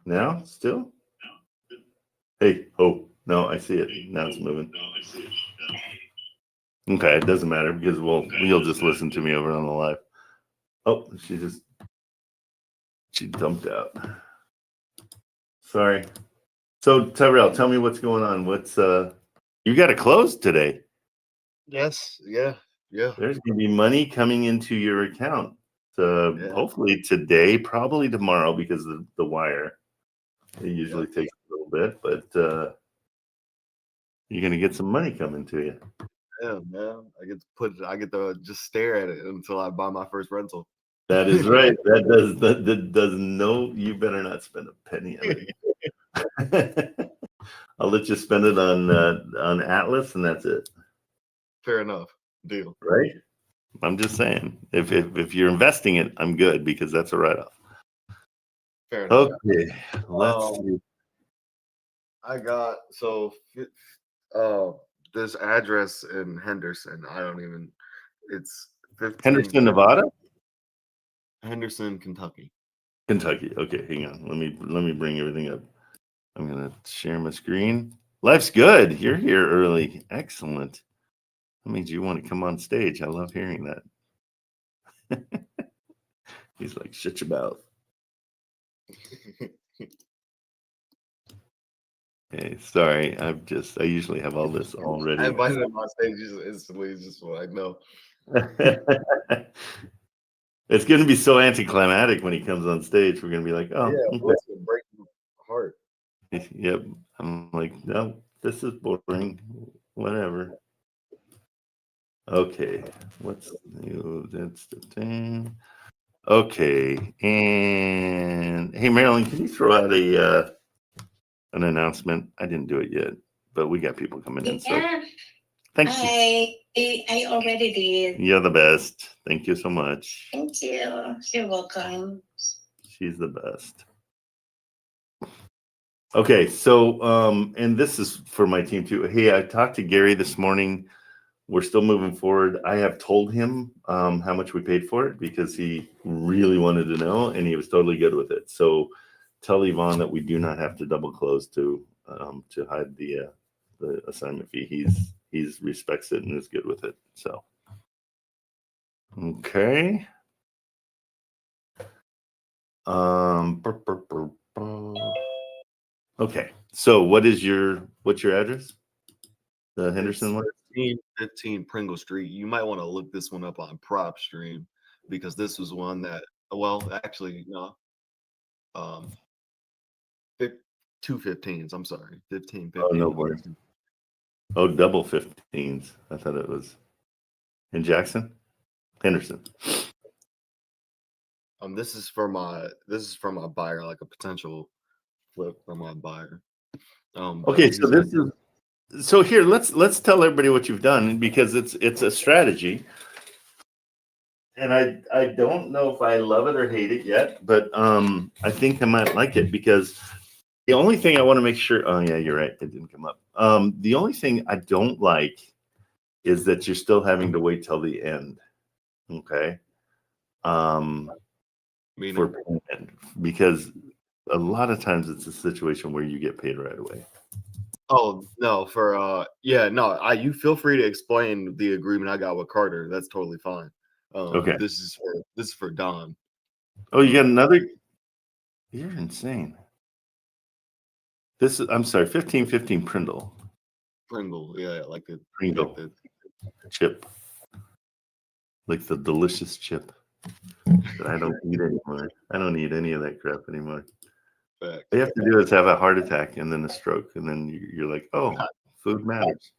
Now, still? Hey, oh, no, I see it. Now it's moving. Okay, it doesn't matter because you'll just listen to me over on the live. Oh, she dumped out. Sorry. So Tyrell, tell me what's going on. What's you got to close today? Yes. Yeah. There's gonna be money coming into your account. Hopefully today, probably tomorrow because of the wire. It usually takes a little bit, but you're gonna get some money coming to you. Yeah, man. I get to just stare at it until I buy my first rental. That is right. That does no. You better not spend a penny on it. I'll let you spend it on Atlas, and that's it. Fair enough. Deal. Right. I'm just saying, if you're investing it, I'm good because that's a write-off. Fair enough. Okay, let's see. I got this address in Henderson. It's 15. Henderson, Nevada? Henderson, Kentucky. Kentucky. Okay, hang on. Let me bring everything up. I'm gonna share my screen. Life's good. You're here early. Excellent. That means you want to come on stage. I love hearing that. He's like, shit your mouth. Okay, sorry. I usually have all this already. I invited him on stage instantly. It's just what I know. It's going to be so anticlimactic when he comes on stage. We're going to be like, oh, yeah, okay. It's gonna break my heart. Yep. I'm like, no, this is boring. Whatever. Okay. What's new? That's the thing. Okay. And hey, Marilyn, can you throw out an announcement? I didn't do it yet, but we got people coming in. So thank you. I already did. You're the best. Thank you so much. Thank you. You're welcome. She's the best. Okay, so and this is for my team too. Hey, I talked to Gary this morning. We're still moving forward. I have told him how much we paid for it because he really wanted to know, and he was totally good with it. So tell Yvonne that we do not have to double close to hide the assignment fee. He's respects it and is good with it. So okay. Okay. So what's your address? The Henderson one? 15 Pringle Street. You might want to look this one up on PropStream because this was one that, well, actually, no. 2 15s. I'm sorry. 15. Oh, no worries. Oh, double 15s. I thought it was in Jackson? Henderson. This is for my buyer, like a potential flip for my buyer. Okay, so here let's tell everybody what you've done because it's a strategy. And I don't know if I love it or hate it yet, but I think I might like it because the only thing I want to make sure, oh yeah, you're right, it didn't come up. The only thing I don't like is that you're still having to wait till the end. Okay. For payment, because a lot of times it's a situation where you get paid right away. Oh no, you feel free to explain the agreement I got with Carter. That's totally fine. Okay. This is for Don. Oh, you got another? You're insane. I'm sorry, 1515 Prindle. Pringle, yeah, like the Pringle. Like the chip. Like the delicious chip that I don't eat anymore. I don't eat any of that crap anymore. All you have to do is have a heart attack and then a stroke, and then you're like, oh, food matters.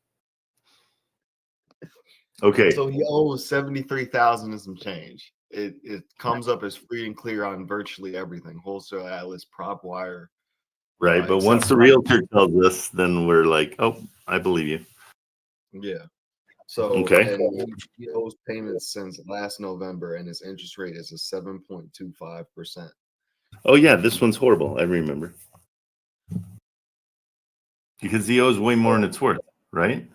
Okay. So he owes 73,000 and some change. It comes up as free and clear on virtually everything: Wholesale, Atlas, PropWire. Right, but once the realtor tells us, then we're like, oh, I believe you. Yeah. So okay, and he owes payments since last November, and his interest rate is a 7.25%. Oh yeah, this one's horrible. I remember because he owes way more than it's worth, right?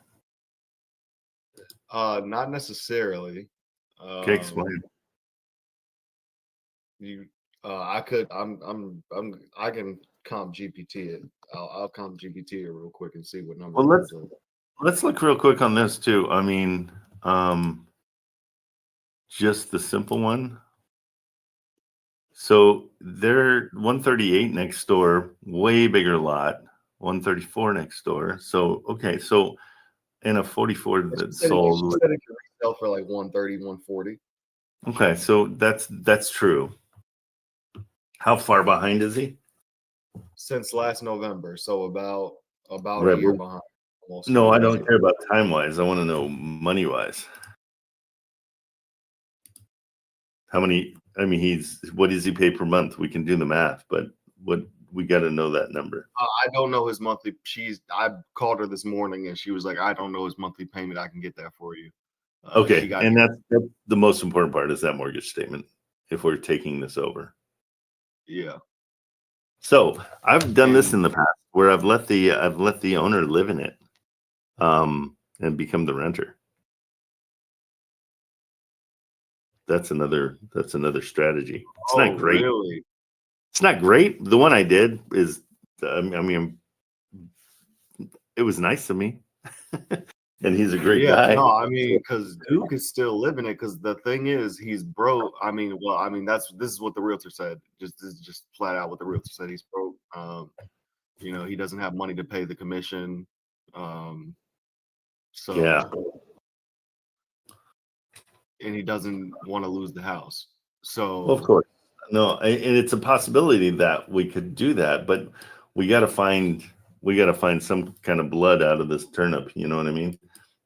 Not necessarily. Okay, explain. I can comp GPT it. I'll comp GPT it real quick and see what number. Well, it comes up. let's look real quick on this too. I mean, just the simple one. So they're 138 next door, way bigger lot. 134 next door. So okay, so in a 44 that She sold. said it could resell for like 130, 140. Okay, so that's true. How far behind is he? Since last November, so about Right, a year but- behind. Almost No, 2 I years don't care about time wise. I want to know money wise. How many? I mean, what does he pay per month? We can do the math, but what we got to know that number. I don't know his monthly. I called her this morning and she was like, I don't know his monthly payment. I can get that for you. Okay, She got and that's the most important part is that mortgage statement. If we're taking this over, yeah. so I've done this And- in the past where I've let the owner live in it, and become the renter. That's another strategy. It's not great. Really? It's not great. The one I did is, I mean, it was nice of me, and he's a great Yeah, guy. no, I mean, because Duke is still living it. Because the thing is, he's broke. I mean, this is what the realtor said. This is just flat out what the realtor said. He's broke. He doesn't have money to pay the commission. So Yeah. and he doesn't want to lose the house. So Well, of course, no, and it's a possibility that we could do that, but we got to find some kind of blood out of this turnip. You know what I mean?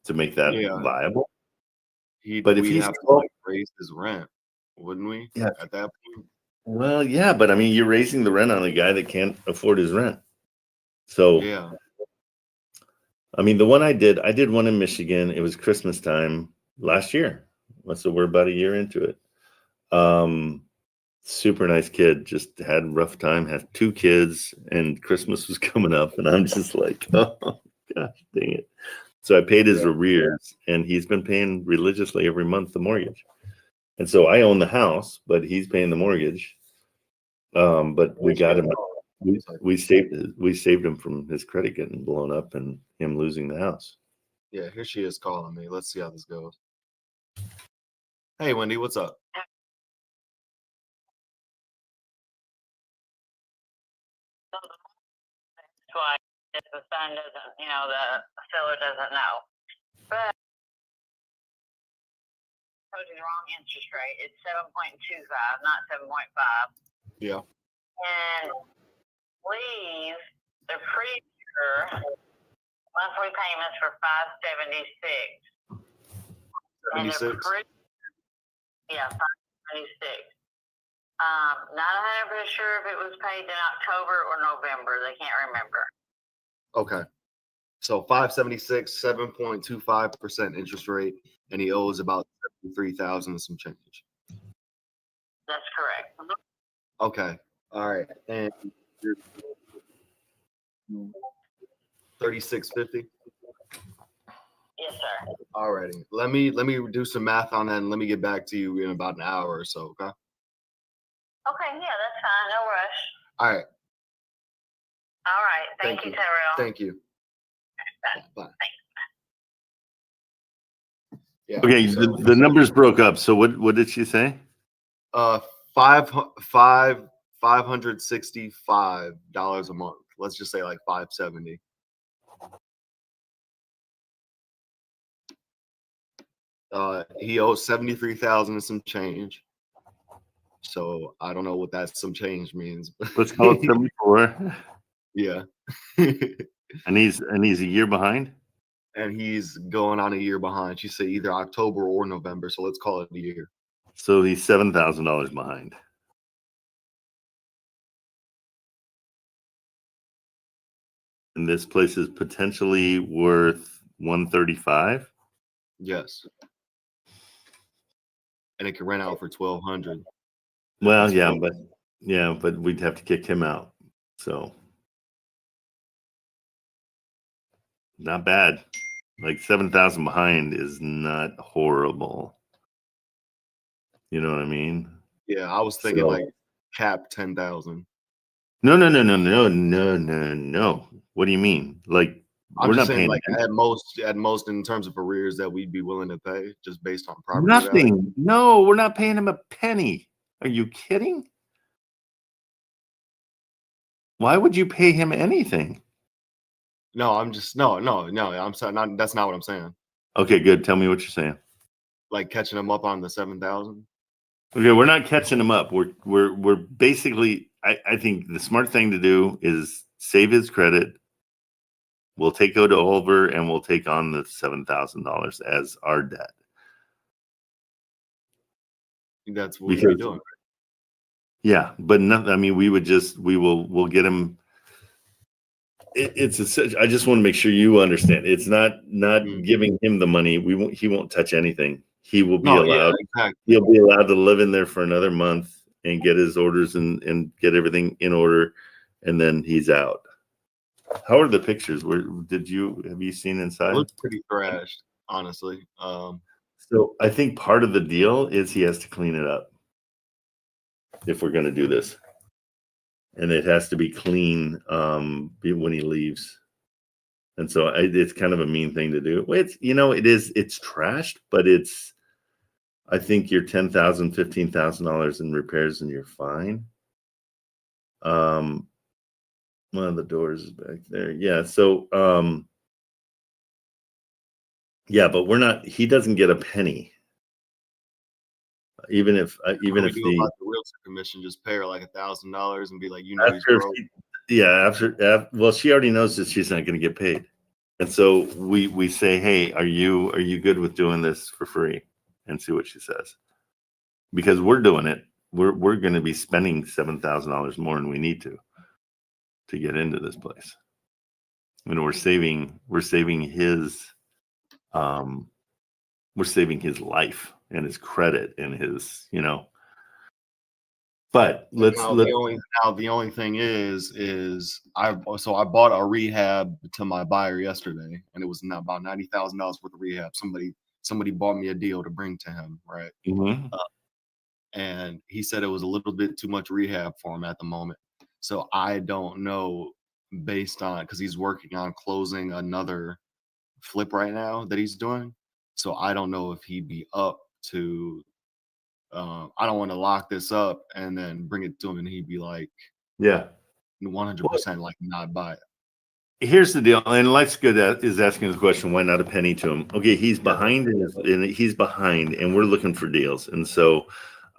To make that Yeah. viable. But if we'd he's have to like raise his rent, wouldn't we? Yeah. At that point. Well, yeah, but I mean, you're raising the rent on a guy that can't afford his rent. So Yeah. I mean, the one I did one in Michigan. It was Christmas time last year. So we're about a year into it. Super nice kid, just had a rough time, had 2 kids, and Christmas was coming up, and I'm just like, oh gosh, dang it. So I paid his arrears, and he's been paying religiously every month the mortgage. And so I own the house, but he's paying the mortgage. But we got him. We saved him from his credit getting blown up and him losing the house. Yeah, here she is calling me. Let's see how this goes. Hey, Wendy, what's up? That's why if the son doesn't, the seller doesn't know. But I told you the wrong interest rate. It's 7.25, not 7.5. Yeah. And leave the pre-sure monthly payments for 576. And the 76? yeah, 576. Not 100% sure if it was paid in October or November. They can't remember. Okay. So 576, 7.25% interest rate, and he owes about 73,000 and some change. That's correct. Okay. All right. And 3650. Yes, sir. All righty. Let me do some math on that and let me get back to you in about an hour or so. Okay. Okay, yeah, that's fine. No rush. All right. All right. Thank Thank you, you. Terrell. Thank you. Bye. Yeah. Okay, So, the numbers broke up. So what did she say? $565 a month. Let's just say like 570. He owes 73,000 and some change. So I don't know what that some change means. Let's call it 74. Yeah. And he's a year behind. And he's going on a year behind. She said either October or November. So let's call it a year. So he's $7,000 behind. And this place is potentially worth 135. Yes. And it can rent out for 1,200. Well, That's yeah, cool. but we'd have to kick him out. So not bad. Like 7,000 behind is not horrible. You know what I mean? Yeah, I was thinking So- like cap 10,000. No. What do you mean? Like I'm we're just not saying, paying like at most in terms of arrears that we'd be willing to pay just based on property value. nothing. No, we're not paying him a penny. Are you kidding? Why would you pay him anything? No, I'm just no. I'm sorry, that's not what I'm saying. Okay, good. Tell me what you're saying. Like catching him up on the 7,000. Okay, we're not catching him up. We're basically. I think the smart thing to do is save his credit. We'll take it over and we'll take on the $7,000 as our debt. That's what we're doing. Yeah, but nothing. I mean, we'll get him. I just want to make sure you understand. It's not giving him the money. He won't touch anything. He will be allowed. Exactly. He'll be allowed to live in there for another month and get his orders and get everything in order, and then he's out. How are the pictures? Have you seen inside? It looks pretty thrashed, honestly. So I think part of the deal is he has to clean it up if we're going to do this, and it has to be clean when he leaves. And so it's kind of a mean thing to do. It's it's trashed, but I think you're $10,000, $15,000 in repairs and you're fine. One of the doors is back there. Yeah. So, yeah, but he doesn't get a penny. Even if about the realtor commission, just pay her like $1,000 and be like, he's broke. Well, she already knows that she's not going to get paid. And so we say, hey, are you good with doing this for free? And see what she says. Because we're doing it. We're going to be spending $7,000 more than we need to get into this place. I mean, we're saving his life and his credit and his, But the only thing is I bought a rehab to my buyer yesterday, and it was about $90,000 worth of rehab. Somebody bought me a deal to bring to him, right? Mm-hmm. And he said it was a little bit too much rehab for him at the moment. So I don't know, based on, because he's working on closing another flip right now that he's doing. So I don't know if he'd be up to. I don't want to lock this up and then bring it to him and he'd be like, yeah, 100% like not buy it. Here's the deal, and Life's Good is asking the question, why not a penny to him? Okay, he's behind, and we're looking for deals, and so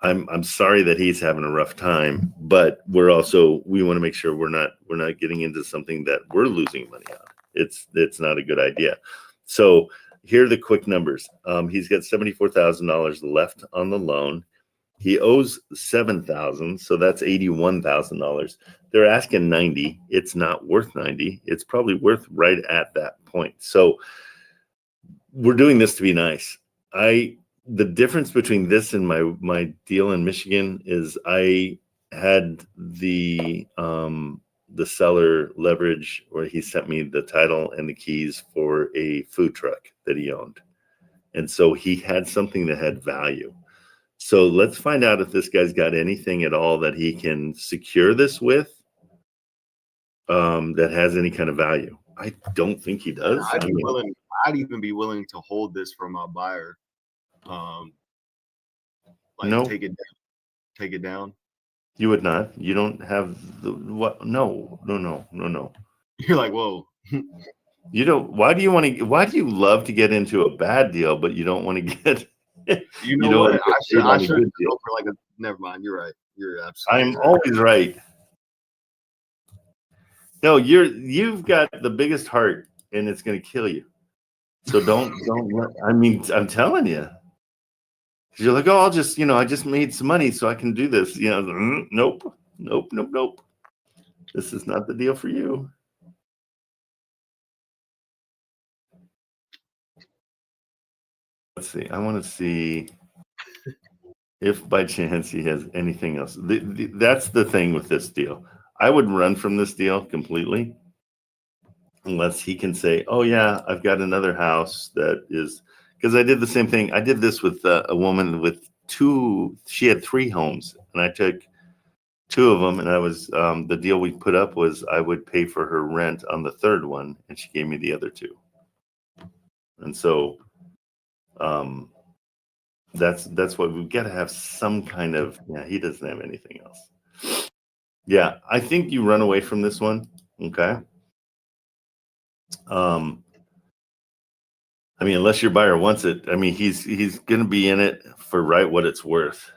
I'm sorry that he's having a rough time, but we want to make sure we're not getting into something that we're losing money on. It's not a good idea. So here are the quick numbers. He's got $74,000 left on the loan. He owes $7,000, so that's $81,000. They're asking $90,000. It's not worth $90,000. It's probably worth right at that point. So we're doing this to be nice. The difference between this and my deal in Michigan is I had the seller leverage where he sent me the title and the keys for a food truck that he owned, and so he had something that had value. So let's find out if this guy's got anything at all that he can secure this with that has any kind of value. I don't think he does. I'd even be willing to hold this for my buyer. Take it down. You would not. You don't have the what? No. You're like, whoa. You don't. Why do you love to get into a bad deal, but you don't want to get? You know what? I should go for like a. Never mind. You're right. You're absolutely. I'm always right. No, you've got the biggest heart, and it's going to kill you. So don't. I mean, I'm telling you. You're like, oh, I just made some money, so I can do this. Nope. This is not the deal for you. Let's see. I want to see if by chance he has anything else. That's the thing with this deal. I would run from this deal completely unless he can say, oh, yeah, I've got another house that is, because I did the same thing. I did this with a woman with she had 3 homes, and I took two of them, and I was the deal we put up was I would pay for her rent on the third one, and she gave me the other two. And so that's what we've got to have some kind of. Yeah, he doesn't have anything else. Yeah, I think you run away from this one. Okay. I mean, unless your buyer wants it, I mean, he's going to be in it for what it's worth.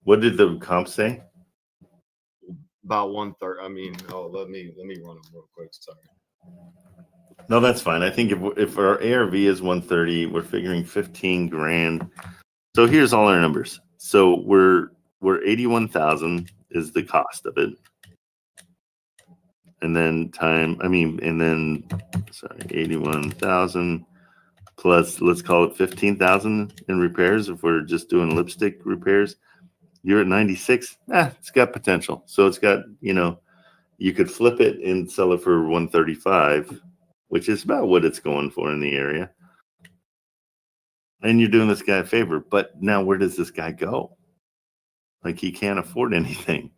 What did the comp say? About 1/3. I mean, let me run them real quick. Sorry. No, that's fine. I think if our ARV is 130, we're figuring 15 grand. So here's all our numbers. So we're 81,000 is the cost of it. And then sorry, 81,000 plus, let's call it 15,000 in repairs. If we're just doing lipstick repairs, you're at 96. It's got potential. So it's got, you could flip it and sell it for 135, which is about what it's going for in the area. And you're doing this guy a favor. But now where does this guy go? Like, he can't afford anything.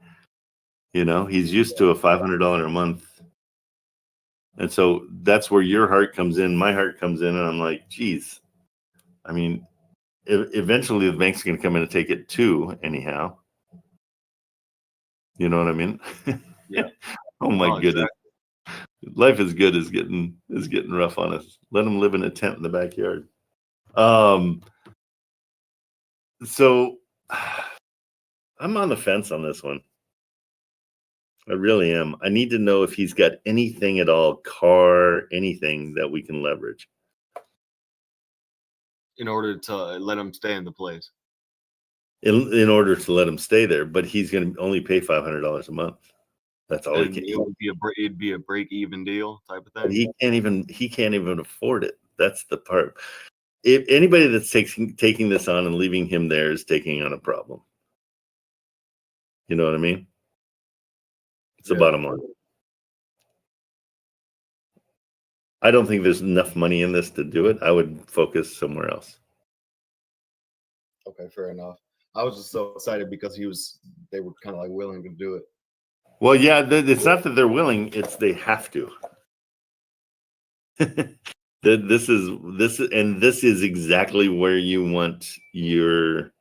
He's used to a $500 a month. And so that's where your heart comes in. My heart comes in, and I'm like, geez. I mean, eventually the bank's going to come in and take it too, anyhow. You know what I mean? Yeah. Oh my goodness. Exactly. Life is good is getting rough on us. Let them live in a tent in the backyard. So I'm on the fence on this one. I really am. I need to know if he's got anything at all, car, anything that we can leverage. In order to let him stay in the place. In order to let him stay there, but he's going to only pay $500 a month. That's all And it'd be a break-even deal type of thing. But he can't even afford it. That's the part. If anybody that's taking this on and leaving him there is taking on a problem. You know what I mean? It's the bottom line. I don't think there's enough money in this to do it. I would focus somewhere else. Okay, fair enough. I was just so excited because they were kind of like willing to do it. Well, yeah, it's not that they're willing; it's they have to. This is exactly where you want your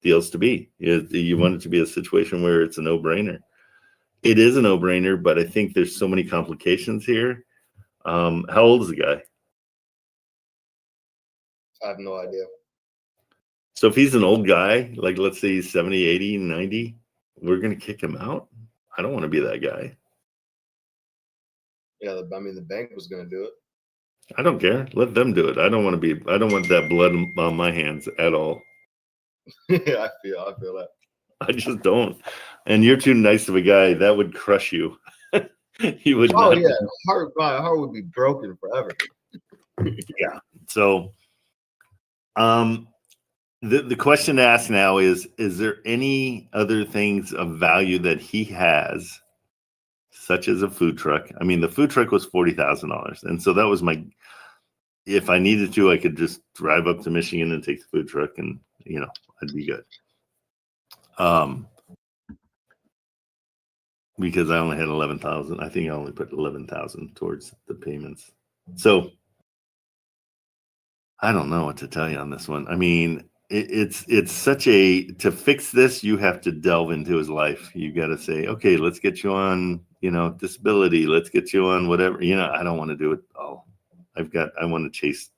deals to be. You want it to be a situation where it's a no-brainer. It is a no-brainer, but I think there's so many complications here. How old is the guy? I have no idea. So if he's an old guy, like let's say he's 70, 80, 90, we're going to kick him out? I don't want to be that guy. Yeah, I mean, the bank was going to do it. I don't care. Let them do it. I don't want that blood on my hands at all. Yeah, I feel that. I just don't. And you're too nice of a guy. That would crush you. He would not. Yeah. My heart would be broken forever. Yeah. So the question to ask now is there any other things of value that he has, such as a food truck? I mean, the food truck was $40,000. And so that was if I needed to, I could just drive up to Michigan and take the food truck and, I'd be good. Because I only had 11,000. I think I only put 11,000 towards the payments. So I don't know what to tell you on this one. I mean, it's such to fix this, you have to delve into his life. You got to say, okay, let's get you on, disability. Let's get you on whatever, I don't want to do it all. I want to chase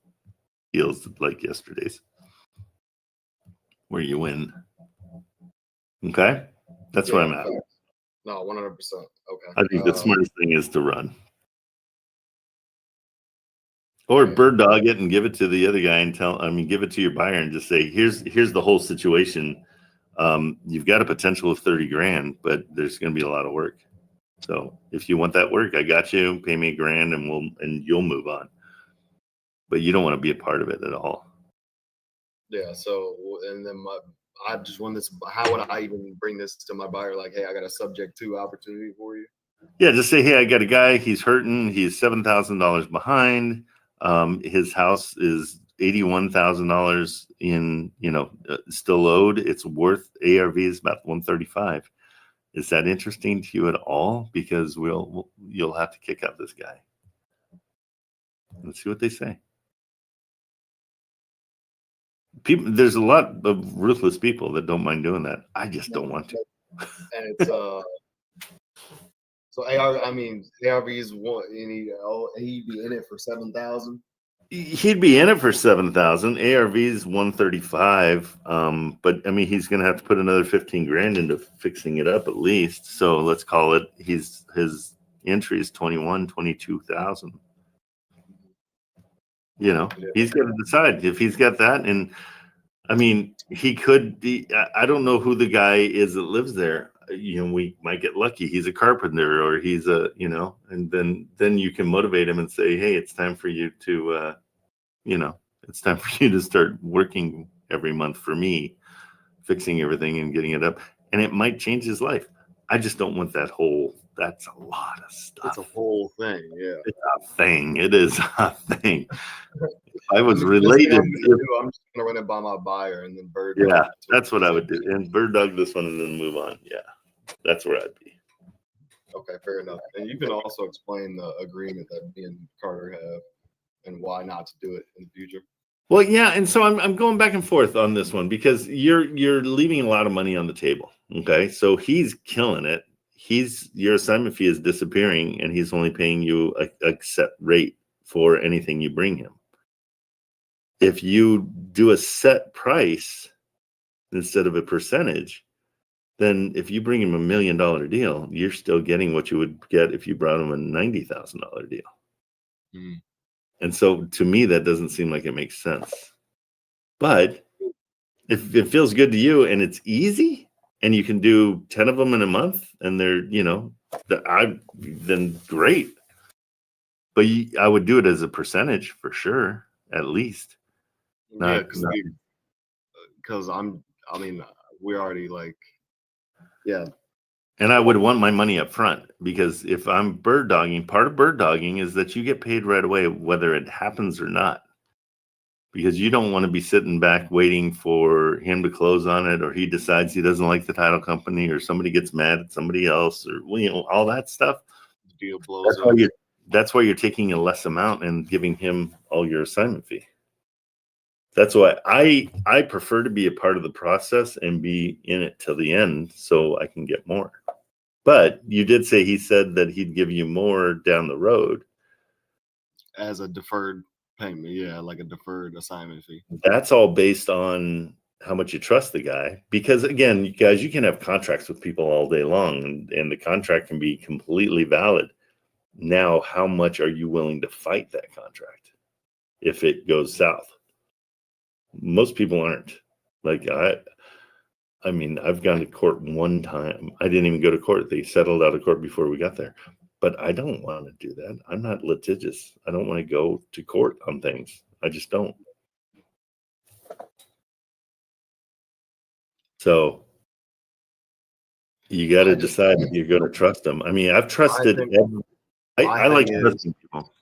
deals like yesterday's where you win. Okay. That's where I'm at. No, 100%. Okay. I think the smartest thing is to run. Or bird dog it and give it to the other guy and give it to your buyer and just say, here's the whole situation. You've got a potential of 30 grand, but there's going to be a lot of work. So if you want that work, I got you. Pay me $1,000 and you'll move on. But you don't want to be a part of it at all. Yeah. So, and then I just want this. How would I even bring this to my buyer? Like, hey, I got a subject to opportunity for you. Yeah, just say, hey, I got a guy. He's hurting. He's $7,000 behind. His house is $81,000 in, still owed. It's worth ARV is about 135. Is that interesting to you at all? Because you'll have to kick out this guy. Let's see what they say. There's a lot of ruthless people that don't mind doing that. I just don't want to. And it's so ARV's what, he'd be in it for 7,000. He'd be in it for 7,000. ARV's 135. But I mean, he's going to have to put another 15 grand into fixing it up at least. So let's call it his entry is 22,000. You know, he's got to decide if he's got that. And I mean, he could be. I don't know who the guy is that lives there. You know, we might get lucky. He's a carpenter, or he's a, you know, and then you can motivate him and say, hey, it's time for you to, you know, it's time for you to start working every month for me, fixing everything and getting it up. And it might change his life. I just don't want that whole. That's a lot of stuff. It's a whole thing, yeah. It's a thing. It is a thing. If I was related. I'm just gonna run it by my buyer and then bird. Yeah, that's what I would do. And bird dog this one and then move on. Yeah, that's where I'd be. Okay, fair enough. And you can also explain the agreement that me and Carter have and why not to do it in the future. Well, yeah, and so I'm going back and forth on this one because you're leaving a lot of money on the table. Okay, so he's killing it. Your assignment fee is disappearing, and he's only paying you a set rate for anything you bring him. If you do a set price instead of a percentage, then if you bring him $1 million deal, you're still getting what you would get if you brought him a $90,000 deal. Mm. And so to me, that doesn't seem like it makes sense. But if it feels good to you and it's easy and you can do 10 of them in a month and they're, you know, then great. But I would do it as a percentage for sure, at least. Yeah, because we're already like, yeah. And I would want my money up front because if I'm bird dogging, part of bird dogging is that you get paid right away, whether it happens or not. Because you don't want to be sitting back waiting for him to close on it, or he decides he doesn't like the title company, or somebody gets mad at somebody else, or, you know, all that stuff. The deal blows up. That's why you're taking a less amount and giving him all your assignment fee. That's why I prefer to be a part of the process and be in it till the end so I can get more. But you did say he said that he'd give you more down the road. As a deferred payment, yeah, like a deferred assignment fee. That's all based on how much you trust the guy. Because again, you guys, you can have contracts with people all day long and the contract can be completely valid. Now, how much are you willing to fight that contract if it goes south? Most people aren't. Like I mean, I've gone to court one time. I didn't even go to court. They settled out of court before we got there. But I don't want to do that. I'm not litigious. I don't want to go to court on things. I just don't. So you got to decide if you're going to trust them. I mean, I've trusted. I like trusting people.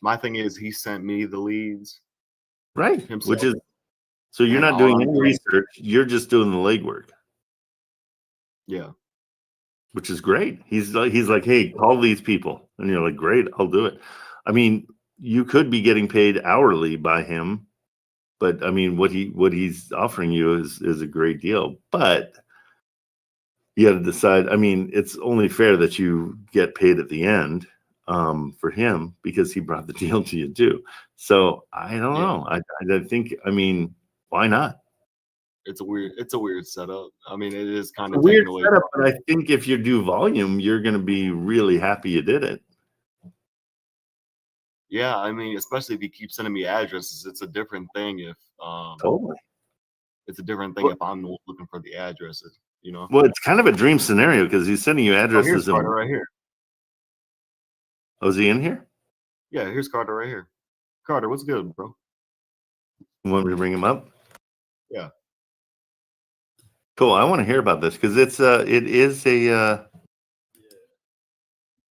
My thing is, he sent me the leads. Right. Himself. Which is, so you're not doing any research. You're just doing the legwork. Yeah. Which is great. He's like, hey, call these people. And you're like, great, I'll do it. I mean, you could be getting paid hourly by him, but I mean, what he's offering you is a great deal. But you got to decide. I mean, it's only fair that you get paid at the end for him because he brought the deal to you too. So I don't know. I think, I mean, why not? It's a weird setup. I mean, it is kind of of weird setup, but I think if you do volume, you're going to be really happy you did it. Yeah, I mean, especially if you keep sending me addresses, it's a different thing if totally. It's a different thing if I'm looking for the addresses, you know. Well, it's kind of a dream scenario because he's sending you addresses. Here's Carter right here. Oh, is he in here? Yeah, here's Carter right here. Carter, what's good, bro? You want me to bring him up? Yeah. Cool. I want to hear about this because it is a.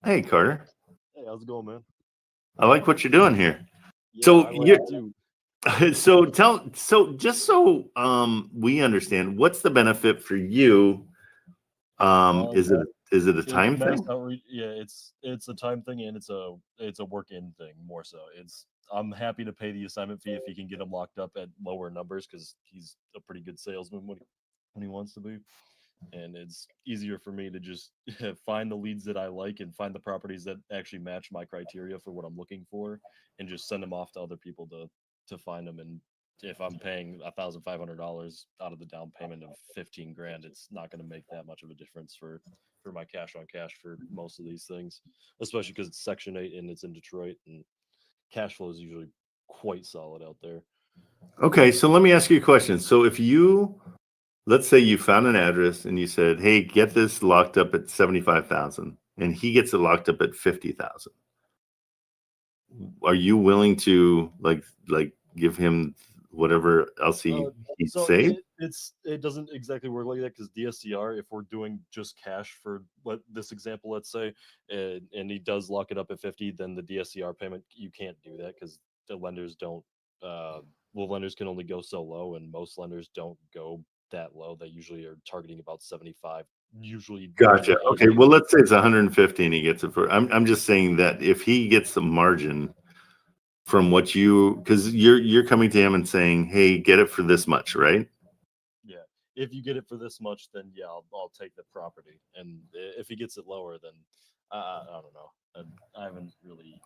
Hey, Carter. Hey, how's it going, man? I like what you're doing here. Yeah, So just so we understand, what's the benefit for you Is it a It's time max thing? outreach. Yeah, it's a time thing and it's a work-in thing more so. I'm happy to pay the assignment fee if he can get him locked up at lower numbers because he's a pretty good salesman when he wants to be. And it's easier for me to just find the leads that I like and find the properties that actually match my criteria for what I'm looking for, and just send them off to other people to find them. And if I'm paying $1,500 out of the down payment of 15 grand, it's not going to make that much of a difference for my cash on cash for most of these things, especially because it's Section 8 and it's in Detroit, and cash flow is usually quite solid out there. Okay, so let me ask you a question. So if let's say you found an address and you said, "Hey, get this locked up at 75,000," and he gets it locked up at 50,000. Are you willing to like give him whatever else he'd So say? it doesn't exactly work like that because DSCR, if we're doing just cash for what this example, let's say, and he does lock it up at 50, then the DSCR payment, you can't do that because the lenders don't. Lenders can only go so low, and most lenders don't go that low. They usually are targeting about 75. Usually. Gotcha. maybe Okay. 80. Well, let's say it's 150 and he gets it for. I'm just saying that if he gets the margin from what because you're coming to him and saying, "Hey, get it for this much," right? Yeah. If you get it for this much, then yeah, I'll take the property. And if he gets it lower, then I don't know. I haven't really.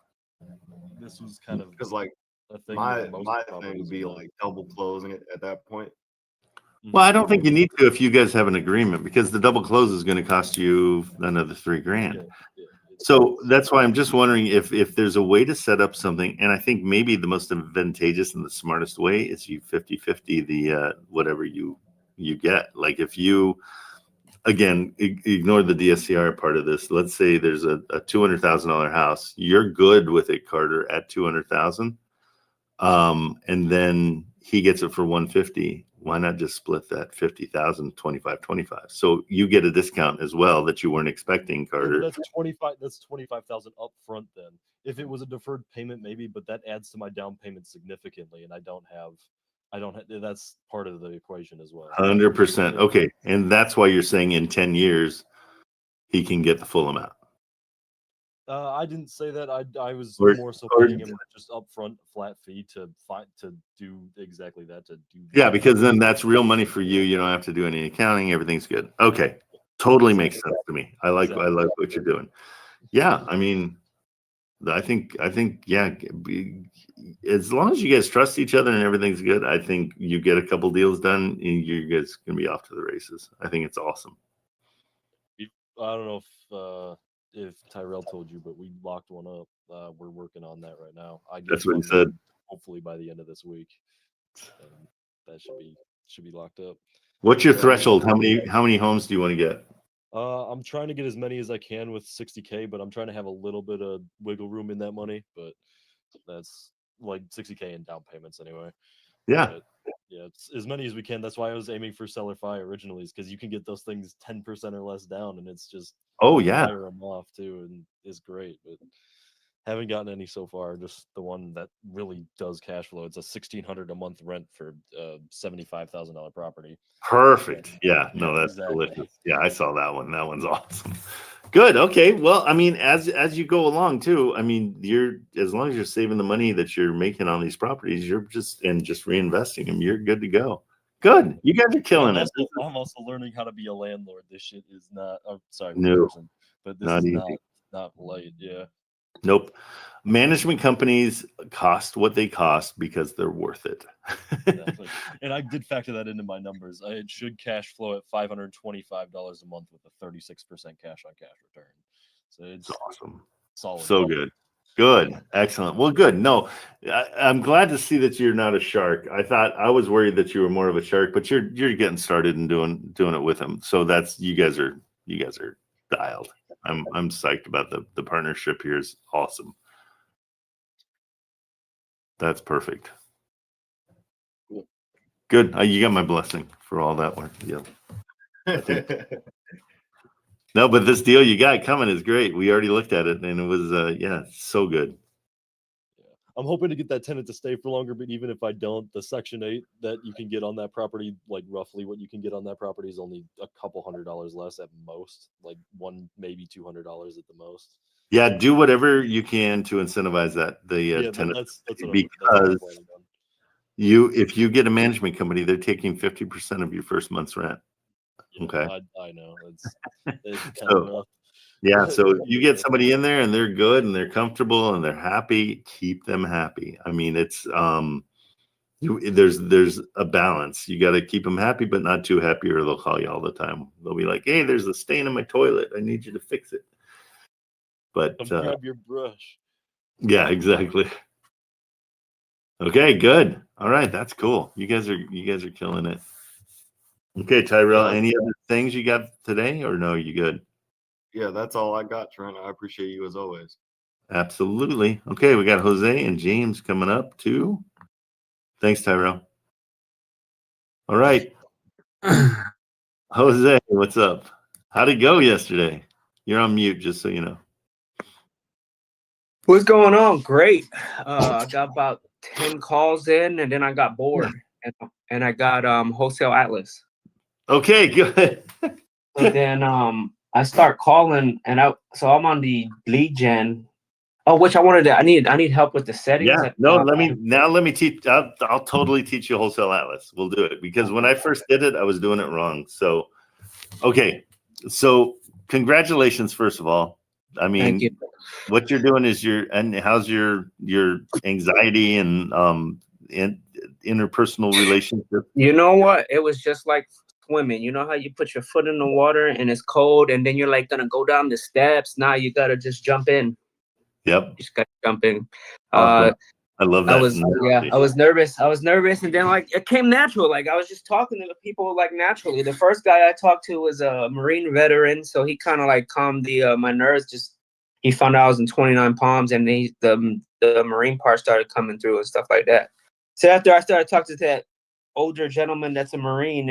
This was kind of Because like a thing. my with most thing properties would be are done. like double closing it at that point. Well, I don't think you need to if you guys have an agreement because the double close is going to cost you another $3,000. Yeah, So that's why I'm just wondering if there's a way to set up something, and I think maybe the most advantageous and the smartest way is you 50-50 the whatever you get. Like if you again ignore the DSCR part of this. Let's say there's a $200,000 house. You're good with it, Carter, at 200,000, and then he gets it for 150. Why not just split that 50,000 25? So you get a discount as well that you weren't expecting, Carter. That's 25. That's 25,000 up front. Then, if it was a deferred payment, maybe, but that adds to my down payment significantly, and I don't have. That's part of the equation as well. 100%. Okay, and that's why you're saying in 10 years he can get the full amount. I didn't say that. I was Or- more so or- paying him just upfront flat fee to do exactly that. To do Yeah, because then that's real money for you. You don't have to do any accounting. Everything's good. Okay, totally makes sense to me. I like what you're doing. Yeah, I mean, I think yeah. As long as you guys trust each other and everything's good, I think you get a couple deals done, and you guys can be off to the races. I think it's awesome. I don't know if Tyrell told you, but we locked one up. We're working on that right now. That's what he said. Hopefully by the end of this week, and that should be locked up. What's your threshold? How many homes do you want to get? I'm trying to get as many as I can with 60K, but I'm trying to have a little bit of wiggle room in that money. But that's like 60K in down payments anyway. Yeah. But yeah, it's as many as we can. That's why I was aiming for seller fi originally, is because you can get those things 10% or less down, and it's just fire them off too, and it's great. But haven't gotten any so far. Just the one that really does cash flow. It's a $1,600 a month rent for $75,000 property. Perfect. Yeah. No, that's delicious. Yeah, I saw that one. That one's awesome. Good. Okay. Well, I mean, as you go along too, I mean, as long as you're saving the money that you're making on these properties, you're just reinvesting them, you're good to go. Good. You guys are killing it. I'm also learning how to be a landlord. This shit is not. I'm sorry, No, person, but this not is easy. not light. Yeah. Nope. Management companies cost what they cost because they're worth it. Exactly. And I did factor that into my numbers. It should cash flow at $525 a month with a 36% cash on cash return. So it's awesome. Solid. So good. Excellent. Well, good. No, I'm glad to see that you're not a shark. I was worried that you were more of a shark, but you're getting started and doing it with them. So that's you guys are dialed. I'm psyched about the partnership here. Is awesome. That's perfect. Good. You got my blessing for all that work. Yeah. No, but this deal you got coming is great. We already looked at it and it was so good. I'm hoping to get that tenant to stay for longer, but even if I don't, the Section 8 that you can get on that property, like roughly what you can get on that property is only a couple $100 less at most, like maybe $200 at the most. Yeah, do whatever you can to incentivize the tenant, that's what because I'm planning on. if you get a management company, they're taking 50% of your first month's rent. Yeah, Okay. I know it's kind So, of rough. yeah, so you get somebody in there and they're good and they're comfortable and they're happy, keep them happy. I mean, it's there's a balance. You got to keep them happy, but not too happy, or they'll call you all the time. They'll be like, "Hey, there's a stain in my toilet. I need you to fix it." But Come grab your brush. yeah, exactly. Okay, good. All right, that's cool. You guys are killing it. Okay, Tyrell, any other things you got today, or no? You good? Yeah, that's all I got, Trent. I appreciate you as always. Absolutely. Okay, we got Jose and James coming up too. Thanks, Tyrell. All right. Jose, what's up? How'd it go yesterday? You're on mute, just so you know. What's going on? Great. I got about 10 calls in, and then I got bored, and I got Wholesale Atlas. Okay, good. So then I start calling, and I'm on the lead gen. Oh, which I need help with the settings. Yeah, no, let me teach. I'll totally teach you Wholesale Atlas. We'll do it, because when I first did it, I was doing it wrong. So, okay, so congratulations, first of all. I mean, Thank you. What you're doing is how's your anxiety and interpersonal relationship? You know what? It was just like swimming. You know how you put your foot in the water and it's cold, and then you're like gonna go down the steps. Now you gotta just jump in. Yep. You just gotta jump in. Awesome. I love that. I was nervous. And then like it came natural. Like I was just talking to the people like naturally. The first guy I talked to was a Marine veteran, so he kind of like calmed my nerves. Just he found out I was in 29 Palms, and the Marine part started coming through and stuff like that. So after I started talking to that older gentleman that's a Marine,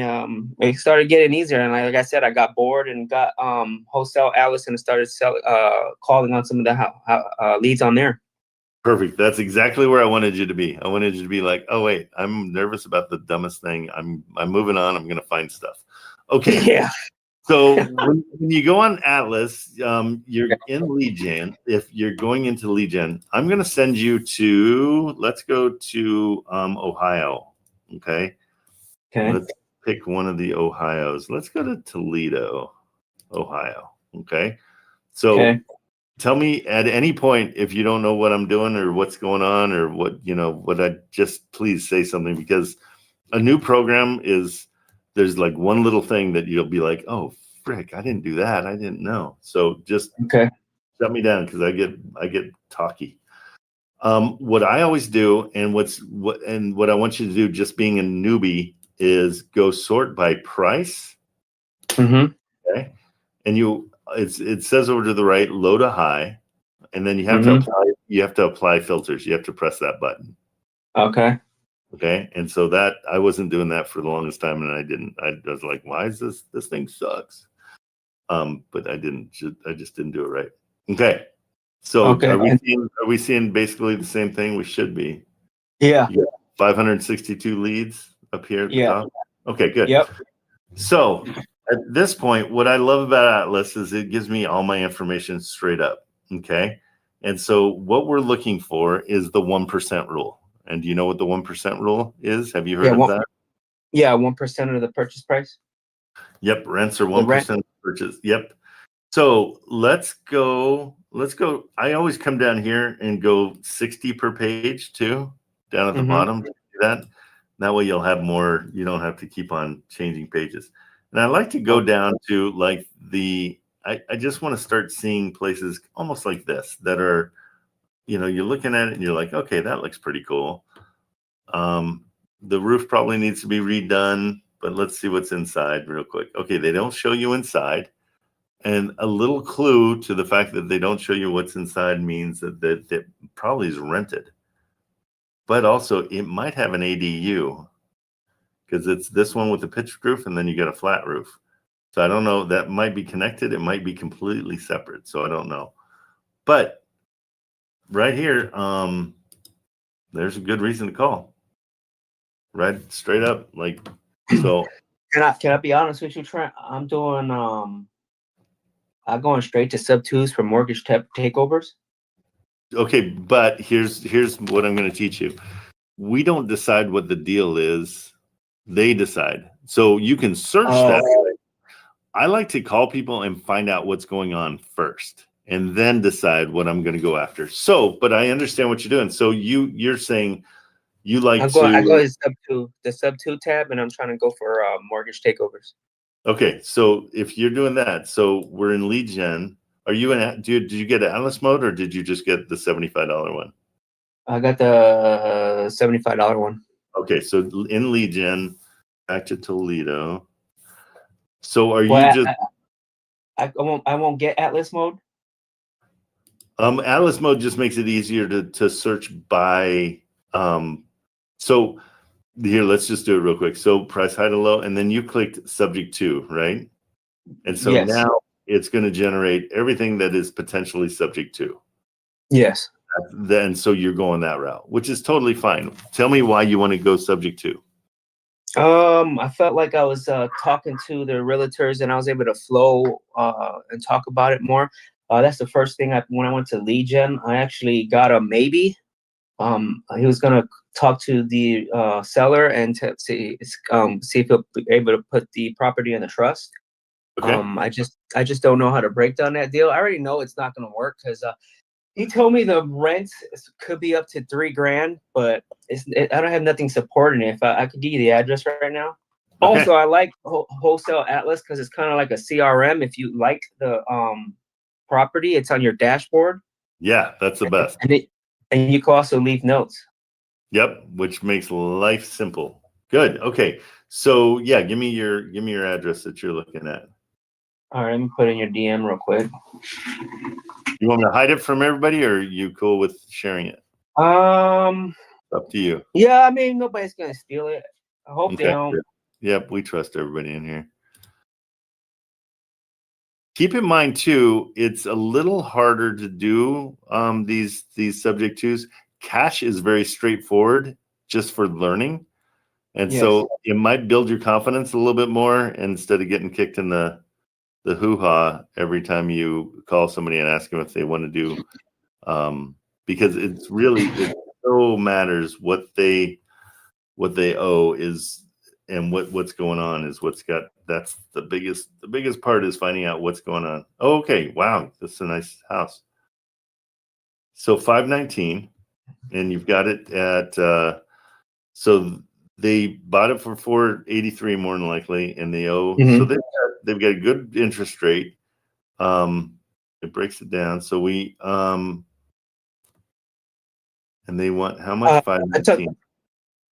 it started getting easier. And like I said, I got bored and got Wholesale Atlas and started calling on some of the leads on there. Perfect. That's exactly where I wanted you to be. I wanted you to be like, oh wait, I'm nervous about the dumbest thing. I'm moving on. I'm gonna find stuff. Okay. Yeah. So when you go on Atlas, you're in lead gen. If you're going into lead gen, I'm gonna send you to, let's go to Ohio. Okay. Let's pick one of the Ohios. Let's go to Toledo, Ohio. Okay. So tell me at any point if you don't know what I'm doing or what's going on or what I just please say something, because a new program there's like one little thing that you'll be like, oh frick, I didn't do that. I didn't know. So just shut me down, because I get talky. What I always do and what I want you to do, just being a newbie, is go sort by price. Mm-hmm. Okay. And it says over to the right, low to high, and then you have to apply filters. You have to press that button. Okay. And so that I wasn't doing that for the longest time, and I was like, why is this thing sucks? But I just didn't do it right. Okay. So are we seeing basically the same thing? We should be. Yeah. 562 leads up here at the top. Okay, good. Yep. So at this point, what I love about Atlas is it gives me all my information straight up. Okay. And so what we're looking for is the 1% rule. And do you know what the 1% rule is? Have you heard of that? Yeah, 1% of the purchase price. Yep, rents are 1% of the purchase. Yep. So let's go. I always come down here and go 60 per page too, down at the bottom. Do that. That way you'll have more. You don't have to keep on changing pages. And I like to go down to like I just want to start seeing places almost like this that are, you're looking at it and you're like, okay, that looks pretty cool. The roof probably needs to be redone, but let's see what's inside real quick. Okay, they don't show you inside. And a little clue to the fact that they don't show you what's inside means that probably is rented. But also it might have an ADU, because it's this one with the pitched roof and then you got a flat roof. So I don't know, that might be connected. It might be completely separate. So I don't know. But right here, there's a good reason to call. Right, straight up, like so. Can I be honest with you, Trent? I'm doing I'm going straight to sub twos for mortgage takeovers. Okay, but here's what I'm going to teach you. We don't decide what the deal is; they decide. So you can search that. I like to call people and find out what's going on first, and then decide what I'm going to go after. So, but I understand what you're doing. So you're saying you like I go to the sub two tab, and I'm trying to go for mortgage takeovers. Okay, so if you're doing that, so we're in lead gen. Are you in? Did you get analyst mode, or did you just get the $75 one? I got the $75 one. Okay, so in lead gen, back to Toledo. So are Well, you just? I won't get Atlas mode. Atlas mode just makes it easier to search by. So here, let's just do it real quick. So price high to low, and then you clicked subject to, right? And so Yes. now it's going to generate everything that is potentially subject to. Yes. Then so you're going that route, which is totally fine. Tell me why you want to go subject to. I felt like I was talking to the realtors, and I was able to flow and talk about it more. That's the first thing when I went to lead gen, I actually got a maybe. He was gonna talk to the seller and to see if he'll be able to put the property in the trust. Okay. I just don't know how to break down that deal. I already know it's not gonna work because he told me the rent could be up to $3,000, but I don't have nothing supporting it. If I could give you the address right now. Okay. Also, I like Wholesale Atlas because it's kind of like a CRM. If you like the property, it's on your dashboard. Yeah, that's the best. And you can also leave notes. Yep, which makes life simple. Good. Okay. So yeah, give me your address that you're looking at. All right, let me put in your DM real quick. You want me to hide it from everybody, or are you cool with sharing it? Up to you. Yeah, I mean nobody's gonna steal it. I hope they don't. Yep, we trust everybody in here. Keep in mind too, it's a little harder to do these subject twos. Cash is very straightforward just for learning. And Yes. so it might build your confidence a little bit more instead of getting kicked in the hoo-ha every time you call somebody and ask them if they want to do because it so matters what they owe is and what's going on is that's the biggest part is finding out what's going on. Oh, okay, wow, this is a nice house. So 519, and you've got it at so they bought it for 483 more than likely, and they owe so they've got a good interest rate. It breaks it down. So we and they want how much? 519.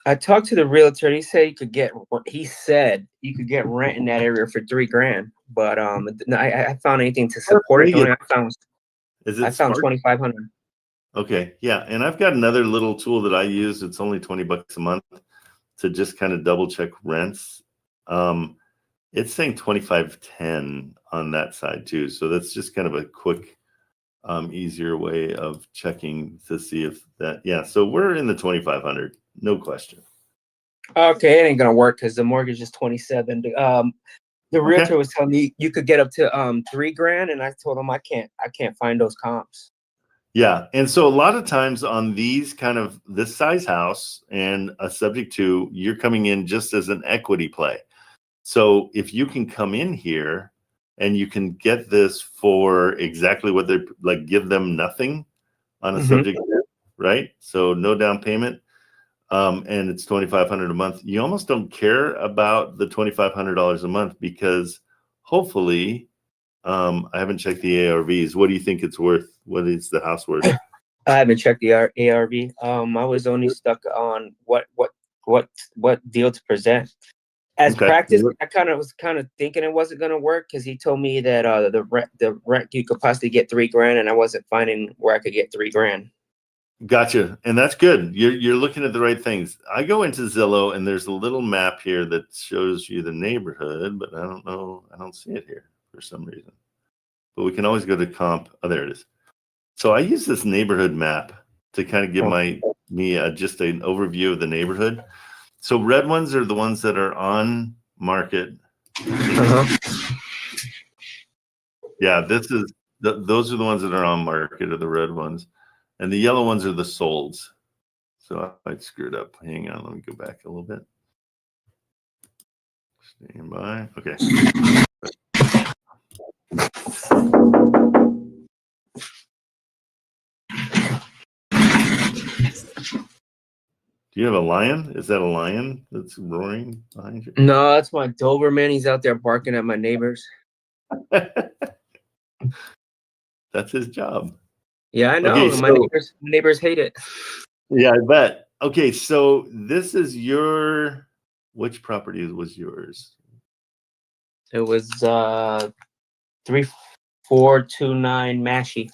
I talked to the realtor. He said you could get rent in that area for $3,000, but I found anything to support it. I found 2,500. Okay, yeah, and I've got another little tool that I use. It's only $20 a month to just kind of double check rents. It's saying 2510 on that side too, so that's just kind of a quick, easier way of checking to see if that. Yeah, so we're in the 2,500, no question. Okay, it ain't gonna work because the mortgage is 27. The realtor was telling me you could get up to $3,000, and I told him I can't find those comps. Yeah, and so a lot of times on these kind of this size house and a subject to, you're coming in just as an equity play. So if you can come in here and you can get this for exactly what they're like, give them nothing on a subject, right? So no down payment, and it's $2,500 a month. You almost don't care about the $2,500 a month because hopefully, I haven't checked the ARVs. What do you think it's worth? What is the house worth? I haven't checked the ARV. I was only stuck on what deal to present. As practice, I was thinking it wasn't gonna work because he told me that the rent you could possibly get $3,000, and I wasn't finding where I could get $3,000. Gotcha, and that's good. You're looking at the right things. I go into Zillow, and there's a little map here that shows you the neighborhood, but I don't know. I don't see it here for some reason. But we can always go to comp. Oh, there it is. So I use this neighborhood map to kind of give me just an overview of the neighborhood. So red ones are the ones that are on market. Yeah, this is those are the ones that are on market, are the red ones, and the yellow ones are the solds. So I screwed up. Hang on, let me go back a little bit. Stand by. Okay. Do you have a lion? Is that a lion that's roaring behind you? No, that's my Doberman. He's out there barking at my neighbors. That's his job. Yeah, I know. Okay, My neighbors hate it. Yeah, I bet. Okay, so this is your, which property was yours? It was 3429 Mashy.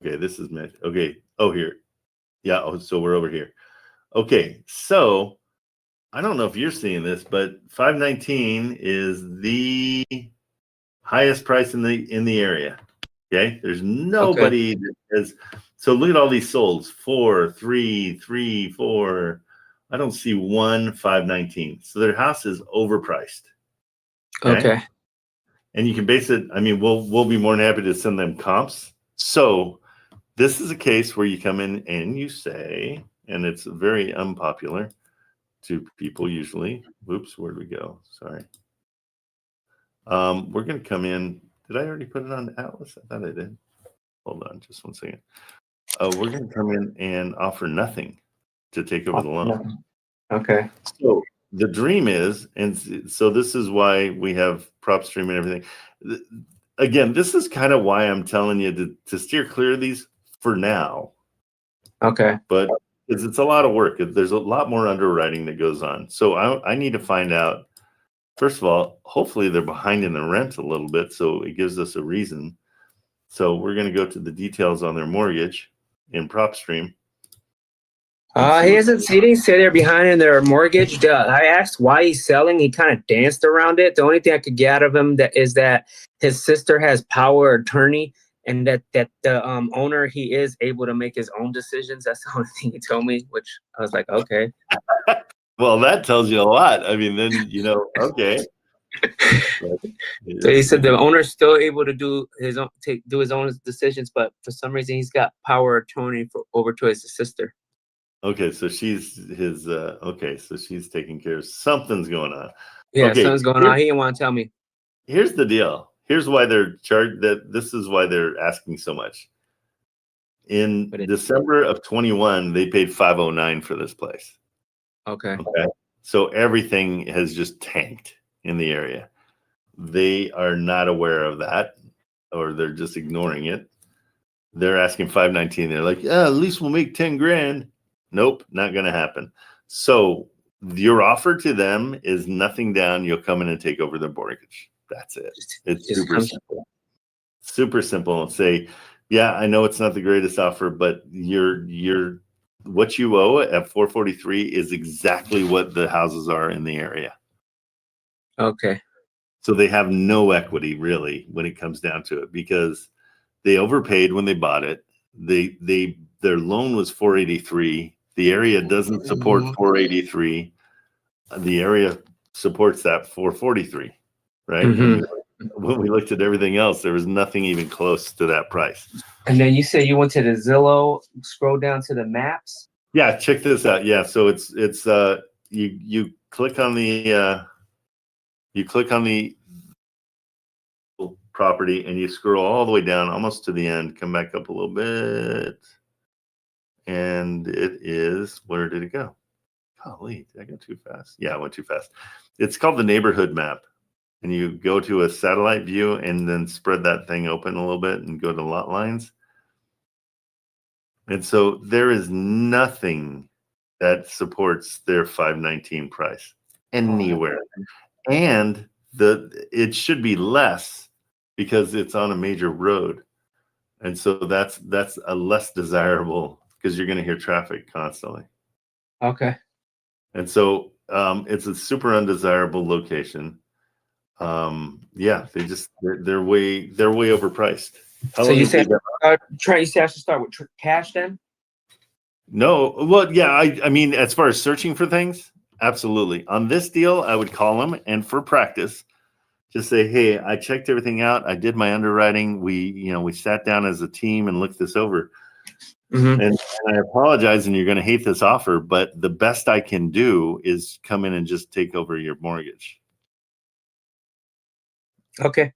Okay, this is okay. Oh, here. Yeah. Oh, so we're over here. Okay, so I don't know if you're seeing this, but 519 is the highest price in the area. Okay, there's nobody that has. So look at all these solds: 4, 3, 3, 4. I don't see one 519. So their house is overpriced. Okay. And you can base it. I mean, we'll be more than happy to send them comps. So this is a case where you come in and you say, and it's very unpopular to people usually. Oops, where'd we go? Sorry. We're going to come in. Did I already put it on Atlas? I thought I did. Hold on just one second. We're going to come in and offer nothing to take over the loan. Okay. So the dream is, and so this is why we have PropStream and everything. Again, this is kind of why I'm telling you to steer clear of these for now. Okay. But it's a lot of work. There's a lot more underwriting that goes on. So I need to find out, first of all, hopefully they're behind in the rent a little bit, so it gives us a reason. So we're going to go to the details on their mortgage in PropStream. He didn't say they're behind in their mortgage. I asked why he's selling. He kind of danced around it. The only thing I could get out of him is that his sister has power of attorney, and that the owner, he is able to make his own decisions. That's the only thing he told me, which I was like, okay. Well, that tells you a lot. I mean, then okay. So he said the owner's still able to do his own decisions, but for some reason he's got power of attorney over to his sister. Okay, so she's his. Okay, so she's taking care of something's going on. Yeah, okay, something's going on. He didn't want to tell me. Here's the deal. Here's why they're charged. This is why they're asking so much. In December of 21, they paid $509 for this place. Okay. So everything has just tanked in the area. They are not aware of that, or they're just ignoring it. They're asking $519. They're like, yeah, at least we'll make 10 grand. Nope, not going to happen. So your offer to them is nothing down. You'll come in and take over their mortgage. That's it. It's super simple. Super simple. And say, yeah, I know it's not the greatest offer, but you're what you owe at 443 is exactly what the houses are in the area. Okay. So they have no equity really when it comes down to it, because they overpaid when they bought it. Their loan was 483. The area doesn't support 483. The area supports that 443, right? Mm-hmm. When we looked at everything else, there was nothing even close to that price. And then you say you went to the Zillow, scroll down to the maps. Yeah, check this out. Yeah, so it's you click on the property and you scroll all the way down almost to the end, come back up a little bit, and it is, where did it go? Golly, did I go too fast? Yeah, I went too fast. It's called the neighborhood map, and you go to a satellite view and then spread that thing open a little bit and go to lot lines. And so there is nothing that supports their 519 price anywhere. And it should be less because it's on a major road. And so that's a less desirable, because you're going to hear traffic constantly. Okay. And so it's a super undesirable location. Yeah, they're way overpriced. How So long you have you said, done? Trent, you said I should start with cash then? No, well, yeah, I mean, as far as searching for things, absolutely. On this deal, I would call them, and for practice, just say, hey, I checked everything out. I did my underwriting. We sat down as a team and looked this over. Mm-hmm. And I apologize, and you're going to hate this offer, but the best I can do is come in and just take over your mortgage. Okay.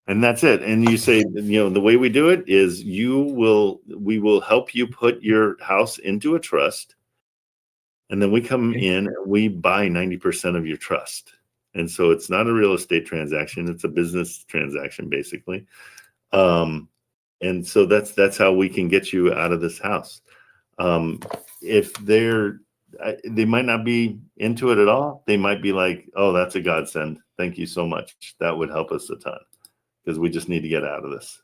And that's it. And you say, the way we do it is we will help you put your house into a trust. And then we come in and we buy 90% of your trust. And so it's not a real estate transaction. It's a business transaction, basically. And so that's how we can get you out of this house. If they might not be into it at all. They might be like, oh, that's a godsend. Thank you so much. That would help us a ton because we just need to get out of this.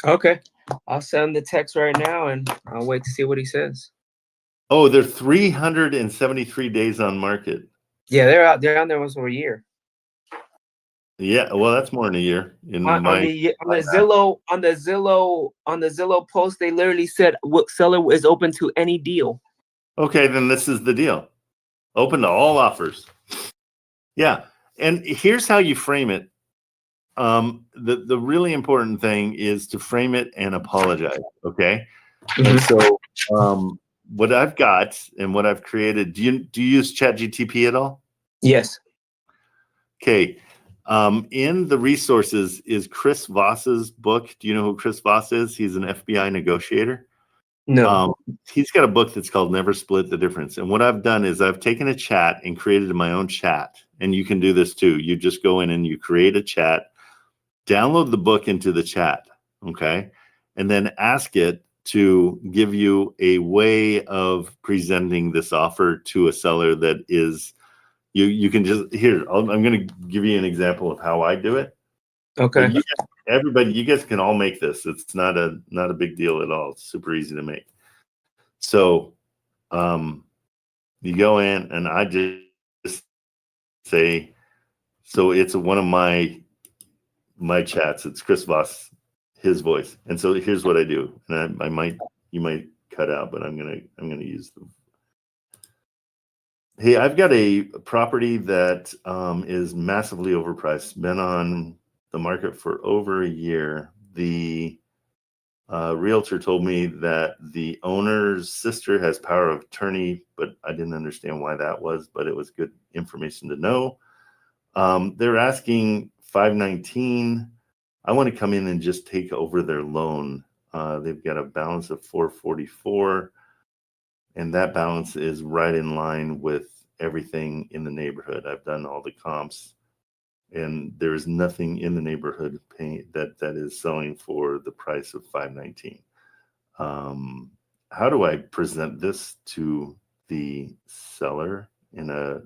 Okay. I'll send the text right now and I'll wait to see what he says. Oh, they're 373 days on market. Yeah, they're on there once over a year. Yeah, well, that's more than a year. On the Zillow post, they literally said what seller is open to any deal. Okay, then this is the deal. Open to all offers. Yeah, and here's how you frame it. The really important thing is to frame it and apologize. Okay, and so what I've got and what I've created. Do you use ChatGTP at all? Yes. Okay. In the resources is Chris Voss's book. Do you know who Chris Voss is? He's an FBI negotiator. No. He's got a book that's called Never Split the Difference. And what I've done is I've taken a chat and created my own chat. And you can do this too. You just go in and you create a chat, download the book into the chat. Okay. And then ask it to give you a way of presenting this offer to a seller that is, you can just, I'm going to give you an example of how I do it. Okay. You guys can all make this. It's not a big deal at all. It's super easy to make. So you go in and I just say, so it's one of my chats. It's Chris Voss, his voice. And so here's what I do. And you might cut out, but I'm gonna use them. Hey, I've got a property that is massively overpriced. Been on the market for over a year. The realtor told me that the owner's sister has power of attorney, but I didn't understand why that was, but it was good information to know. They're asking $519. I want to come in and just take over their loan. They've got a balance of $444. And that balance is right in line with everything in the neighborhood. I've done all the comps, and there is nothing in the neighborhood that is selling for the price of $519. How do I present this to the seller in a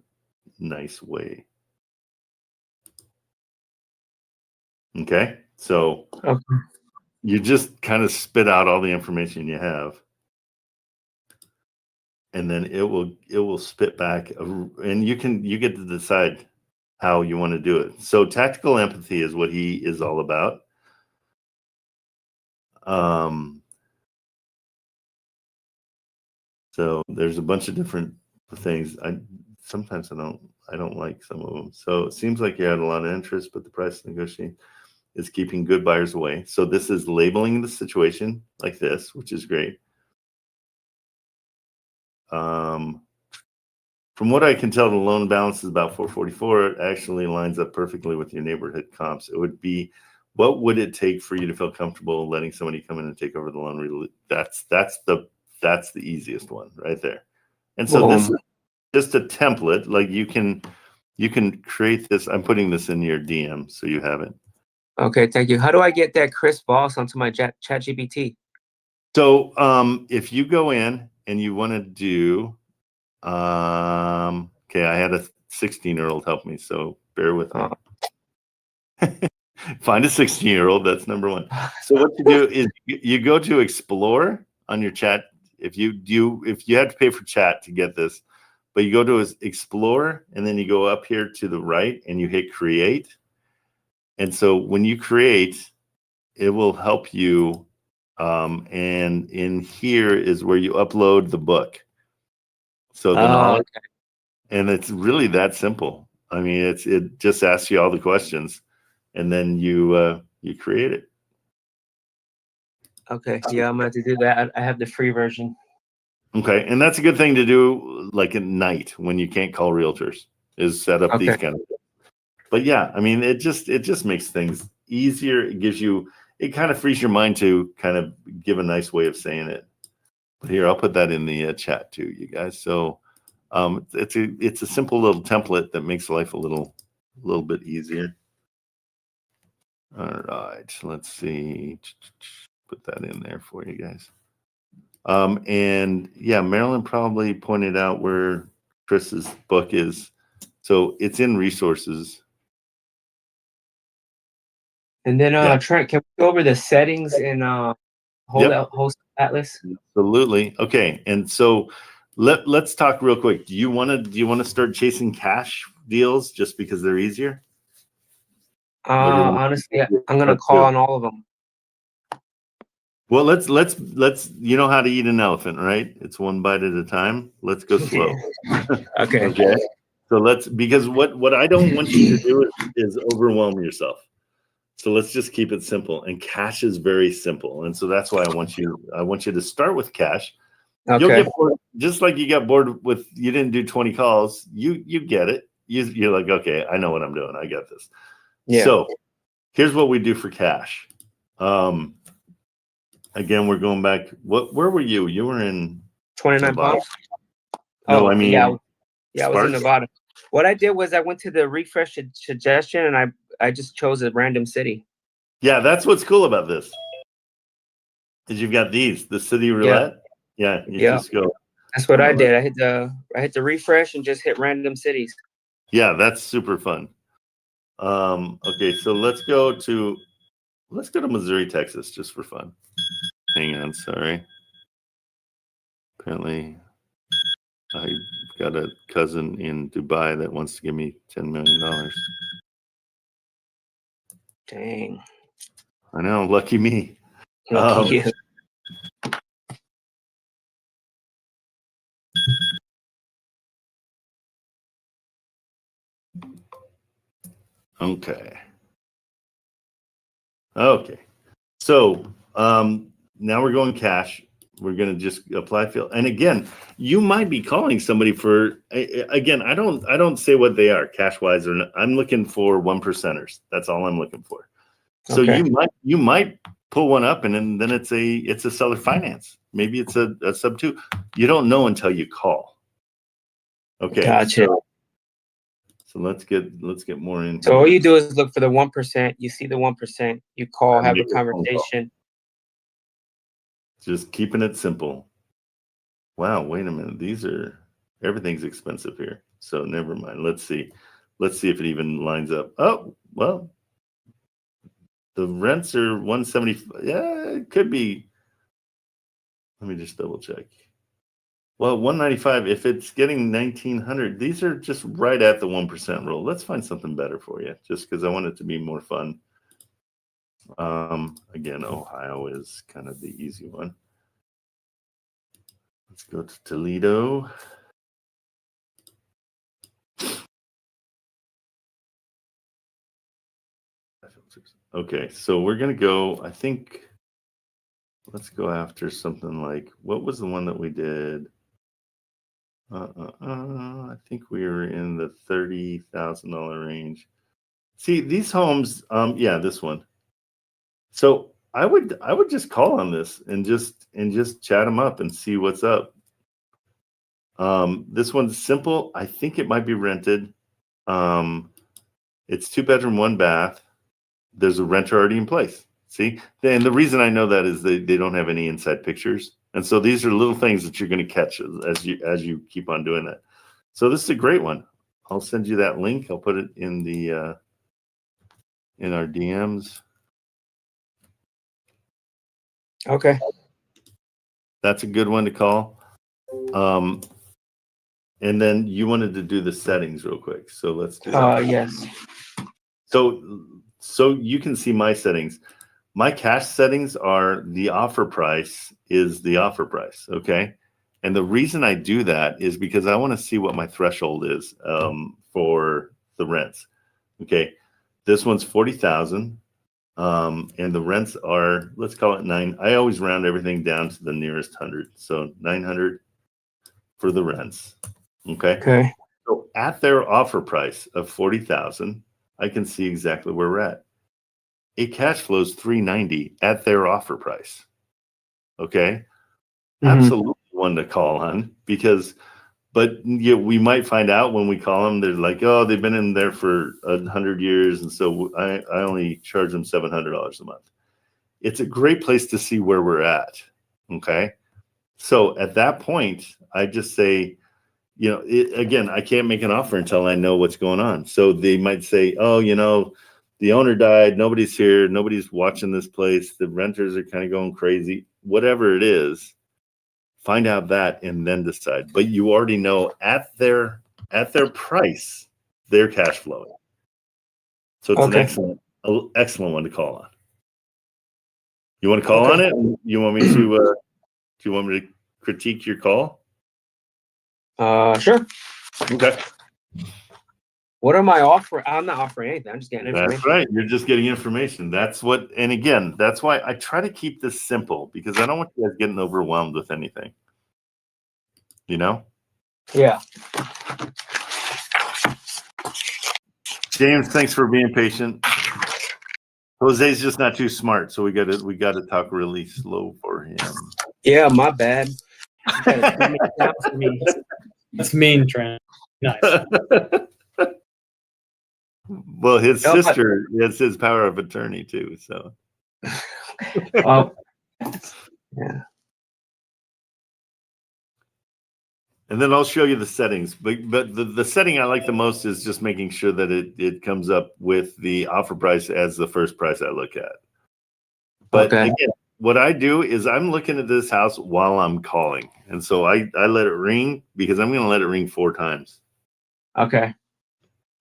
nice way? Okay, so you just kind of spit out all the information you have. And then it will spit back, and you get to decide how you want to do it. So tactical empathy is what he is all about. So there's a bunch of different things. Sometimes I don't like some of them. So it seems like you had a lot of interest, but the price negotiation is keeping good buyers away. So this is labeling the situation like this, which is great. From what I can tell, the loan balance is about 444. It actually lines up perfectly with your neighborhood comps. It would be, what would it take for you to feel comfortable letting somebody come in and take over the loan? That's the easiest one right there. And so this is just a template. Like you can create this. I'm putting this in your DM so you have it. Okay, thank you. How do I get that Chris Voss onto my ChatGPT? So if you go in and you want to do, okay, I had a 16-year-old help me, so bear with me. Find a 16-year-old. That's number one. So what you do is you go to Explore on your chat. If you have to pay for chat to get this, but you go to Explore and then you go up here to the right and you hit Create. And so when you create, it will help you. And in here is where you upload the book. So the knowledge, and it's really that simple. I mean, it just asks you all the questions, and then you create it. Okay. Yeah, I'm going to do that. I have the free version. Okay, and that's a good thing to do, like at night when you can't call realtors, is set up these kind of things. But yeah, I mean, it just makes things easier. It gives you, it kind of frees your mind to kind of give a nice way of saying it. But here, I'll put that in the chat too, you guys. So it's a simple little template that makes life a little bit easier. All right, let's see. Put that in there for you guys. And yeah, Marilyn probably pointed out where Chris's book is. So it's in resources. And then Trent, can we go over the settings in Wholesale Atlas? Absolutely. Okay. And so let's talk real quick. Do you want to start chasing cash deals just because they're easier? Honestly, I'm gonna call on all of them. Well, let's you know how to eat an elephant, right? It's one bite at a time. Let's go slow. Okay. Okay. So because what I don't want you to do is overwhelm yourself. So let's just keep it simple. And cash is very simple. And so that's why I want you to start with cash. Okay. You'll get bored, just like you got bored with, you didn't do 20 calls. You get it. You're like, okay, I know what I'm doing. I got this. Yeah. So here's what we do for cash. Again, we're going back. Where were you? You were in 29 Nevada. Palms. No, I mean, yeah, I was Sparks? in Nevada. What I did was I went to the refresh suggestion and I just chose a random city. Yeah, that's what's cool about this. Is you've got the city roulette. Yeah, you just go. That's what I did. I hit the refresh and just hit random cities. Yeah, that's super fun. Okay, so let's go to Missouri, Texas, just for fun. Hang on, sorry. Apparently, I've got a cousin in Dubai that wants to give me $10 million. Dang. I know, lucky me. Lucky you. Okay. So now we're going cash. We're going to just apply field. And again, you might be calling somebody for, again, I don't say what they are cash wise or not. I'm looking for 1%ers. That's all I'm looking for. So you might pull one up and then it's a seller finance. Maybe it's a sub 2. You don't know until you call. Okay. Gotcha. So let's get more in. So all you do is look for the 1%. You see the 1%. You call, have a conversation. Just keeping it simple. Wow, wait a minute. Everything's expensive here. So never mind. Let's see if it even lines up. Oh, well, the rents are 170. Yeah, it could be. Let me just double check. Well, 195. If it's getting 1900, these are just right at the 1% rule. Let's find something better for you, just because I want it to be more fun. Again, Ohio is kind of the easy one. Let's go to Toledo. Okay, so we're gonna go, I think, let's go after something like, what was the one that we did? I think we were in the $30,000 range. See, these homes, yeah, this one. So I would just call on this and just chat them up and see what's up. This one's simple. I think it might be rented. It's 2-bedroom, 1 bath. There's a renter already in place. See, and the reason I know that is they don't have any inside pictures, and so these are little things that you're going to catch as you keep on doing that. So this is a great one. I'll send you that link. I'll put it in the in our DMs. Okay. That's a good one to call. And then you wanted to do the settings real quick. So let's do that. Yes. So you can see my settings. my cash settings are the offer price is the offer price. Okay. And the reason I do that is because I want to see what my threshold is for the rents. Okay. This one's 40,000. And the rents are, let's call it 9. I always round everything down to the nearest 100. So 900 for the rents. Okay. Okay. So at their offer price of 40,000, I can see exactly where we're at. It cash flows 390 at their offer price. Okay. Absolutely one to call on because, but we might find out when we call them, they're like, oh, they've been in there for 100 years. And so I only charge them $700 a month. It's a great place to see where we're at. Okay. So at that point, I just say, again, I can't make an offer until I know what's going on. So they might say, oh, the owner died. Nobody's here. Nobody's watching this place. The renters are kind of going crazy. Whatever it is, find out that and then decide. But you already know at their price, they're cash flowing. So it's an excellent one to call on. You want to call on it? You want me to? Do you want me to critique your call? Sure. Okay. What am I offering? I'm not offering anything. I'm just getting information. That's right. You're just getting information. That's what, and again, that's why I try to keep this simple because I don't want you guys getting overwhelmed with anything. Yeah. James, thanks for being patient. Jose's just not too smart, so we got to talk really slow for him. Yeah, my bad. That's mean, Trent. Nice. Well, his sister is his power of attorney too. So. Yeah. And then I'll show you the settings. But the setting I like the most is just making sure that it comes up with the offer price as the first price I look at. But again, what I do is I'm looking at this house while I'm calling. And so I let it ring because I'm going to let it ring 4 times. Okay.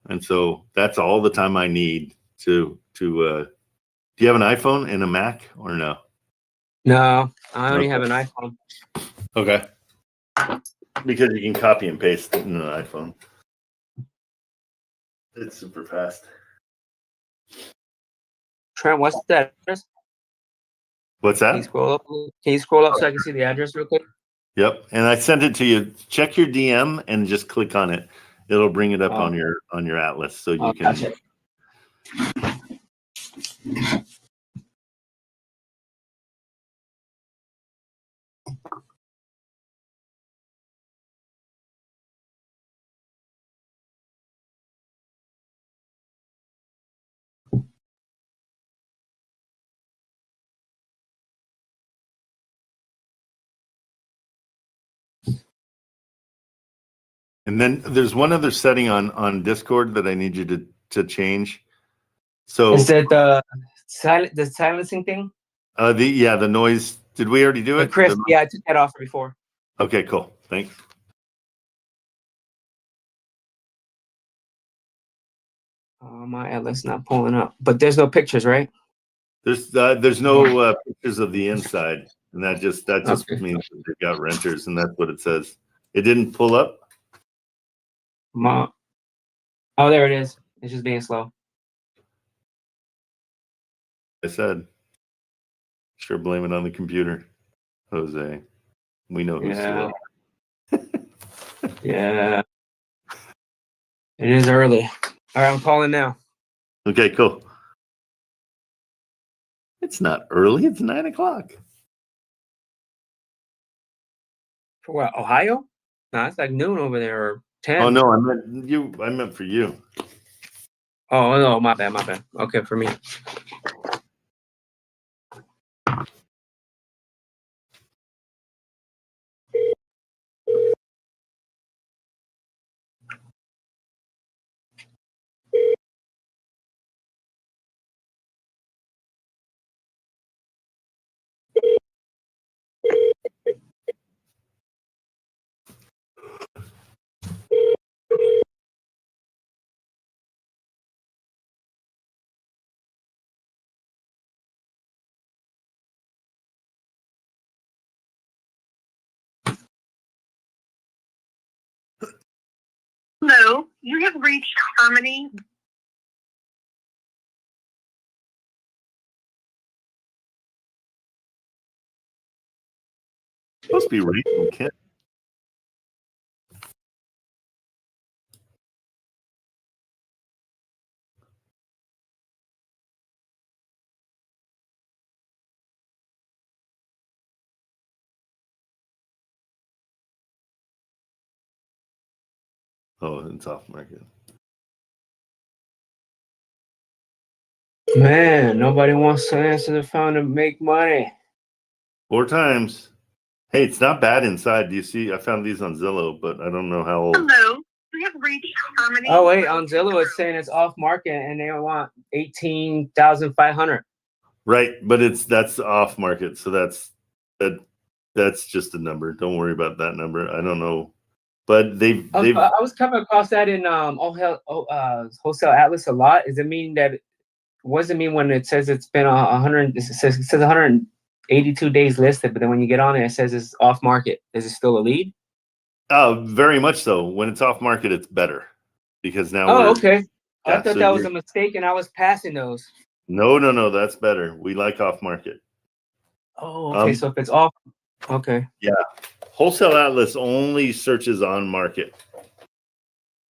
And so that's all the time I need to do you have an iPhone and a Mac or no? No, I only have an iPhone. Okay. Because you can copy and paste in an iPhone. It's super fast. Trent, what's that address? What's that? Can you scroll up so I can see the address real quick? Yep. And I sent it to you. Check your DM and just click on it. It'll bring it up on your Atlas so you can. Gotcha. And then there's one other setting on Discord that I need you to change. So is that the silencing thing? The noise. Did we already do it? Chris, I took that off before. Okay, cool. Thanks. My Atlas not pulling up, but there's no pictures, right? There's no pictures of the inside, and that just means that they've got renters, and that's what it says. It didn't pull up. Oh, there it is. It's just being slow. I said, sure, blame it on the computer, Jose. We know who's slow. Yeah. It is early. All right, I'm calling now. Okay, cool. It's not early. It's 9 o'clock. For what? Ohio? No, it's like noon over there, or 10. Oh no, I meant for you. Oh no, my bad. Okay, for me. You have reached Harmony. Supposed to be Rachel Kent. Oh, it's off market. Man, nobody wants to answer the phone to make money. 4 times. Hey, it's not bad inside. Do you see? I found these on Zillow, but I don't know how old. Hello. You have reached Harmony. Oh wait, on Zillow it's saying it's off market and they want 18,500. Right, but that's off market, so that's just a number. Don't worry about that number. I don't know, but they've I was coming across that in Wholesale Atlas a lot. Does it mean that? What does it mean when it says it's been 100? It says 182 days listed, but then when you get on it says it's off market. Is it still a lead? very much so. When it's off market, it's better because now. Oh, okay. Yeah, I thought so that was a mistake, and I was passing those. No, that's better. We like off market. Oh, okay. So if it's off, okay. Yeah, Wholesale Atlas only searches on market,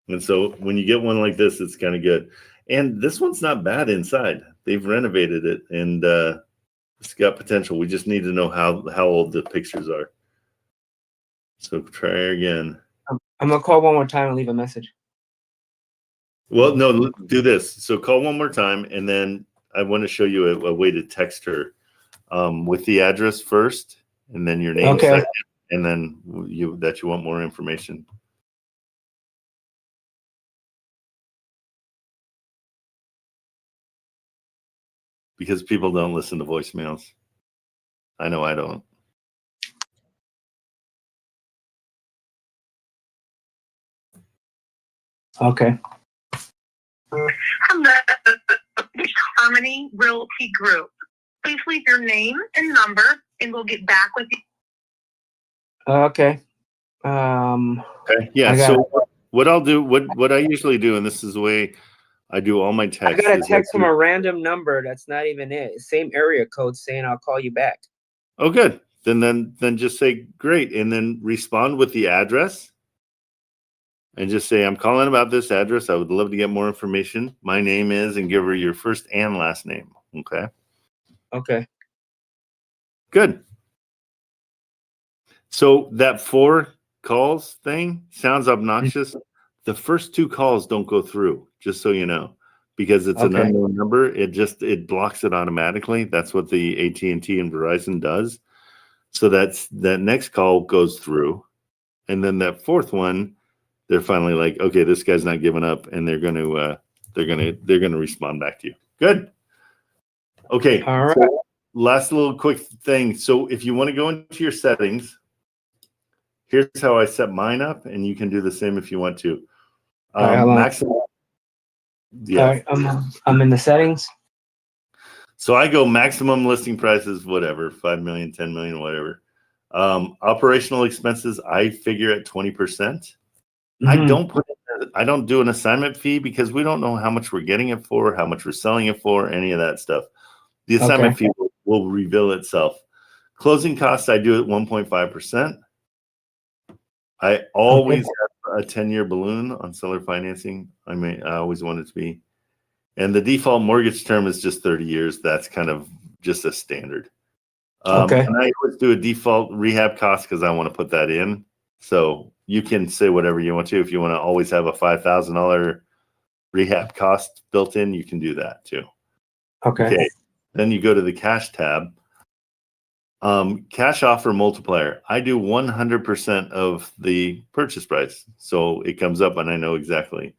and so when you get one like this, it's kind of good. And this one's not bad inside. They've renovated it, and it's got potential. We just need to know how old the pictures are. So try again. I'm gonna call one more time and leave a message. Well, no, do this. So call one more time, and then I want to show you a way to text her with the address first, and then your name second, and then you want more information. Because people don't listen to voicemails. I know I don't. Okay. Hello. Harmony Realty Group. Please leave your name and number, and we'll get back with you. Okay. Okay. Yeah. So what I'll do, what I usually do, and this is the way I do all my texts. I got a text from a random number. That's not even it. Same area code saying I'll call you back. Oh, good. Then just say great, and then respond with the address, and just say I'm calling about this address. I would love to get more information. My name is, and give her your first and last name. Okay. Okay. Good. So that 4 calls thing sounds obnoxious. The first 2 calls don't go through, just so you know, because it's an unknown number. It blocks it automatically. That's what the AT&T and Verizon does. So that next call goes through, and then that 4th one, they're finally like, okay, this guy's not giving up, and they're gonna respond back to you. Good. Okay. All right. So last little quick thing. So if you want to go into your settings, here's how I set mine up, and you can do the same if you want to. Maximum. Yeah. All right, I'm in the settings. So I go maximum listing prices, whatever, 5 million, 10 million, whatever. Operational expenses, I figure at 20%. I don't do an assignment fee because we don't know how much we're getting it for, how much we're selling it for, any of that stuff. The assignment fee will reveal itself. Closing costs, I do at 1.5%. I always have a 10-year balloon on seller financing. I always want it to be. And the default mortgage term is just 30 years. That's kind of just a standard. And I always do a default rehab cost because I want to put that in. So you can say whatever you want to. If you want to always have a $5,000 rehab cost built in, you can do that too. Okay. Then you go to the cash tab. Cash offer multiplier. I do 100% of the purchase price. So it comes up and I know exactly.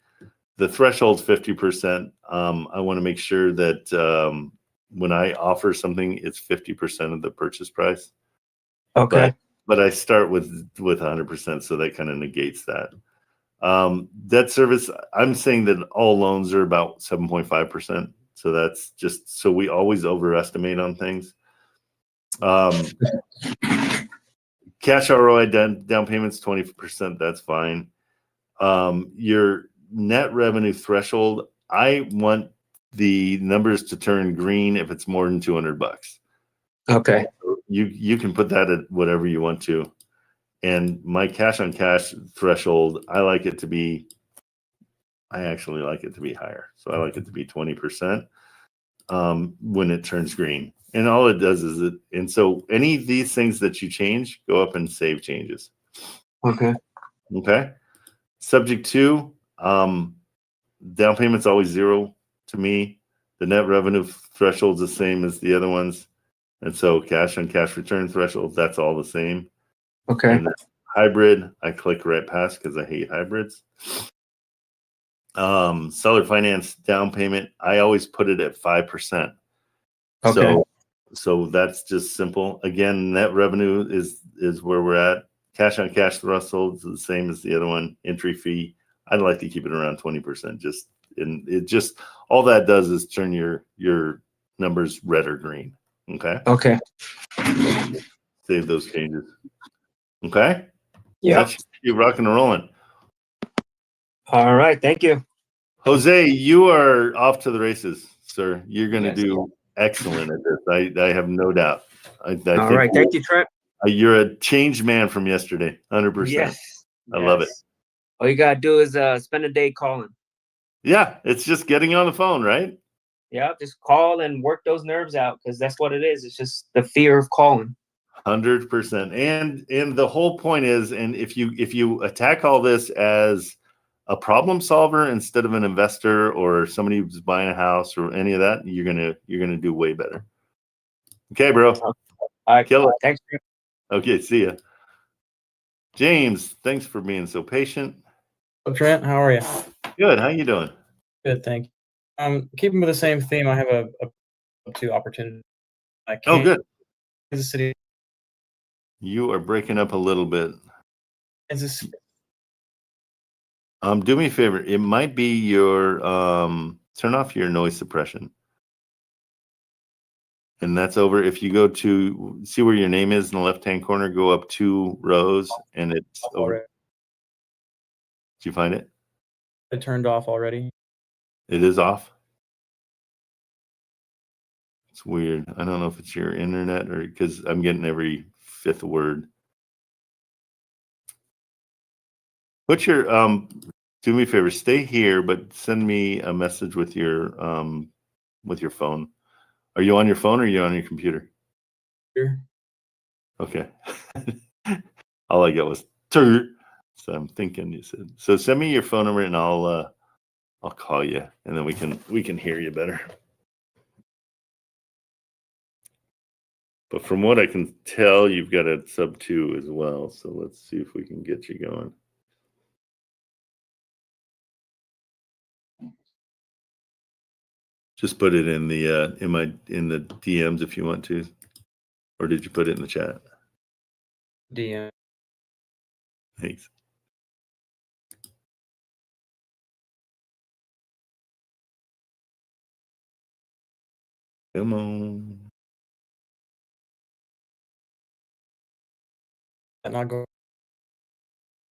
The threshold's 50%. I want to make sure that when I offer something, it's 50% of the purchase price. Okay. But I start with 100%, so that kind of negates that. Debt service, I'm saying that all loans are about 7.5%. So that's just, so we always overestimate on things. Cash ROI down payments 20%. That's fine. Your net revenue threshold, I want the numbers to turn green if it's more than $200. Okay. You can put that at whatever you want to. And my cash on cash threshold, I actually like it to be higher. So I like it to be 20% when it turns green. And all it does is and so any of these things that you change, go up and save changes. Okay. Okay. Subject 2, down payment's always 0 to me. The net revenue threshold's the same as the other ones. And so cash on cash return threshold, that's all the same. Okay. And hybrid, I click right past because I hate hybrids. Seller finance down payment, I always put it at 5%. Okay. So that's just simple. Again, net revenue is where we're at. Cash on cash threshold is the same as the other one. Entry fee, I'd like to keep it around 20%. Just all that does is turn your numbers red or green. Okay. Okay. Save those changes. Okay. Yeah. That's you rocking and rolling. All right. Thank you. Jose, you are off to the races, sir. You're going to Yes. do excellent at this. I have no doubt. I All think right. Thank you, Trent. You're a changed man from yesterday. 100%. Yes. I love it. All you gotta do is spend a day calling. Yeah, it's just getting on the phone, right? Yeah, just call and work those nerves out because that's what it is. It's just the fear of calling. 100%. And the whole point is, and if you attack all this as a problem solver instead of an investor or somebody who's buying a house or any of that, you're gonna do way better. Okay, bro. All right. Kill it. Thanks, Trent. Okay, see ya. James, thanks for being so patient. So Trent, how are you? Good. How you doing? Good, thank you. Keeping with the same theme, I have a two opportunity. Oh, good. Kansas City. You are breaking up a little bit. Kansas. Do me a favor. It might be your turn off your noise suppression. And that's over. If you go to see where your name is in the left-hand corner, go up 2 rows and it's over. Already. Did you find it? It turned off already. It is off. It's weird. I don't know if it's your internet or because I'm getting every 5th word. What's your do me a favor, stay here, but send me a message with your phone. Are you on your phone or are you on your computer? Here. Okay. All I got was "tur." So I'm thinking you said. So send me your phone number and I'll call you and then we can hear you better. But from what I can tell, you've got a sub 2 as well. So let's see if we can get you going. Just put it in the in the DMs if you want to, or did you put it in the chat? DM. Thanks. Come on. And I'll go.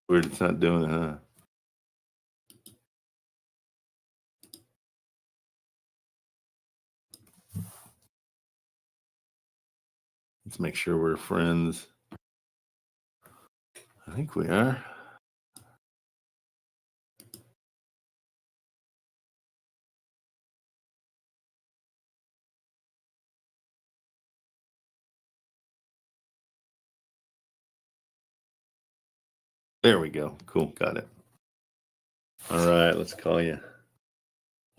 Weird, it's not doing it, huh? Let's make sure we're friends. I think we are. There we go. Cool. Got it. All right. Let's call you.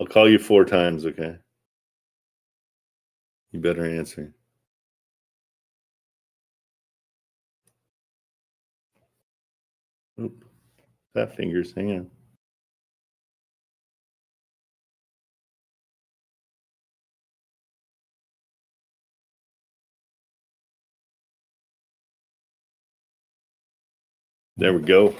I'll call you 4 times. Okay. You better answer. Oop. Fat fingers. Hang on. There we go.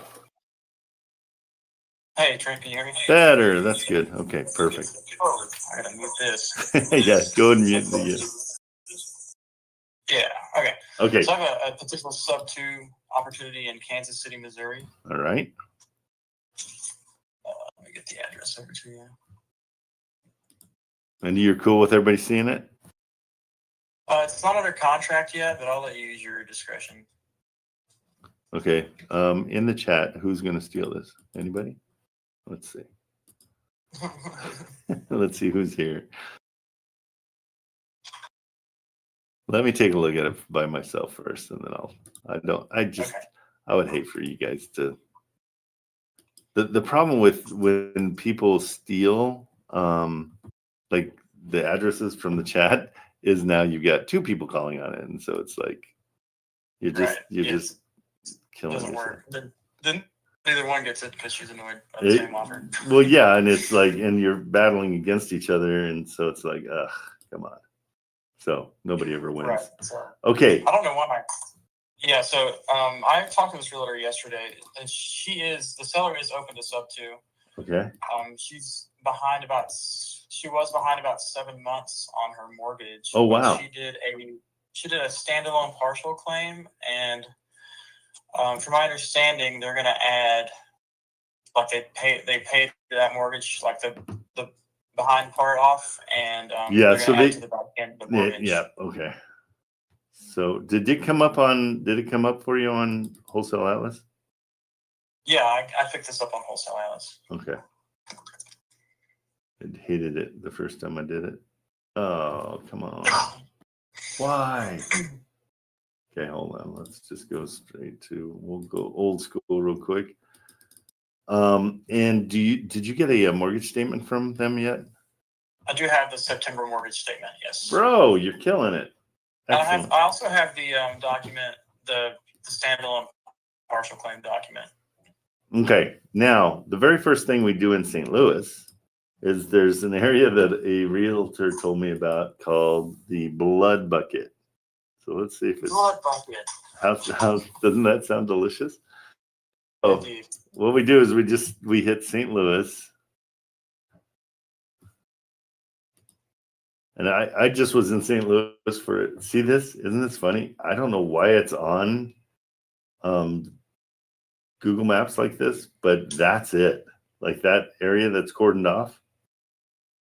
Hey, Trent, can you hear me? Better. That's good. Okay. Perfect. Oh, I gotta mute this. Yeah. Go ahead and mute the. Yeah, okay. Okay. So I have a potential sub 2 opportunity in Kansas City, Missouri. All right. Let me get the address over to you. And you're cool with everybody seeing it? It's not under contract yet, but I'll let you use your discretion. Okay. In the chat, who's going to steal this? Anybody? Let's see. Let's see who's here. Let me take a look at it by myself first, and then I would hate for you guys to. The problem with when people steal, like the addresses from the chat, is now you've got two people calling on it, and so it's like you're just killing Doesn't yourself. work. Then neither one gets it because she's annoyed by the same offer. Well, yeah, and it's like, and you're battling against each other, and so it's like, ugh, come on. So nobody ever wins. Right. So, Okay. I don't know why. Yeah. So I talked to this realtor yesterday, and the seller is open to sub 2. Okay. She was behind about 7 months on her mortgage. Oh, wow. She did a standalone partial claim, and from my understanding, they're going to add, like they paid that mortgage, like the behind part off, and yeah, they're so gonna add to the back end of the mortgage. yeah, okay. So did it come up for you on Wholesale Atlas? Yeah, I picked this up on Wholesale Atlas. Okay. I hated it the first time I did it. Oh, come on. Why? Okay, hold on. Let's just go straight to, we'll go old school real quick. And did you get a mortgage statement from them yet? I do have the September mortgage statement. Yes, Bro, you're killing it. Excellent. I also have the document, the standalone partial claim document. Okay, now the very first thing we do in St. Louis is there's an area that a realtor told me about called the Blood Bucket. So let's see if it's Blood bucket. how doesn't that sound delicious? Oh, Indeed. what we do is we hit St. Louis. And I just was in St. Louis for it. See this? Isn't this funny? I don't know why it's on Google Maps like this, but that's it. Like that area that's cordoned off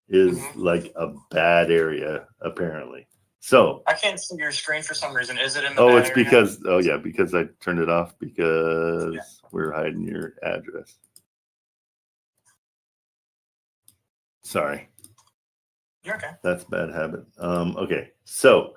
is like a bad area, apparently. So I can't see your screen for some reason. Is it in the oh, bad it's area? because I turned it off because we're hiding your address. Sorry. You're okay. That's a bad habit. Okay. So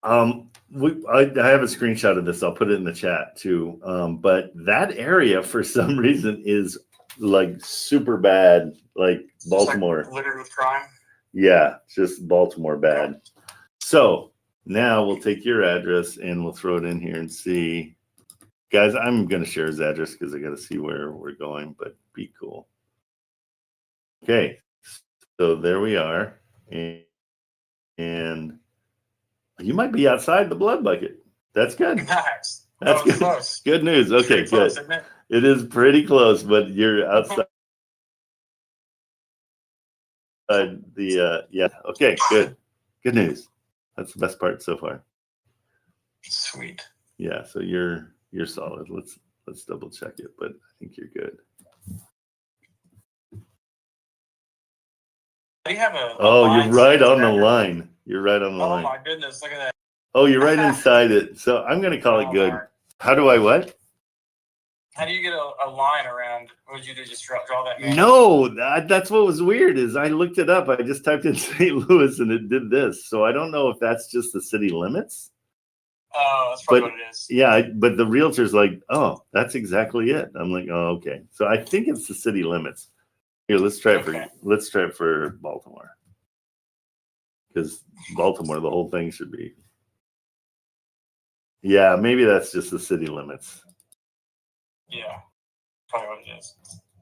I have a screenshot of this. I'll put it in the chat too. But that area for some reason is like super bad, like Baltimore. Like littered with crime. Yeah, just Baltimore bad. So now we'll take your address and we'll throw it in here and see. Guys, I'm going to share his address because I got to see where we're going, but be cool. Okay, so there we are. And you might be outside the blood bucket. That's good. Nice. That's good. Close. Good news. Okay, Pretty close, good. isn't it? It is pretty close, but you're outside. Yeah. Okay. Good. Good news. That's the best part so far. Sweet. Yeah. So you're solid. Let's double check it, but I think you're good. Do you have a Oh, line you're right on the there? line. You're right on the Oh line. my goodness! Look at that. Oh, you're right inside it. So I'm gonna call it good. Mark. How do I what? How do you get a line around? What would you do? Just draw that? manually? No, that's what was weird is I looked it up. I just typed in St. Louis and it did this. So I don't know if that's just the city limits. Oh, that's probably But what it is. yeah, but the realtor's like, oh, that's exactly it. I'm like, oh, okay. So I think it's the city limits. Here, let's try it for Baltimore. Because Baltimore, the whole thing should be. Yeah, maybe that's just the city limits. Yeah, probably what it is.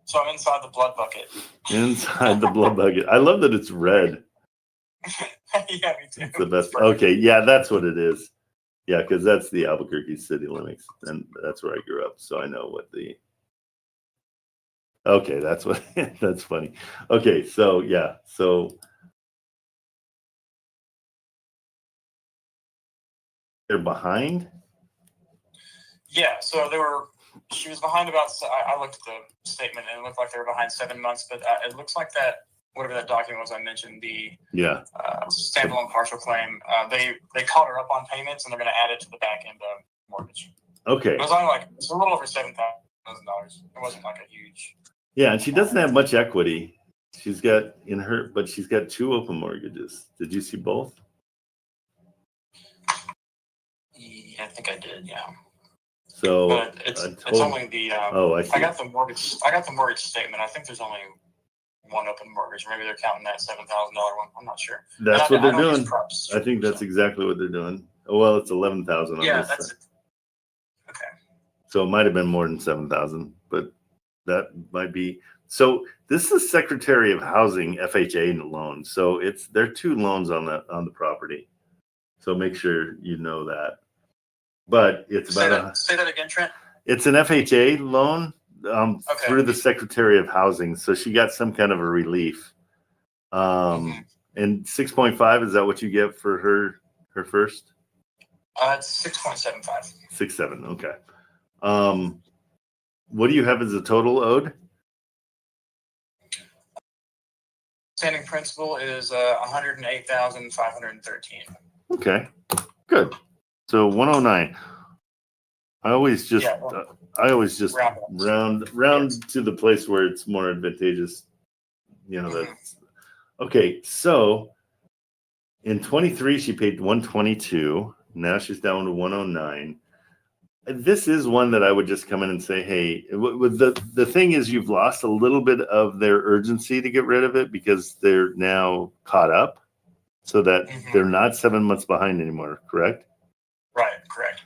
So I'm inside the blood bucket. Inside the blood bucket. I love that it's red. Yeah, me too. It's the best. Okay, yeah, that's what it is. Yeah, because that's the Albuquerque city limits, and that's where I grew up, so I know what the. Okay, that's what. That's funny. Okay, so yeah, so they're behind. Yeah, so they were she was behind about. I looked at the statement and it looked like they were behind 7 months, but it looks like that whatever that document was I mentioned, the standalone partial claim. They caught her up on payments and they're going to add it to the back end of mortgage. Okay. It was only like it's a little over $7,000. It wasn't like a huge. Yeah, and she doesn't have much equity. She's got but she's got 2 open mortgages. Did you see both? Yeah, I think I did. Yeah. So but it's only the. I see. I got the mortgage statement. I think there's only one open mortgage. Maybe they're counting that $7,000 one. I'm not sure. That's what they're doing. PropStream, I think that's exactly what they're doing. Oh, well, it's 11,000. Yeah, that's it. Okay. So it might have been more than 7,000, but that might be. So this is Secretary of Housing FHA loan. So there are 2 loans on the property. So make sure you know that. But it's about say that again, Trent. It's an FHA loan Okay. through the Secretary of Housing. So she got some kind of a relief. And 6.5, is that what you get for her first? It's 6.75. 6.7. Okay. What do you have as a total owed? Standing principal is 108,513. Okay, good. So 109. I always just round to the place where it's more advantageous. You know that's okay. So in 23, she paid 122. Now she's down to 109. This is one that I would just come in and say, hey, the thing is you've lost a little bit of their urgency to get rid of it because they're now caught up so that they're not 7 months behind anymore, correct? Right, correct.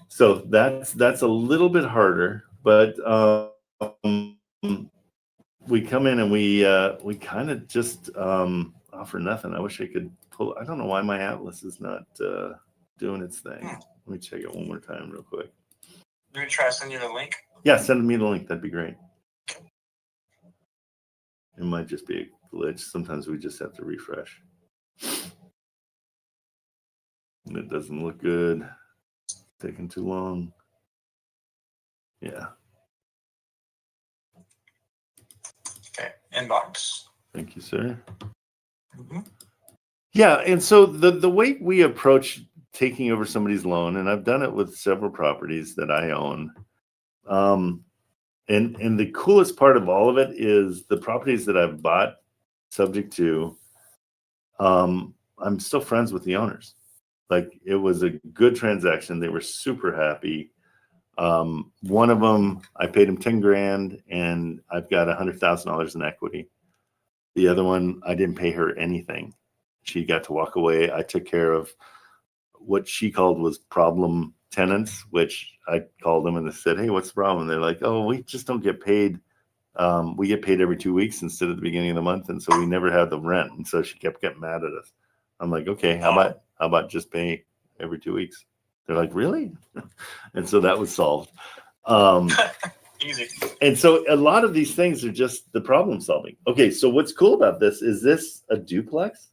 So that's a little bit harder, but we come in and we kind of just offer nothing. I wish I could pull. I don't know why my Atlas is not doing its thing. Let me check it one more time real quick. You want to try to send you the link? Yeah, send me the link. That'd be great. It might just be a glitch. Sometimes we just have to refresh. And it doesn't look good. Taking too long. Yeah. Okay, inbox. Thank you, sir. Yeah, and so the way we approach taking over somebody's loan, and I've done it with several properties that I own. And the coolest part of all of it is the properties that I've bought subject to, I'm still friends with the owners. Like it was a good transaction. They were super happy. One of them, I paid him 10 grand and I've got $100,000 in equity. The other one, I didn't pay her anything. She got to walk away. I took care of what she called was problem tenants, which I called them and they said, hey, what's the problem? And they're like, oh, we just don't get paid. We get paid every 2 weeks instead of the beginning of the month. And so we never had the rent. And so she kept getting mad at us. I'm like, okay, how about just pay every 2 weeks? They're like, really? And so that was solved. Easy. And so a lot of these things are just the problem solving. Okay, so what's cool about this, is this a duplex?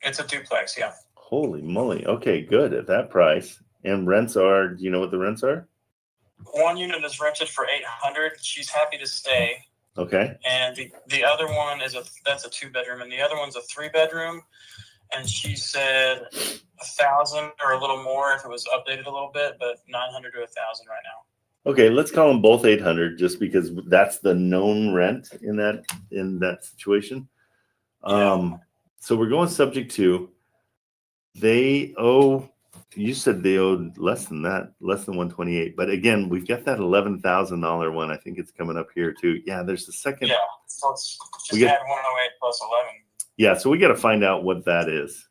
It's a duplex, yeah. Holy moly. Okay, good. At that price. And rents are, do you know what the rents are? One unit is rented for $800. She's happy to stay. Okay. And the other one that's a 2-bedroom, and the other one's a 3-bedroom. And she said 1,000 or a little more if it was updated a little bit, but 900 to 1,000 right now. Okay, let's call them both 800 just because that's the known rent in that situation. Yeah. So we're going subject to. They owe. You said they owed less than that, less than 128. But again, we've got that $11,000 one. I think it's coming up here too. Yeah, there's the second. Yeah, so it's just add 108 plus 11. Yeah, so we got to find out what that is.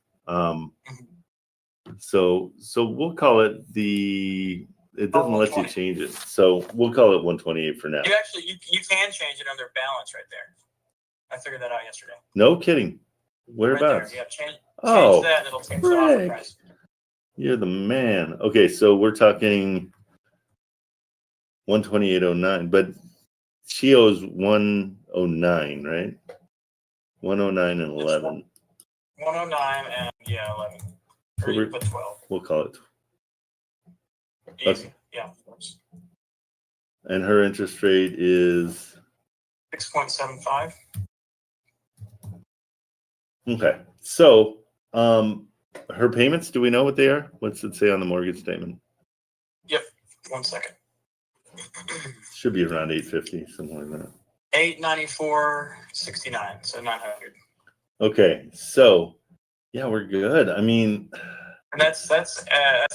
So we'll call it the. It doesn't let you change it, so we'll call it 128 for now. You actually you can change it under balance right there. I figured that out yesterday. No kidding. Whereabouts? Right there. Yeah, change that and it'll change the offer price. You're the man. Okay, so we're talking 128.09, but she owes 109, right? 109 and 11. 109 and 11. Or you put 12. We'll call it. Easy. Yeah. And her interest rate is 6.75. okay. So, her payments, do we know what they are? What's it say on the mortgage statement? Yep. 1 second. Should be around 850, something like that. 894.69. So 900. Okay. So, yeah, we're good. I mean, And that's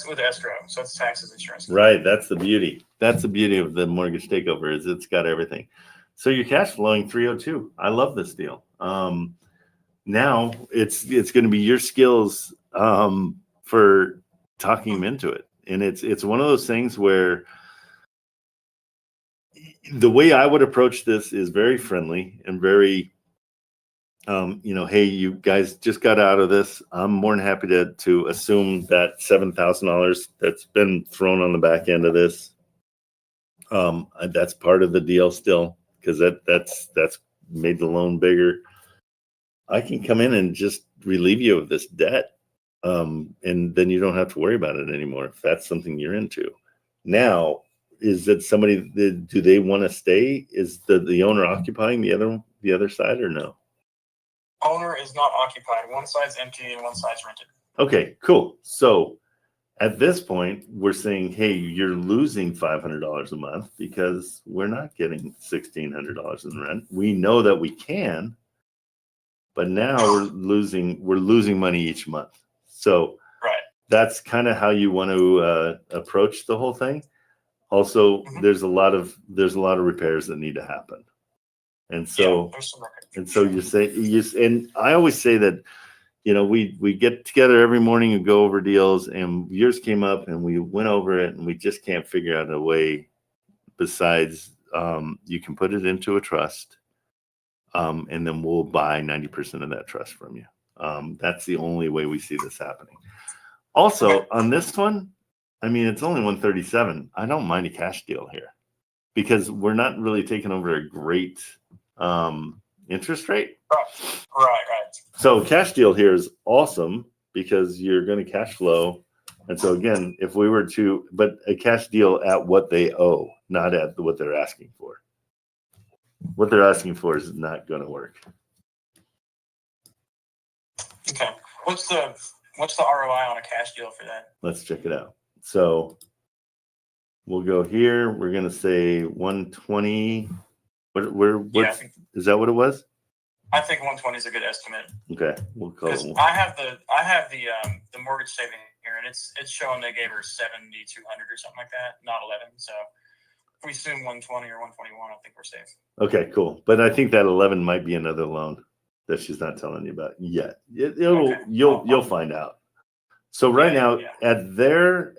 with escrow. So it's taxes, insurance. right. That's the beauty. That's the beauty of the mortgage takeover is it's got everything. So you're cash flowing 302. I love this deal. Now it's going to be your skills for talking him into it, and it's one of those things where the way I would approach this is very friendly and very, hey, you guys just got out of this. I'm more than happy to assume that $7,000 that's been thrown on the back end of this. That's part of the deal still, because that's made the loan bigger. I can come in and just relieve you of this debt. And then you don't have to worry about it anymore if that's something you're into. Now, is it somebody do they want to stay? Is the owner occupying the other side or no? Owner is not occupied. One side's empty and one side's rented. Okay, cool. So at this point, we're saying, hey, you're losing $500 a month because we're not getting $1,600 in rent. We know that we can, but now we're losing money each month. So right. That's kind of how you want to approach the whole thing. Also, there's a lot of repairs that need to happen. And so, you say, and I always say that, we get together every morning and go over deals, and yours came up and we went over it, and we just can't figure out a way besides you can put it into a trust, and then we'll buy 90% of that trust from you. That's the only way we see this happening. Also, on this one, I mean, it's only 137. I don't mind a cash deal here because we're not really taking over a great interest rate. Right. So cash deal here is awesome because you're going to cash flow. And so again, if we were to, but a cash deal at what they owe, not at what they're asking for. What they're asking for is not going to work. Okay. What's the ROI on a cash deal for that? Let's check it out. So we'll go here. We're going to say 120. Is that what it was? I think 120 is a good estimate. Okay, we'll call it. I have the mortgage saving here, and it's showing they gave her 7,200 or something like that, not 11. So if we assume 120 or 121, I think we're safe. Okay, cool. But I think that 11 might be another loan that she's not telling you about yet. You'll find out. So right now at their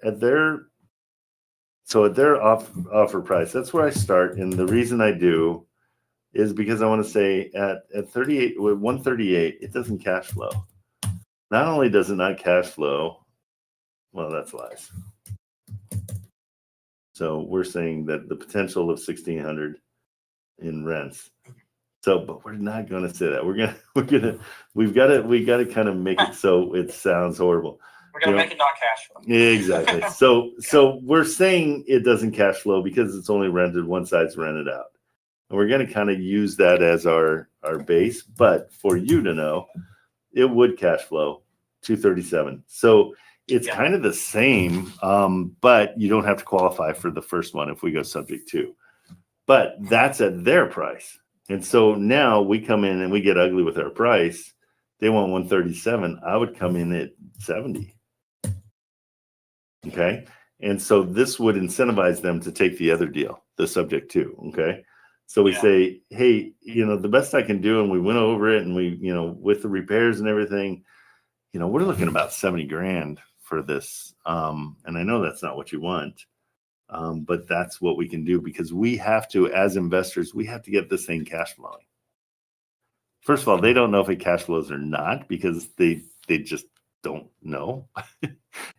offer price, that's where I start. And the reason I do is because I want to say at 138, it doesn't cash flow. Not only does it not cash flow, well, that's lies. So we're saying that the potential of 1,600 in rents. So, but we're not going to say that. We got to kind of make it so it sounds horrible. We're going to make it not cash flow. Exactly. So we're saying it doesn't cash flow because it's only rented, one side's rented out. And we're going to kind of use that as our base. But for you to know, it would cash flow 237. So it's kind of the same, but you don't have to qualify for the first one if we go subject to. But that's at their price. And so now we come in and we get ugly with our price. They want 137. I would come in at 70. Okay. And so this would incentivize them to take the other deal, the subject to. Okay. So we say, hey, the best I can do, and we went over it, and we, with the repairs and everything, we're looking about 70 grand for this. And I know that's not what you want, but that's what we can do because we have to, as investors, we have to get this thing cash flowing. First of all, they don't know if it cash flows or not because they just don't know,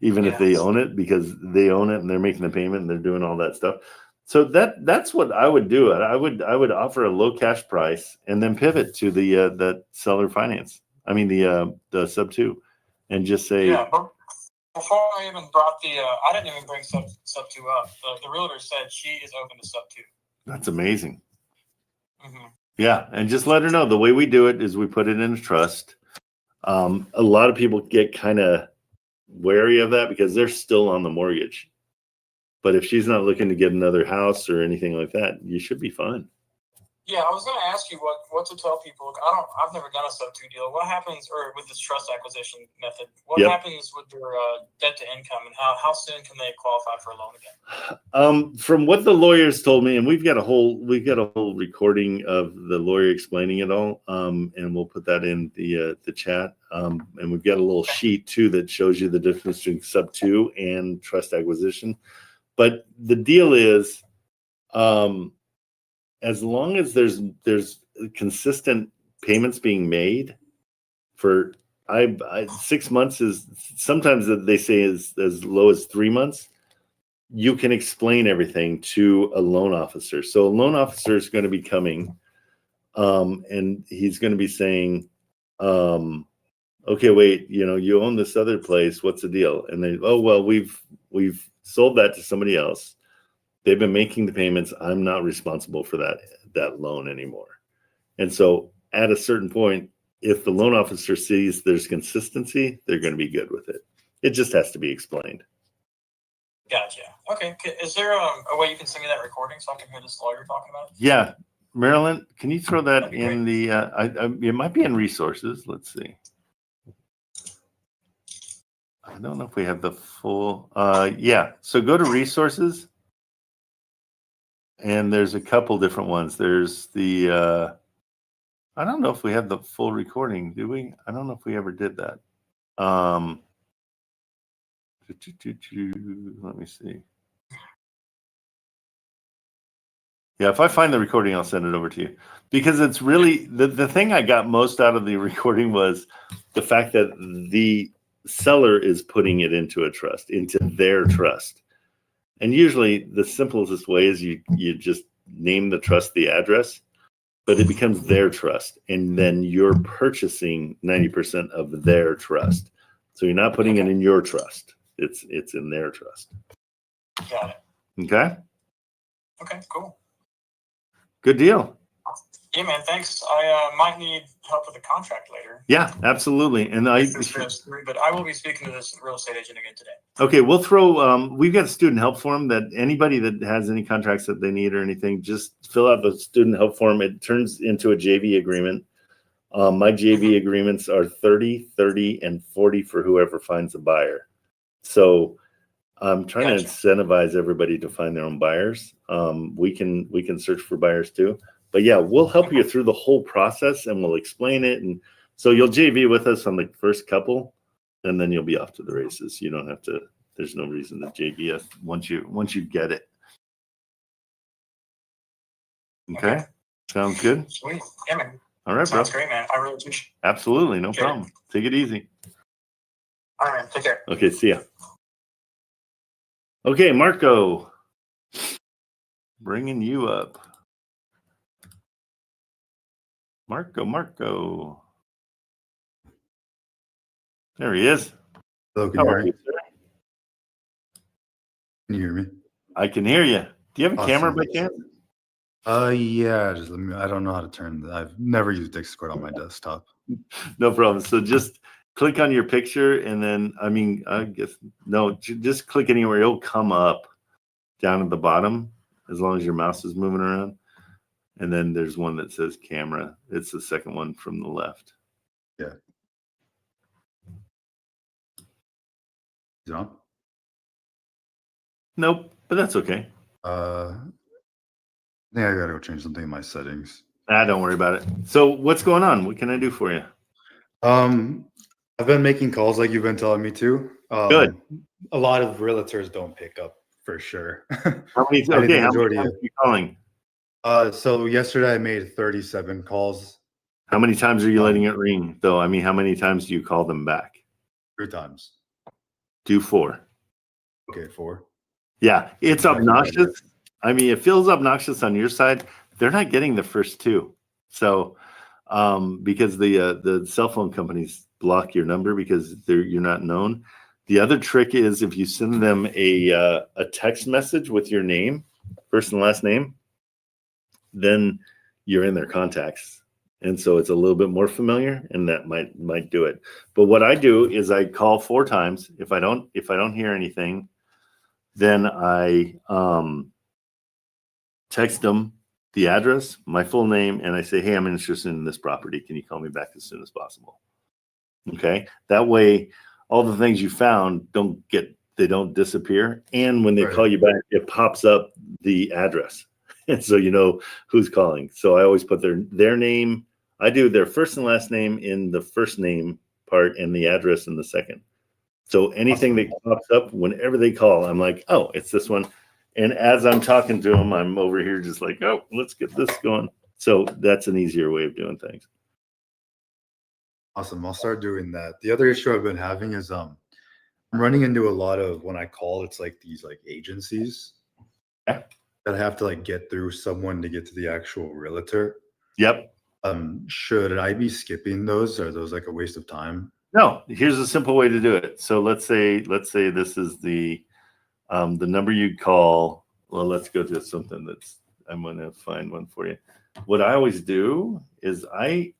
even if they own it, because they own it and they're making the payment and they're doing all that stuff. So that's what I would do. I would offer a low cash price and then pivot to the seller finance. I mean the sub 2, and just say, before I even brought I didn't even bring sub 2 up. The realtor said she is open to sub 2. That's amazing. Mm-hmm. Yeah, and just let her know the way we do it is we put it in a trust. A lot of people get kind of wary of that because they're still on the mortgage. But if she's not looking to get another house or anything like that, you should be fine. Yeah, I was going to ask you what to tell people. I've never done a sub 2 deal. What happens, or with this trust acquisition method? What happens with their debt to income, and how soon can they qualify for a loan again? From what the lawyers told me, and we've got a whole recording of the lawyer explaining it all, and we'll put that in the chat. And we've got a little sheet too that shows you the difference between sub 2 and trust acquisition. But the deal is, as long as there's consistent payments being made for 6 months is sometimes they say as low as 3 months, you can explain everything to a loan officer. So a loan officer is going to be coming, and he's going to be saying, okay, wait, you own this other place. What's the deal? And they, oh, well, we've sold that to somebody else. They've been making the payments. I'm not responsible for that loan anymore. And so at a certain point, if the loan officer sees there's consistency, they're going to be good with it. It just has to be explained. Gotcha. Okay. Is there a way you can send me that recording so I can hear this lawyer talking about it? Yeah. Marilyn, can you throw that in the, it might be in resources. Let's see. I don't know if we have the full, yeah. So go to resources. And there's a couple different ones. There's the, I don't know if we have the full recording, do we? I don't know if we ever did that. Let me see. Yeah, if I find the recording, I'll send it over to you. Because it's really, the thing I got most out of the recording was the fact that the seller is putting it into a trust, into their trust. And usually the simplest way is you just name the trust, the address, but it becomes their trust. And then you're purchasing 90% of their trust. So you're not putting it in your trust. It's in their trust. Got it. Okay? Okay, cool. Good deal. Yeah, man, thanks. I might need help with the contract later. Yeah, absolutely. And But I will be speaking to this real estate agent again today. okay, we'll throw, we've got a student help form that anybody that has any contracts that they need or anything, just fill out the student help form. It turns into a JV agreement. My JV agreements are 30, 30, and 40 for whoever finds a buyer. So I'm trying to incentivize everybody to find their own buyers. We can search for buyers too. But yeah, we'll help you through the whole process and we'll explain it. And so you'll JV with us on the first couple, and then you'll be off to the races. You don't have to, there's no reason to JV us once you get it. Okay. Sounds good. Sweet. Yeah, man. All right, Sounds bro. great, man. I really appreciate it. Absolutely. No problem. Take it easy. All right, man. Take care. Okay. See ya. Okay, Marco. Bringing you up. Marco. There he is. Hello, can How you are hear you, me? sir? Can you hear me? I can hear you. Do you have a camera by chance? Yeah, just let me, I don't know how to turn I've never used Discord on my desktop. No problem. So just click on your picture and then, I guess, no, just click anywhere. It'll come up down at the bottom as long as your mouse is moving around. And then there's one that says camera. It's the second one from the left. Yeah. Is it on? Nope, but that's okay. I think I gotta go change something in my settings. Don't worry about it. So what's going on? What can I do for you? I've been making calls like you've been telling me to. Good. A lot of realtors don't pick up for sure. How many times are you calling? So yesterday I made 37 calls. How many times are you letting it ring, though? How many times do you call them back? 3 times. Do 4. Okay, 4. Yeah, it's obnoxious. It feels obnoxious on your side. They're not getting the first 2. So, because the cell phone companies block your number because you're not known. The other trick is if you send them a text message with your name, first and last name, then you're in their contacts. And so it's a little bit more familiar, and that might do it. But what I do is I call 4 times. If I don't hear anything, then I text them the address, my full name, and I say, hey, I'm interested in this property. Can you call me back as soon as possible? Okay. That way, all the things you found don't disappear. And when they call you back, it pops up the address. And so you know who's calling. So I always put their name. I do their first and last name in the first name part and the address in the second. So anything that pops up, whenever they call, I'm like, oh, it's this one. And as I'm talking to them, I'm over here just like, oh, let's get this going. So that's an easier way of doing things. Awesome. I'll start doing that. The other issue I've been having is I'm running into a lot of, when I call, it's like these like agencies that I have to like get through someone to get to the actual realtor. Yep. Should I be skipping those? Are those like a waste of time? No, here's a simple way to do it. So let's say this is the number you'd call. Well, let's go to something I'm going to find one for you. What I always do is I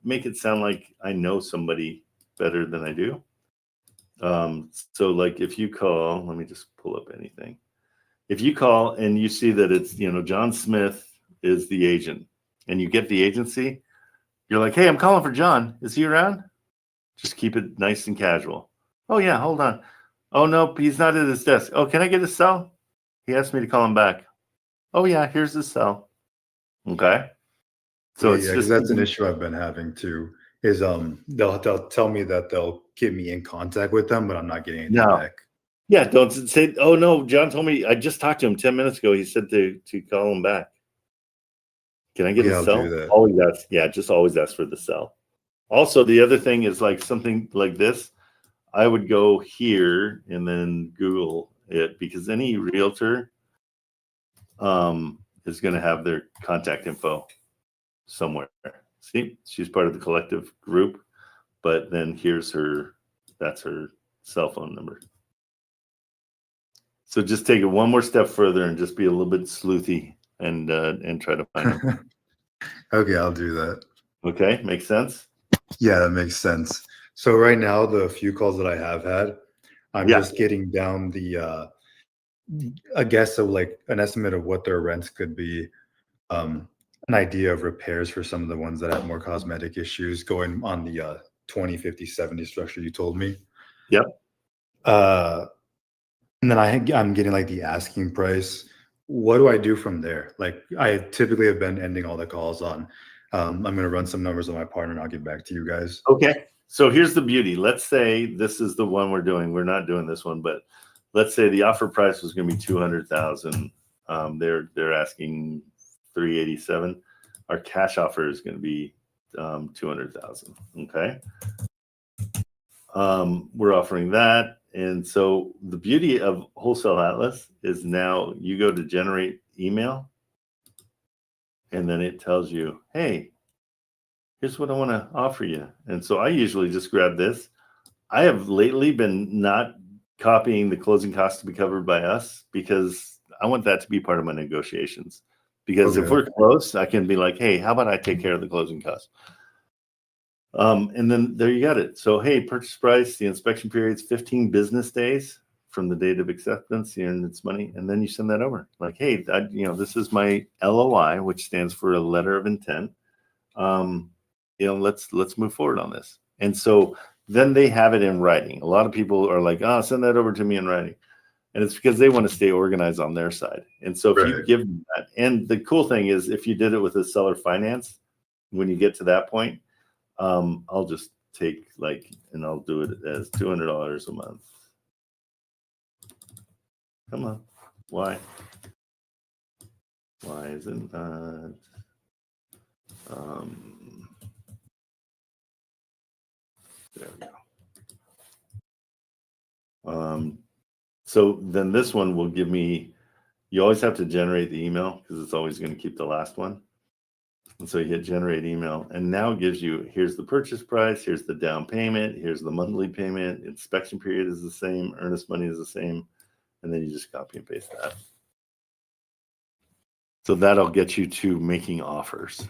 make it sound like I know somebody better than I do. So like if you call, let me just pull up anything. If you call and you see that it's, John Smith is the agent and you get the agency, you're like, hey, I'm calling for John. Is he around? Just keep it nice and casual. Oh yeah, hold on. Oh no, he's not at his desk. Oh, can I get his cell? He asked me to call him back. Oh yeah, here's his cell. Okay. So it's just, that's an issue I've been having too. Is they'll tell me that they'll get me in contact with them, but I'm not getting anything back. Yeah, don't say, oh no, John told me, I just talked to him 10 minutes ago. He said to call him back. Can I get his cell? Just always ask for the cell. Also, the other thing is like something like this. I would go here and then Google it, because any realtor is going to have their contact info somewhere. See, she's part of the collective group, but then that's her cell phone number. So just take it one more step further and just be a little bit sleuthy and try to find them. Okay, I'll do that. Okay, makes sense? Yeah, that makes sense. So right now, the few calls that I have had, I'm just getting down a guess of like an estimate of what their rents could be, an idea of repairs for some of the ones that have more cosmetic issues, going on the 20, 50, 70 structure you told me. Yep. And then I'm getting like the asking price. What do I do from there? Like I typically have been ending all the calls on, I'm going to run some numbers on my partner and I'll get back to you guys. Okay. So here's the beauty. Let's say this is the one we're doing. We're not doing this one, but let's say the offer price was going to be $200,000. They're asking $387,000. Our cash offer is going to be $200,000. Okay. We're offering that. And so the beauty of Wholesale Atlas is now you go to generate email and then it tells you, hey, here's what I want to offer you. And so I usually just grab this. I have lately been not copying the closing costs to be covered by us because I want that to be part of my negotiations. Because if we're close, I can be like, hey, how about I take care of the closing costs? And then there you got it. So, hey, purchase price, the inspection period's 15 business days from the date of acceptance, and it's money. And then you send that over. Like, hey, this is my LOI, which stands for a letter of intent. Let's move forward on this. And so then they have it in writing. A lot of people are like, send that over to me in writing. And it's because they want to stay organized on their side. And so if you give them that, and the cool thing is if you did it with a seller finance, when you get to that point, I'll just take and I'll do it as $200 a month. Come on. Why isn't that? There we go. So then this one will give me, you always have to generate the email because it's always going to keep the last one. And so you hit generate email, and now it gives you, here's the purchase price, here's the down payment, here's the monthly payment, inspection period is the same, earnest money is the same, and then you just copy and paste that. So that'll get you to making offers.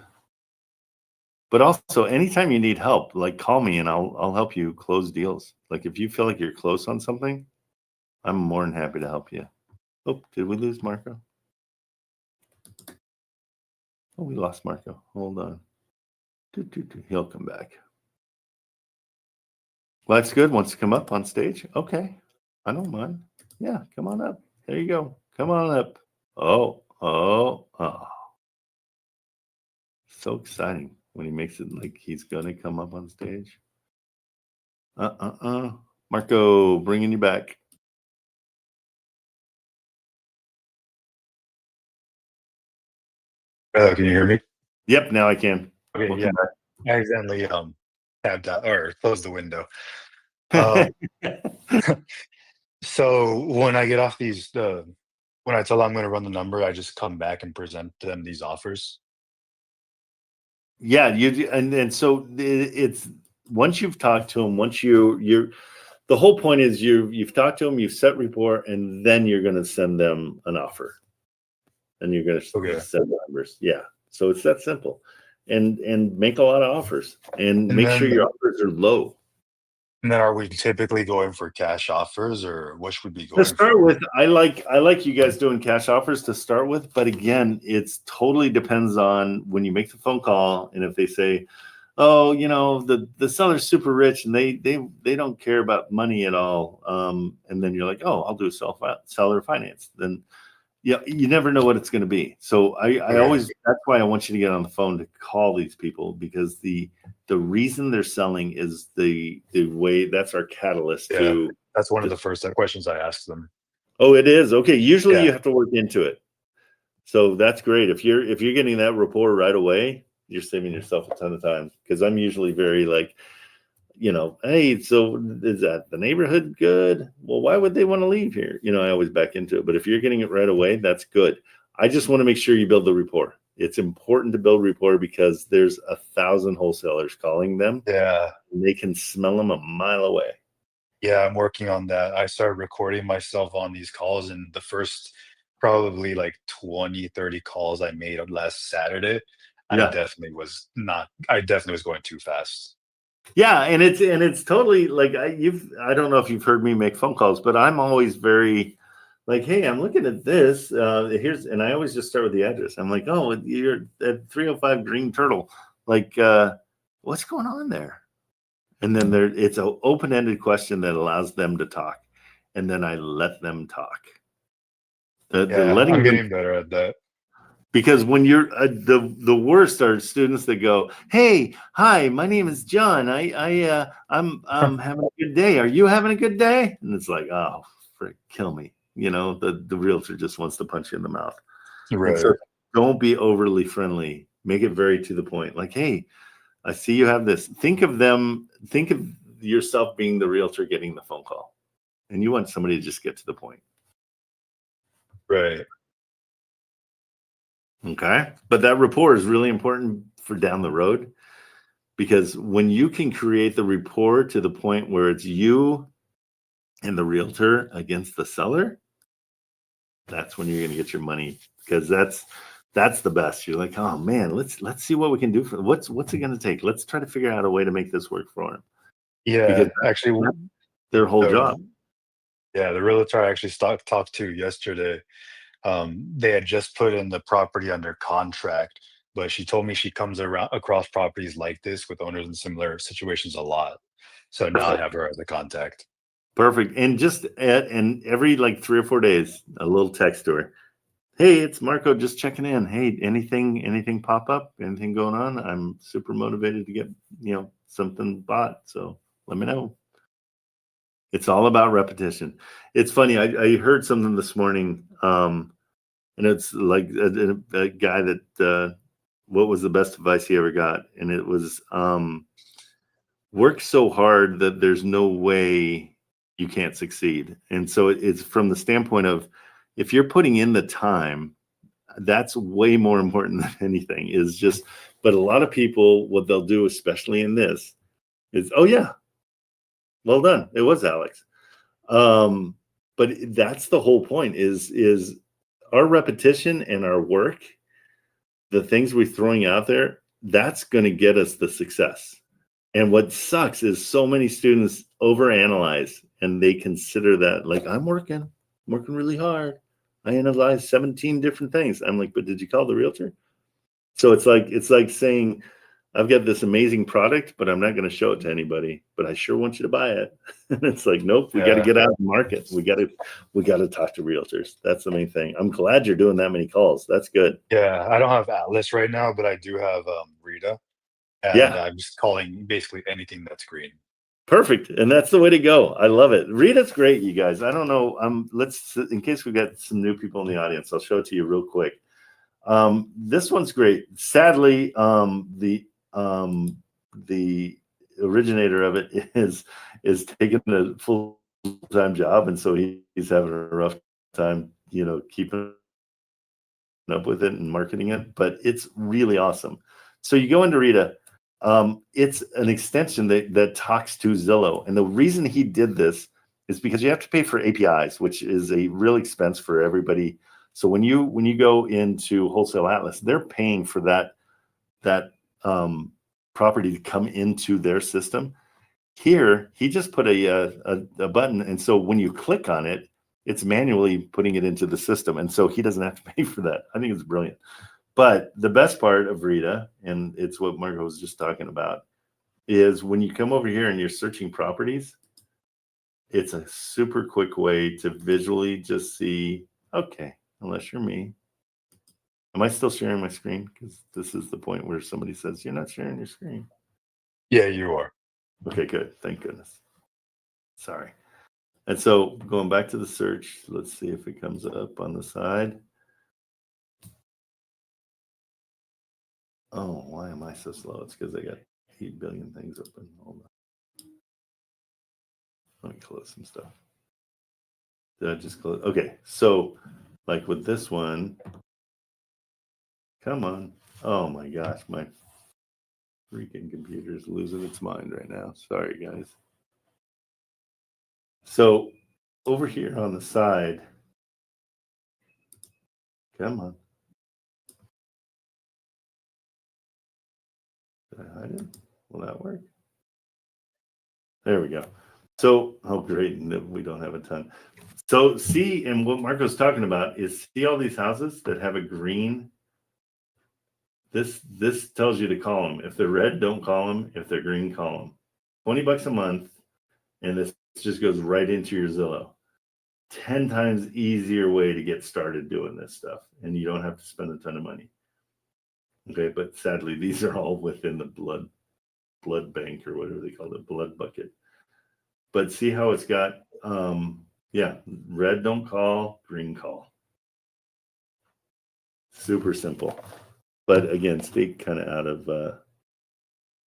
But also, anytime you need help, like call me and I'll help you close deals. Like if you feel like you're close on something, I'm more than happy to help you. Oh, did we lose Marco? Oh, we lost Marco. Hold on. He'll come back. Life's good. Wants to come up on stage? Okay. I don't mind. Yeah, come on up. There you go. Come on up. Oh. So exciting when he makes it like he's going to come up on stage. Marco, bringing you back. Can you hear me? Yep, now I can. Okay, Welcome yeah. back. I accidentally tabbed out or closed the window. So when I get off these, when I tell them I'm going to run the number, I just come back and present to them these offers. Yeah, and so it's once you've talked to them, once you're the whole point is you've talked to them, you've set rapport, and then you're going to send them an offer, and you're going to send numbers. Yeah, so it's that simple, and make a lot of offers, and make sure your offers are low. And then are we typically going for cash offers, or what should we be going to start for? with? I like you guys doing cash offers to start with, but again, it's totally depends on when you make the phone call, and if they say, oh, you know, the seller's super rich and they don't care about money at all, and then you're like, oh, I'll do seller finance, then yeah, you never know what it's going to be. So I always, that's why I want you to get on the phone to call these people, because the reason they're selling is the way, that's our catalyst to. That's one of the first questions I asked them. Oh, it is. Okay. Usually you have to work into it. So that's great. If you're getting that rapport right away, you're saving yourself a ton of time, because I'm usually very like, you know, hey, so is that the neighborhood good? Well, why would they want to leave here? You know, I always back into it. But if you're getting it right away, that's good. I just want to make sure you build the rapport. It's important to build rapport because there's 1,000 wholesalers calling them. Yeah. And they can smell them a mile away. Yeah, I'm working on that. I started recording myself on these calls, and the first probably like 20, 30 calls I made last Saturday, I definitely was going too fast. Yeah, and it's totally like I don't know if you've heard me make phone calls, but I'm always very like, hey, I'm looking at this. Here's, and I always just start with the address. I'm like, oh, you're at 305 Green Turtle. Like, what's going on there? And then it's an open-ended question that allows them to talk, and then I let them talk. I'm getting better at that. Because when you're the worst are students that go, hey, hi, my name is John. I'm having a good day. Are you having a good day? And it's like, oh, frick, kill me. You know, the realtor just wants to punch you in the mouth. Right. So don't be overly friendly. Make it very to the point. Like, hey, I see you have this. Think of yourself being the realtor getting the phone call, and you want somebody to just get to the point. Right. Okay. But that rapport is really important for down the road, because when you can create the rapport to the point where it's you and the realtor against the seller, that's when you're going to get your money, because that's the best. You're like, oh man, let's see what we can do for what's it going to take. Let's try to figure out a way to make this work for them. Yeah, because actually, their whole job. Yeah, the realtor I actually talked to yesterday, they had just put in the property under contract, but she told me she comes across properties like this with owners in similar situations a lot. So now I have her as a contact. Perfect. And just and every like 3 or 4 days, a little text to her. Hey, it's Marco, just checking in. Hey, anything pop up? Anything going on? I'm super motivated to get, something bought. So let me know. It's all about repetition. It's funny. I heard something this morning, and it's like a guy that, what was the best advice he ever got? And it was, work so hard that there's no way you can't succeed. And so it's from the standpoint of, if you're putting in the time, That's way more important than anything is just, but a lot of people, what they'll do, especially in this, is, oh yeah, well done. It was Alex. But that's the whole point is our repetition and our work, the things we're throwing out there, that's going to get us the success. And what sucks is so many students overanalyze and they consider that like, I'm working really hard. I analyzed 17 different things. I'm like, but did you call the realtor? So it's like saying, I've got this amazing product, but I'm not going to show it to anybody, but I sure want you to buy it. And it's like, nope, we got to get out of the market. We got to talk to realtors. That's the main thing. I'm glad you're doing that many calls. That's good. Yeah, I don't have Atlas right now, but I do have Rita. And I'm just calling basically anything that's green. Perfect. And that's the way to go. I love it. Rita's great, you guys. I don't know. Let's, in case we got some new people in the audience, I'll show it to you real quick. This one's great. Sadly, the originator of it is taking a full-time job, and so he's having a rough time, keeping up with it and marketing it. But it's really awesome. So you go into Rita. It's an extension that talks to Zillow, and the reason he did this is because you have to pay for APIs, which is a real expense for everybody. So when you go into Wholesale Atlas, they're paying for that property to come into their system. Here, he just put a button, and so when you click on it, it's manually putting it into the system, and so he doesn't have to pay for that. I think it's brilliant. But the best part of Rita, and it's what Marco was just talking about, is when you come over here and you're searching properties, it's a super quick way to visually just see, okay, unless you're me. Am I still sharing my screen? Because this is the point where somebody says, you're not sharing your screen. Yeah, you are. Okay, good. Thank goodness. Sorry. And so going back to the search, let's see if it comes up on the side. Oh, why am I so slow? It's because I got 8 billion things open. Hold on. Let me close some stuff. Did I just close? Okay, so like with this one, come on. Oh my gosh, my freaking computer is losing its mind right now. Sorry, guys. So over here on the side, come on. Did I hide it? Will that work? There we go. So, oh, great. We don't have a ton. So see, and what Marco's talking about is see all these houses that have a green. This tells you to call them. If they're red, don't call them. If they're green, call them. $20 a month. And this just goes right into your Zillow. 10 times easier way to get started doing this stuff. And you don't have to spend a ton of money. Okay, but sadly, these are all within the blood bank or whatever they call it, blood bucket. But see how it's got, red don't call, green call. Super simple. But again, stay kind of out of,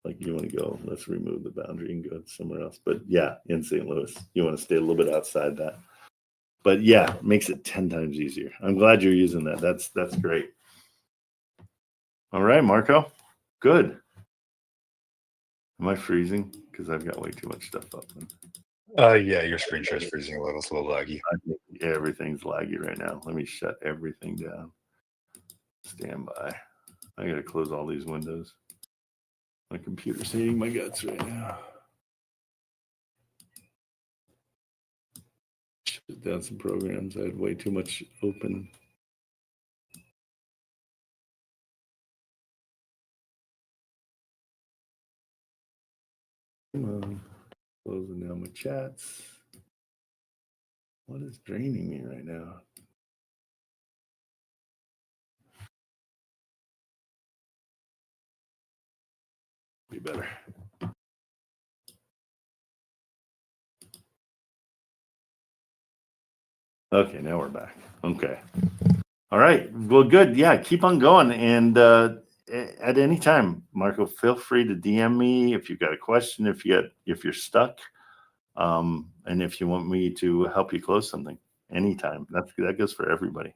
like you want to go, let's remove the boundary and go somewhere else. But yeah, in St. Louis, you want to stay a little bit outside that. But yeah, it makes it 10 times easier. I'm glad you're using that. That's great. All right, Marco. Good. Am I freezing? Because I've got way too much stuff up. Yeah, your screen share is freezing a little. It's a little laggy. Everything's laggy right now. Let me shut everything down. Stand by. I got to close all these windows. My computer's hating my guts right now. Shut down some programs. I had way too much open. Come on. Closing down my chats. What is draining me right now? Be better. Okay, now we're back. Okay. All right. Well, good. Yeah, keep on going. And at any time, Marco, feel free to DM me if you've got a question, if you're stuck, and if you want me to help you close something anytime. That goes for everybody.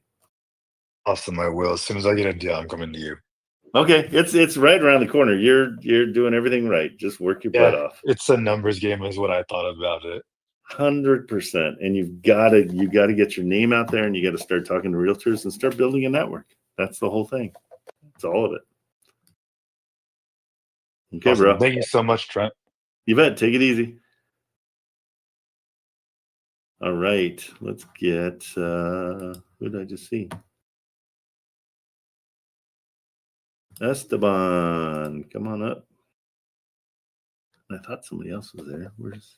Awesome, I will. As soon as I get a deal, I'm coming to you. Okay, it's right around the corner. You're doing everything right. Just work your butt off. It's a numbers game, is what I thought about it. 100%. And you gotta get your name out there, and you got to start talking to realtors and start building a network. That's the whole thing. That's all of it. Okay, Awesome. bro. Thank you so much, Trent. You bet. Take it easy. All right. Let's get who did I just see? Esteban, come on up. I thought somebody else was there. Where's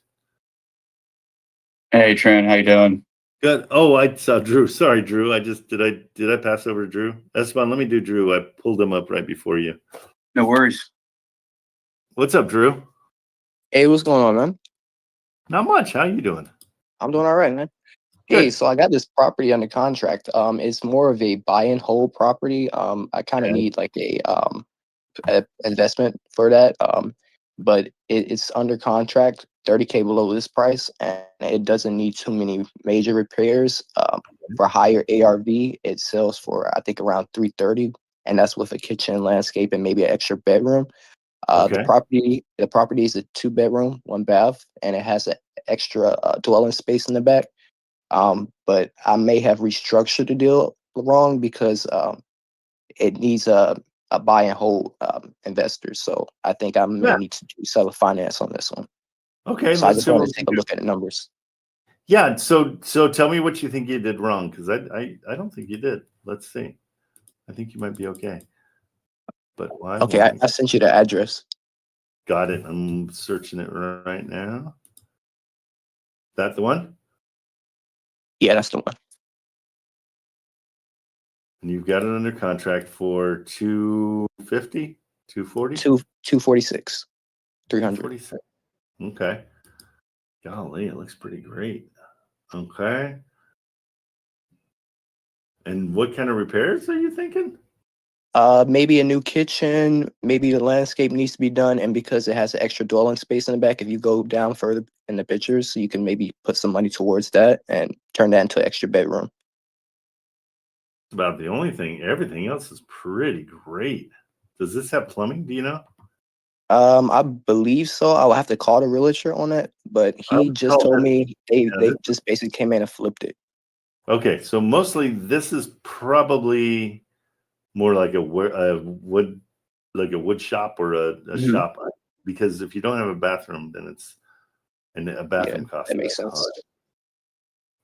Hey Trent, how you doing? good? Oh, I saw Drew. Sorry, Drew. Did I pass over to Drew? Esteban, let me do Drew. I pulled him up right before you. No worries. What's up, Drew? Hey, what's going on, man? Not much. How you doing? I'm doing all right, man. Good. Hey, so I got this property under contract. It's more of a buy and hold property. I kind of Okay. need like a investment for that. But it's under contract, 30K below this price, and it doesn't need too many major repairs. For higher ARV, it sells for I think around 330, and that's with a kitchen, landscape, and maybe an extra bedroom. Okay. The property is a 2-bedroom, 1 bath, and it has an extra dwelling space in the back. But I may have restructured the deal wrong because it needs a buy and hold investor. So I think I may Yeah. need to do seller finance on this one. Okay. So I Let's just see what want we to can take a do. look at the numbers. Yeah. So tell me what you think you did wrong, because I don't think you did. Let's see. I think you might be okay. But why? Okay, I sent you the address. Got it. I'm searching it right now. That the one? Yeah, that's the one. And you've got it under contract for 250, 240? 246, 300. 246. Okay. Golly, it looks pretty great. Okay. And what kind of repairs are you thinking? Maybe a new kitchen, maybe the landscape needs to be done, and because it has an extra dwelling space in the back, if you go down further in the pictures, you can maybe put some money towards that and turn that into an extra bedroom. About the only thing. Everything else is pretty great. Does this have plumbing? Do you know? I believe so. I will have to call the realtor on it, but I he would just call told this- me yeah, they this- just basically came in and flipped it. Okay, so mostly this is probably more like a wood shop or a Mhm. shop, because if you don't have a bathroom, then a bathroom costs that makes that sense. much.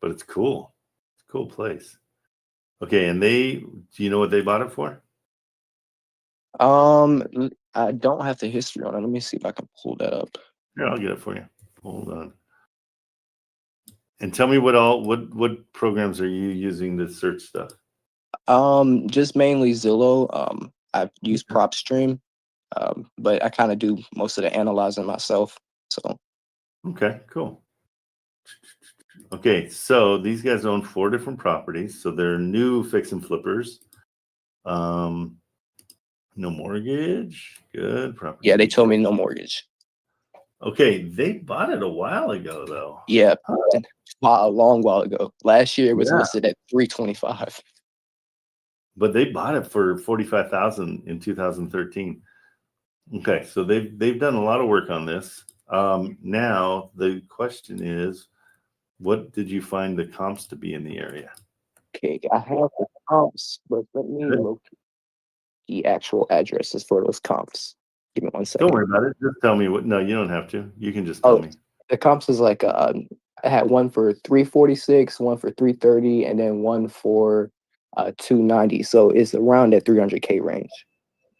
But it's cool. It's a cool place. Okay, and do you know what they bought it for? I don't have the history on it. Let me see if I can pull that up. Here, I'll get it for you. Hold on. And tell me what programs are you using to search stuff? Just mainly Zillow. I've used PropStream, but I kind of do most of the analyzing myself. So Okay, cool. Okay, so these guys own 4 different properties. So they're new fix and flippers. No mortgage. Good property. yeah, they told me no mortgage. Okay, they bought it a while ago though. Yeah, a long while ago. Last year it was Yeah. listed at 325. But they bought it for 45,000 in 2013. Okay, so they've done a lot of work on this. Now the question is, what did you find the comps to be in the area? Okay, I have the comps, but let me Good. locate the actual addresses for those comps. Give me one second. Don't worry about it. Just tell me what. No, you don't have to. You can just tell Oh, me. the comps is like I had one for 346, one for 330, and then one for 290. So it's around that 300K range.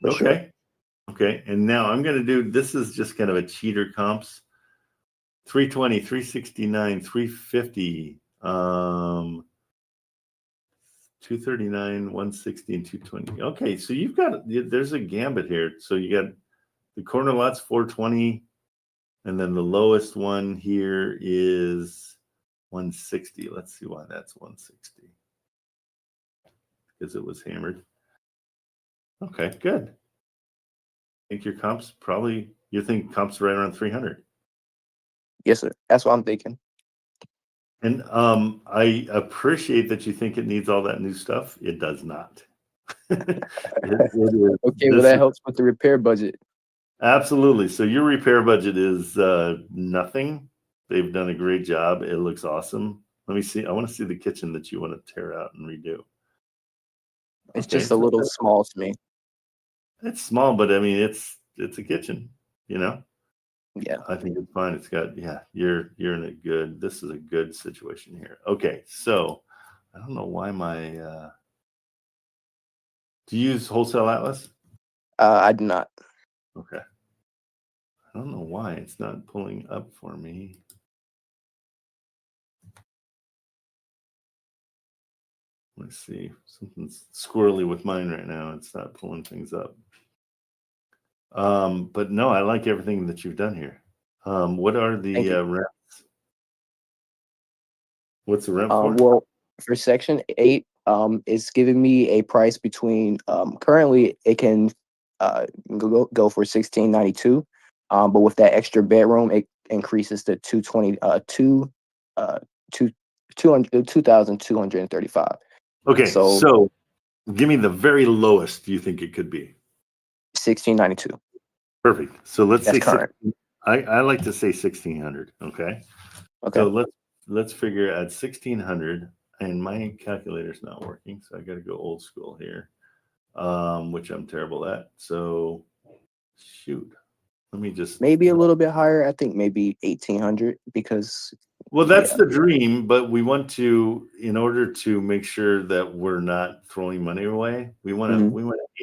For Okay. sure. Okay. And now I'm going to do, this is just kind of a cheater comps. 320, 369, 350, 239, 160, and 220. Okay. So there's a gambit here. So you got the corner lots 420, and then the lowest one here is 160. Let's see why that's 160. Because it was hammered. Okay, good. Think your comps you think comps right around 300? Yes, sir. That's what I'm thinking. And I appreciate that you think it needs all that new stuff. It does not. It is, Okay, well that helps with the repair budget. absolutely. So your repair budget is nothing. They've done a great job. It looks awesome. Let me see. I want to see the kitchen that you want to tear out and redo. It's Okay. just a little small to me. It's small, but I mean, it's a kitchen. You know. Yeah. I think it's fine. It's got, yeah, you're in a good, this is a good situation here. Okay. So I don't know why my, do you use Wholesale Atlas? I do not. Okay. I don't know why it's not pulling up for me. Let's see. Something's squirrely with mine right now. It's not pulling things up. But no, I like everything that you've done here. What are the rents? What's the rent for? Well, for Section 8, it's giving me a price between currently it can go for $16.92, but with that extra bedroom, it increases to $2,235. Okay, so give me the very lowest you think it could be. $16.92. Perfect. So let's say current. I like to say 1,600. Okay. Okay. So let's figure at 1,600, and my calculator's not working, so I got to go old school here, which I'm terrible at. So shoot, let me just Maybe a little bit higher. I think maybe 1,800 because. Well, that's the dream, but we want to, in order to make sure that we're not throwing money away, we want to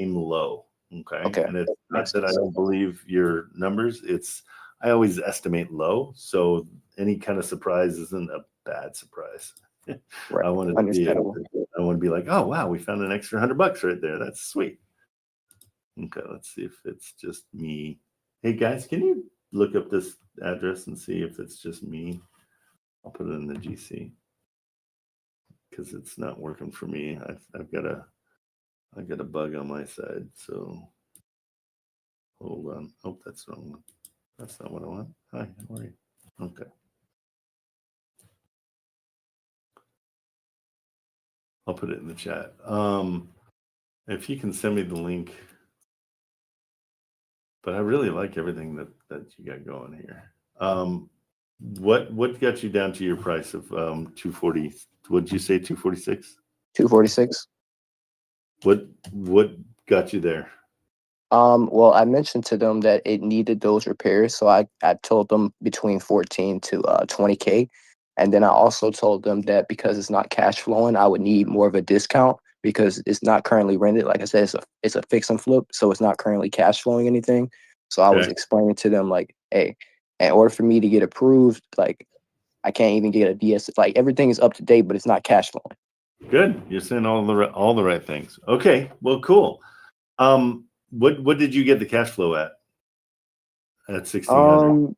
aim low. Okay. And it's not that I don't believe your numbers. It's I always estimate low, so any kind of surprise isn't a bad surprise. Right. I want to be like, oh wow, we found an extra $100 right there. That's sweet. Okay, let's see if it's just me. Hey guys, can you look up this address and see if it's just me? I'll put it in the GC because it's not working for me. I've got a bug on my side. So hold on. Oh, that's the wrong one. That's not what I want. Hi, how are you? Okay. I'll put it in the chat. If you can send me the link. But I really like everything that you got going here. What got you down to your price of 240? What did you say, 246? 246. What got you there? Well, I mentioned to them that it needed those repairs, so I told them between 14 to 20K, and then I also told them that because it's not cash flowing, I would need more of a discount because it's not currently rented. Like I said, it's a fix and flip, so it's not currently cash flowing anything. So I was explaining to them like, hey, in order for me to get approved, like I can't even get a DS. Like everything is up to date, but it's not cash flowing. Good, you're saying all the right things. Okay, well, cool. What did you get the cash flow at? At 1,600.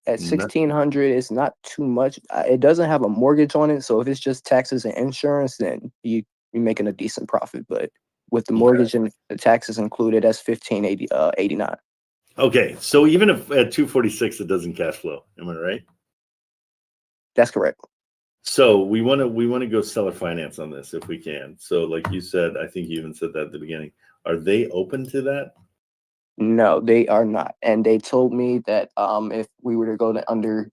At 1,600, it's not too much. It doesn't have a mortgage on it, so if it's just taxes and insurance, then you're making a decent profit. But with the mortgage and the taxes included, that's 1,589. Okay, so even if at 246 it doesn't cash flow, am I right? That's correct. So we want to go seller finance on this if we can. So like you said, I think you even said that at the beginning. Are they open to that? No, they are not. And they told me that if we were to go to under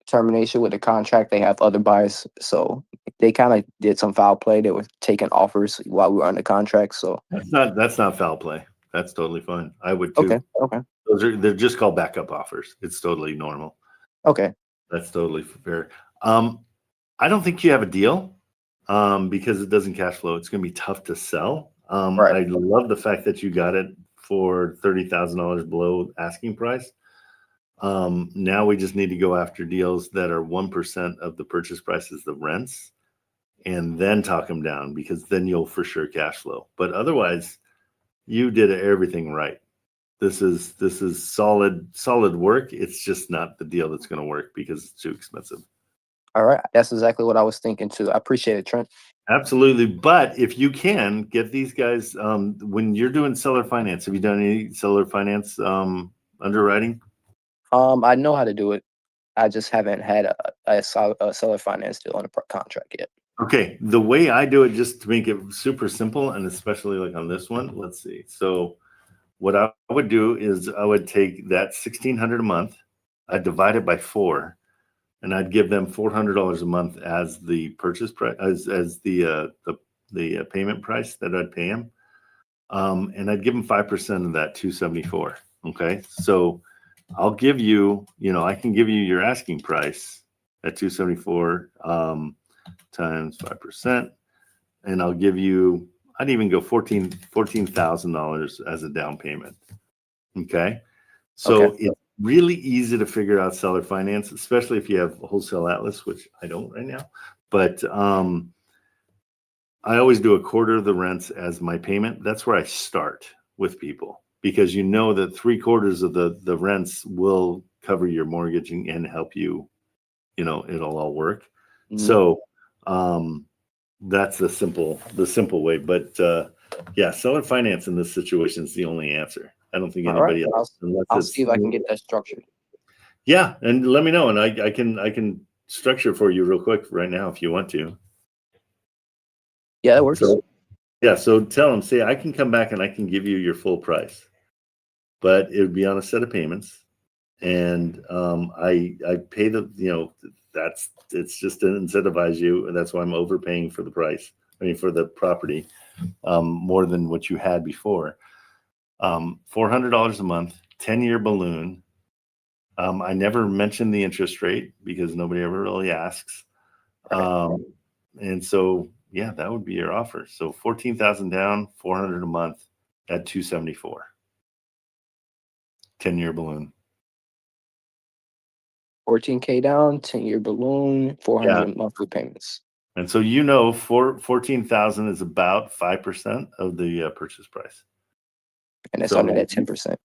termination with the contract, they have other buyers. So they kind of did some foul play. They were taking offers while we were under contract. So that's not foul play. That's totally fine. I would too. Okay. They're just called backup offers. It's totally normal. Okay. That's totally fair. I don't think you have a deal because it doesn't cash flow. It's going to be tough to sell. I love the fact that you got it for $30,000 below asking price. Now we just need to go after deals that are 1% of the purchase price is the rents, and then talk them down because then you'll for sure cash flow. But otherwise, you did everything right. This is solid work. It's just not the deal that's going to work because it's too expensive. All right. That's exactly what I was thinking too. I appreciate it, Trent. Absolutely. But if you can get these guys, when you're doing seller finance, have you done any seller finance underwriting? I know how to do it. I just haven't had a seller finance deal on a contract yet. Okay, the way I do it, just to make it super simple, and especially like on this one, let's see. So what I would do is I would take that $1,600 a month, I'd divide it by 4, and I'd give them $400 a month as the purchase price, as the payment price that I'd pay them, and I'd give them 5% of that 274. Okay, so I'll give you, I can give you your asking price at 274 times 5%, and I'll give you, I'd even go $14,000 as a down payment. Okay, so it's really easy to figure out seller finance, especially if you have Wholesale Atlas, which I don't right now. But I always do a quarter of the rents as my payment. That's where I start with people, because you know that 3/4 of the rents will cover your mortgage and help you, it'll all work. Mm-hmm. So that's the simple way. But yeah, seller finance in this situation is the only answer. I don't think anybody else. I'll see if I can get that structured. Yeah, and let me know, and I can structure for you real quick right now if you want to. Yeah, that works. So, yeah, so tell them, say, I can come back and I can give you your full price, but it would be on a set of payments, and I pay the, it's just to incentivize you, and that's why I'm overpaying for the price. I mean, for the property, more than what you had before. $400 a month, 10-year balloon. I never mentioned the interest rate because nobody ever really asks. And so, yeah, that would be your offer. So 14,000 down, 400 a month at 274. 10-year balloon. 14K down, 10-year balloon, 400 monthly payments. And so 14,000 is about 5% of the purchase price. And it's under that 10%.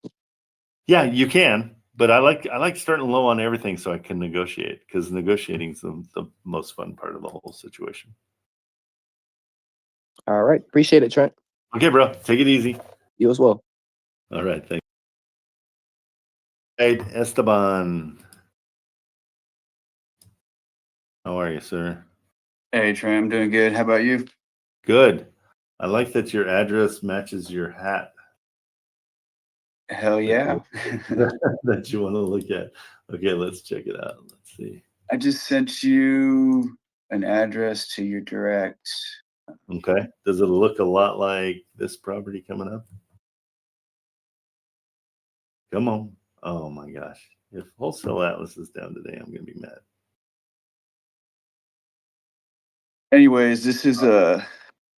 Yeah, you can, but I like starting low on everything so I can negotiate, because negotiating is the most fun part of the whole situation. All right, appreciate it, Trent. Okay, bro, take it easy. You as well. All right, thanks. Hey, Esteban. How are you, sir? Hey, Trent, I'm doing good. How about you? Good. I like that your address matches your hat. Hell yeah. That you want to look at. Okay, let's check it out. Let's see. I just sent you an address to your direct. Okay. Does it look a lot like this property coming up? Come on. Oh my gosh. If Wholesale Atlas is down today, I'm going to be mad. Anyways, this is a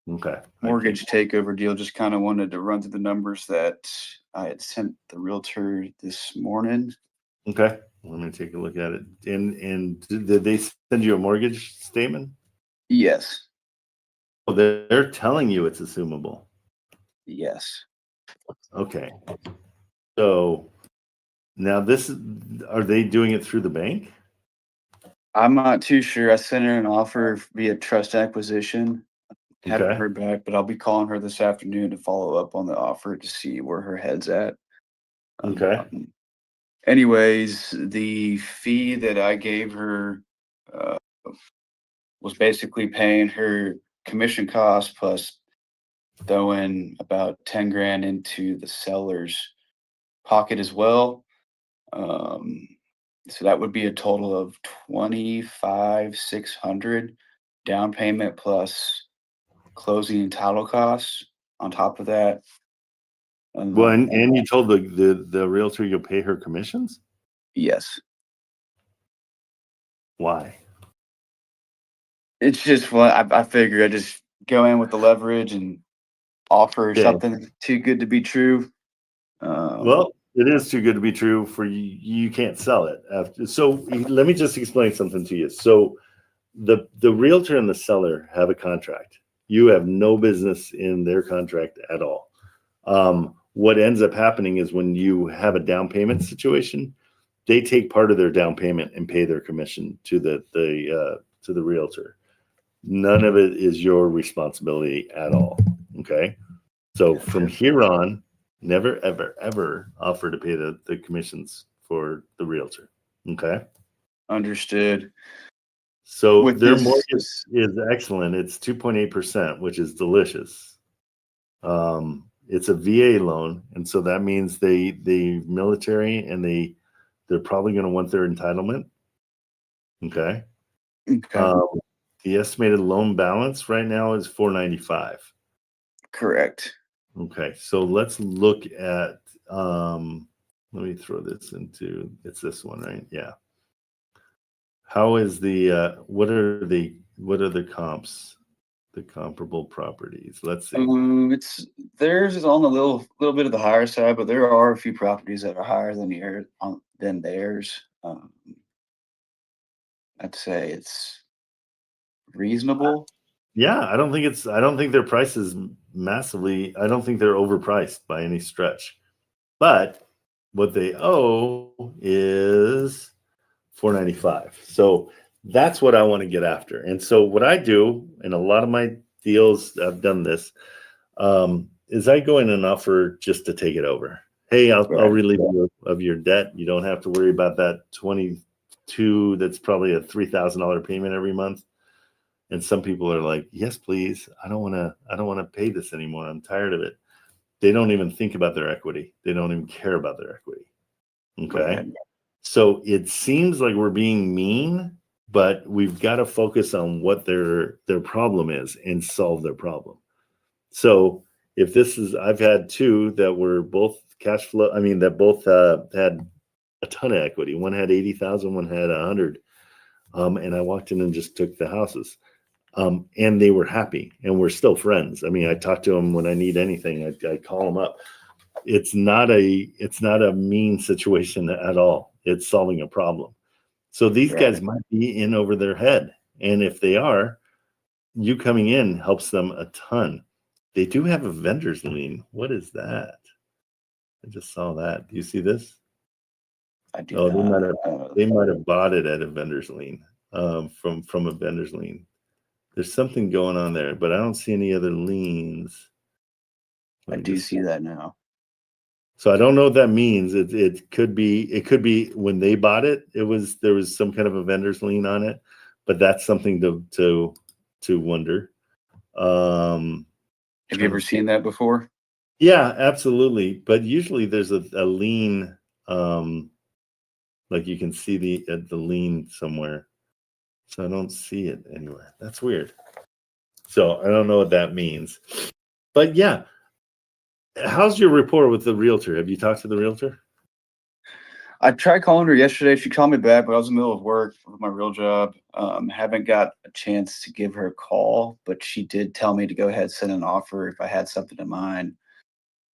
okay mortgage takeover deal. Just kind of wanted to run through the numbers that I had sent the realtor this morning. Okay. Let me take a look at it. And did they send you a mortgage statement? Yes. Oh, they're telling you it's assumable. Yes. Okay. So now are they doing it through the bank? I'm not too sure. I sent her an offer via trust acquisition. Haven't heard back, but I'll be calling her this afternoon to follow up on the offer to see where her head's at. Okay. Anyways, the fee that I gave her was basically paying her commission costs plus throwing about 10 grand into the seller's pocket as well. So that would be a total of $25,600 down payment plus closing and title costs on top of that. Well, and you told the realtor you'll pay her commissions? Yes. Why? It's just what I figure I just go in with the leverage and offer something too good to be true. Well, it is too good to be true for you. You can't sell it after. So let me just explain something to you. So the realtor and the seller have a contract. You have no business in their contract at all. What ends up happening is when you have a down payment situation, they take part of their down payment and pay their commission to the realtor. None of it is your responsibility at all. Okay. So from here on, never, ever, ever offer to pay the commissions for the realtor. Okay. Understood. So With their this- mortgage is excellent. It's 2.8%, which is delicious. It's a VA loan, and so that means the military and they're probably going to want their entitlement. Okay. Okay. The estimated loan balance right now is 495. Correct. Okay, so let's look at let me throw this into it's this one, right? Yeah. How is the what are the comps, the comparable properties? Let's see. It's theirs is on the little bit of the higher side, but there are a few properties that are higher than theirs. I'd say it's reasonable. Yeah, I don't think their price is massively, I don't think they're overpriced by any stretch. But what they owe is 495. So that's what I want to get after. And so what I do in a lot of my deals, I've done this, is I go in and offer just to take it over. Hey, I'll relieve you of your debt. You don't have to worry about that 22. That's probably a $3,000 payment every month. And some people are like, yes, please. I don't want to pay this anymore. I'm tired of it. They don't even think about their equity. They don't even care about their equity. Okay. So it seems like we're being mean, but we've got to focus on what their problem is and solve their problem. So if this is, I've had two that were both cash flow. I mean, that both had a ton of equity. One had 80,000, one had 100. And I walked in and just took the houses. And they were happy, and we're still friends. I mean, I talk to them when I need anything. I call them up. It's not a mean situation at all. It's solving a problem. So these guys might be in over their head, and if they are, you coming in helps them a ton. They do have a vendor's lien. What is that? I just saw that. Do you see this? I do. Oh, they might have bought it at a vendor's lien, from a vendor's lien. There's something going on there, but I don't see any other liens. I do see that now. So I don't know what that means. It could be when they bought it, there was some kind of a vendor's lien on it, but that's something to wonder. Have you ever seen that before? Yeah, absolutely. But usually there's a lien, like you can see the lien somewhere. So I don't see it anywhere. That's weird. So I don't know what that means. But yeah. How's your rapport with the realtor? Have you talked to the realtor? I tried calling her yesterday. She called me back, but I was in the middle of work with my real job. Haven't got a chance to give her a call, but she did tell me to go ahead and send an offer if I had something in mind.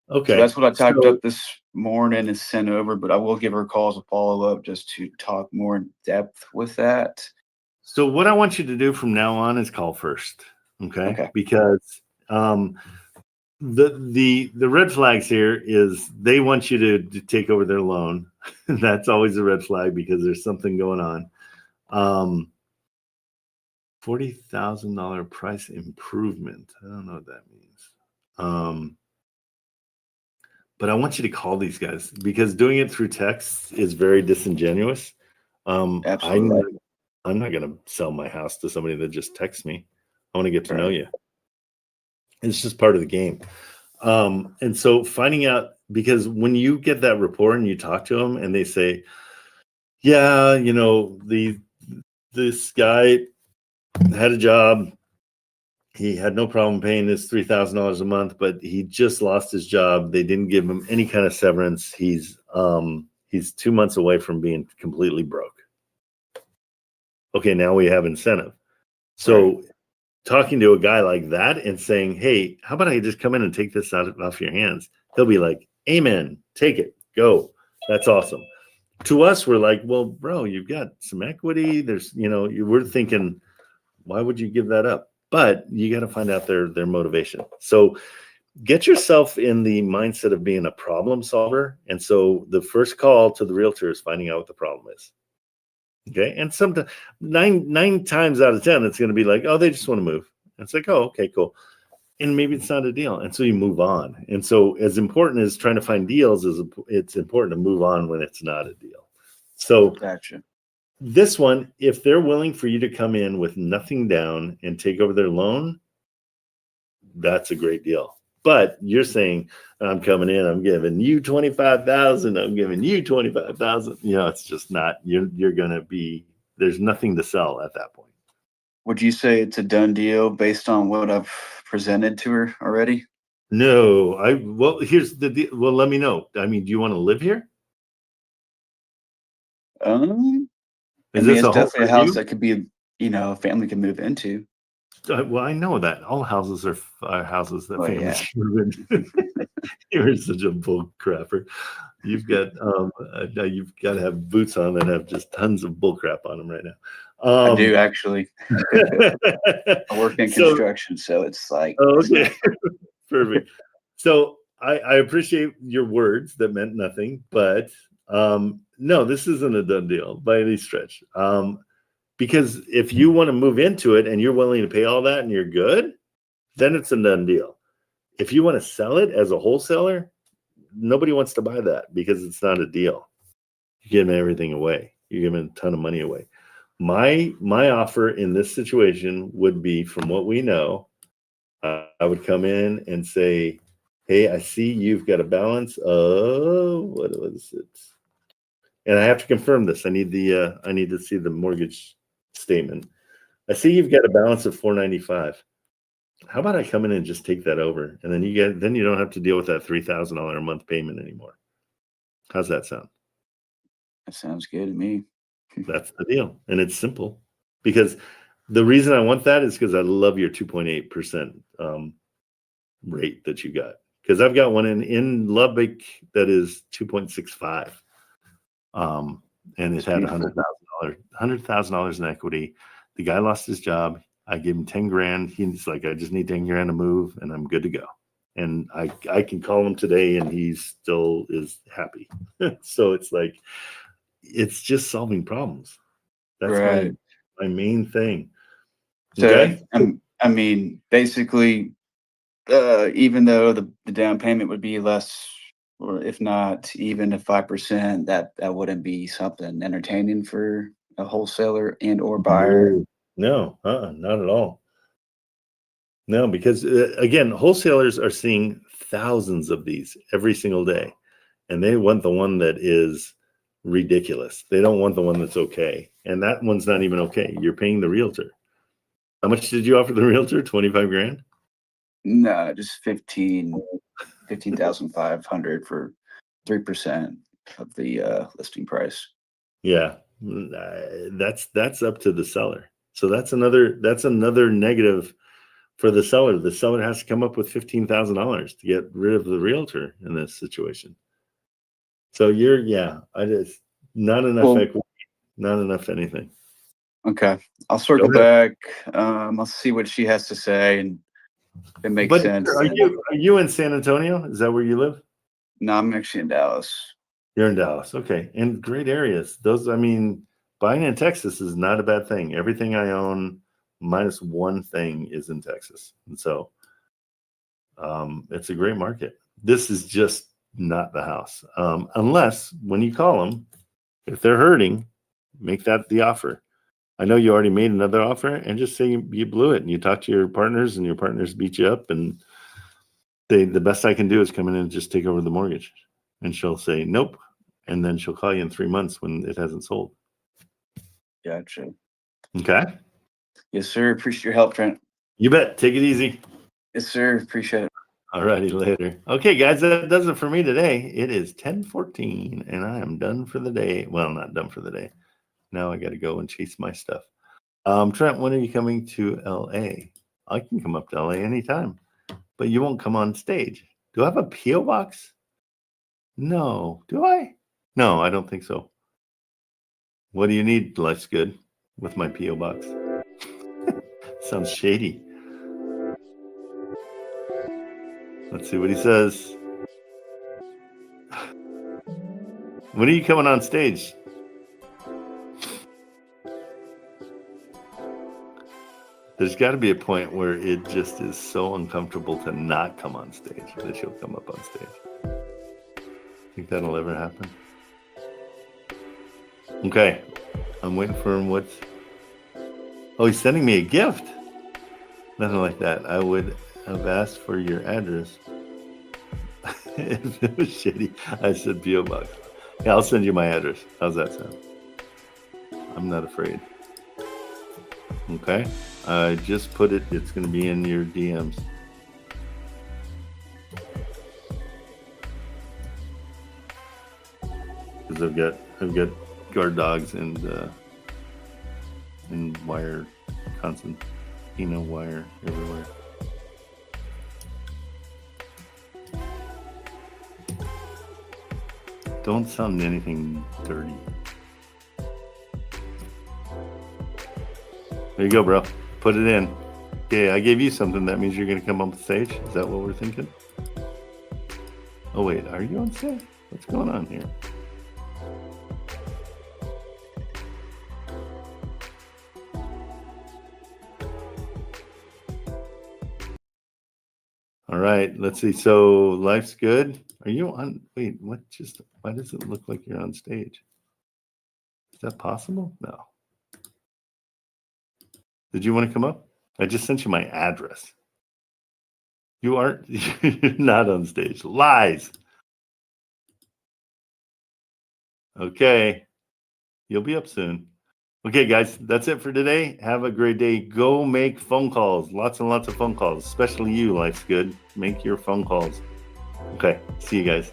Okay. So that's what I typed up this morning and sent over, but I will give her a call as a follow-up just to talk more in depth with that. So what I want you to do from now on is call first. Okay. Because the red flags here is they want you to take over their loan. That's always a red flag because there's something going on. $40,000 price improvement. I don't know what that means. But I want you to call these guys because doing it through text is very disingenuous. Absolutely. I'm not going to sell my house to somebody that just texts me. I want to get to know you. It's just part of the game. And so finding out, because when you get that rapport and you talk to them and they say, yeah, you know, this guy had a job. He had no problem paying this $3,000 a month, but he just lost his job. They didn't give him any kind of severance. He's 2 months away from being completely broke. Okay, now we have incentive. So talking to a guy like that and saying, hey, how about I just come in and take this off your hands? He'll be like, amen, take it, go. That's awesome. To us, we're like, well, bro, you've got some equity. There's, we're thinking, why would you give that up? But you got to find out their motivation. So get yourself in the mindset of being a problem solver. And so the first call to the realtor is finding out what the problem is. Okay. And sometimes nine times out of 10, it's going to be like, oh, they just want to move. And it's like, oh, okay, cool. And maybe it's not a deal. And so you move on. And so as important as trying to find deals, it's important to move on when it's not a deal. So gotcha. This one, if they're willing for you to come in with nothing down and take over their loan, that's a great deal. But you're saying, I'm coming in, I'm giving you 25,000, I'm giving you 25,000. You know, it's just not, you're going to be, there's nothing to sell at that point. Would you say it's a done deal based on what I've presented to her already? No, well, here's the deal. Well, let me know. I mean, do you want to live here? I mean, Is it's this a home definitely a for house you? that could be, you know, a family can move into. Well, I know that all houses are houses that Oh, families yeah. can move in. You're such a bull crapper. You've got to have boots on that have just tons of bull crap on them right now. I do actually. I work in construction, so it's like. Okay, perfect. So I appreciate your words that meant nothing, but no, this isn't a done deal by any stretch. Because if you want to move into it and you're willing to pay all that and you're good, then it's a done deal. If you want to sell it as a wholesaler, nobody wants to buy that because it's not a deal. You're giving everything away. You're giving a ton of money away. My offer in this situation would be, from what we know, I would come in and say, hey, I see you've got a balance of, what was it? And I have to confirm this. I need to see the mortgage statement. I see you've got a balance of $495. How about I come in and just take that over, and then you don't have to deal with that $3,000 a month payment anymore. How's that sound? That sounds good to me. That's the deal, and it's simple. Because the reason I want that is because I love your 2.8% rate that you got. Because I've got one in Lubbock that is 2.65, and it had $100,000 in equity. The guy lost his job. I gave him 10 grand. He's like, I just need 10 grand to move and I'm good to go. And I can call him today and he still is happy. So it's like, it's just solving problems. That's right. my main thing. So, okay? I mean, basically, even though the down payment would be less, or if not even at 5%, that wouldn't be something entertaining for a wholesaler and or buyer. No, not at all. No, because again, wholesalers are seeing thousands of these every single day, and they want the one that is ridiculous. They don't want the one that's okay, and that one's not even okay. You're paying the realtor. How much did you offer the realtor? 25 grand? No, just 15,500 for 3% of the listing price. Yeah, that's up to the seller. So that's another negative for the seller. The seller has to come up with $15,000 to get rid of the realtor in this situation. So I just not enough equity, not enough anything. Okay, I'll circle back. I'll see what she has to say, and if it makes sense. Are you in San Antonio? Is that where you live? No, I'm actually in Dallas. You're in Dallas, okay, and great areas. Those, I mean, buying in Texas is not a bad thing. Everything I own, minus one thing, is in Texas, and so it's a great market. This is just not the house, unless when you call them, if they're hurting, make that the offer. I know you already made another offer, and just say you blew it, and you talk to your partners, and your partners beat you up, and the best I can do is come in and just take over the mortgage. And she'll say nope, and then she'll call you in 3 months when it hasn't sold. Gotcha. Okay. Yes, sir. Appreciate your help, Trent. You bet. Take it easy. Yes, sir. Appreciate it. All righty, later. Okay, guys, that does it for me today. It is 10:14, and I am done for the day. Well, not done for the day. Now I got to go and chase my stuff. Trent, when are you coming to LA? I can come up to LA anytime, but you won't come on stage. Do I have a P.O. box? No. Do I? No, I don't think so. What do you need? Life's good with my P.O. box. Sounds shady. Let's see what he says. When are you coming on stage? There's got to be a point where it just is so uncomfortable to not come on stage that you'll come up on stage. Think that'll ever happen? Okay. I'm waiting for him. What's? Oh, he's sending me a gift. Nothing like that. I would have asked for your address. If it was shitty, I said P.O. Box. Yeah, I'll send you my address. How's that sound? I'm not afraid. Okay. I just put it. It's going to be in your DMs. Because I've got guard dogs and wire, constant, wire everywhere. Don't sound anything dirty. There you go, bro. Put it in. Okay, I gave you something. That means you're going to come up stage. Is that what we're thinking? Oh, wait. Are you on stage? What's going on here? All right. Let's see. So life's good. Are you on? Wait, why does it look like you're on stage? Is that possible? No. Did you want to come up? I just sent you my address. You aren't, you're not on stage. Lies. Okay. You'll be up soon. Okay, guys, that's it for today. Have a great day. Go make phone calls. Lots and lots of phone calls, especially you. Life's good. Make your phone calls. Okay. See you guys.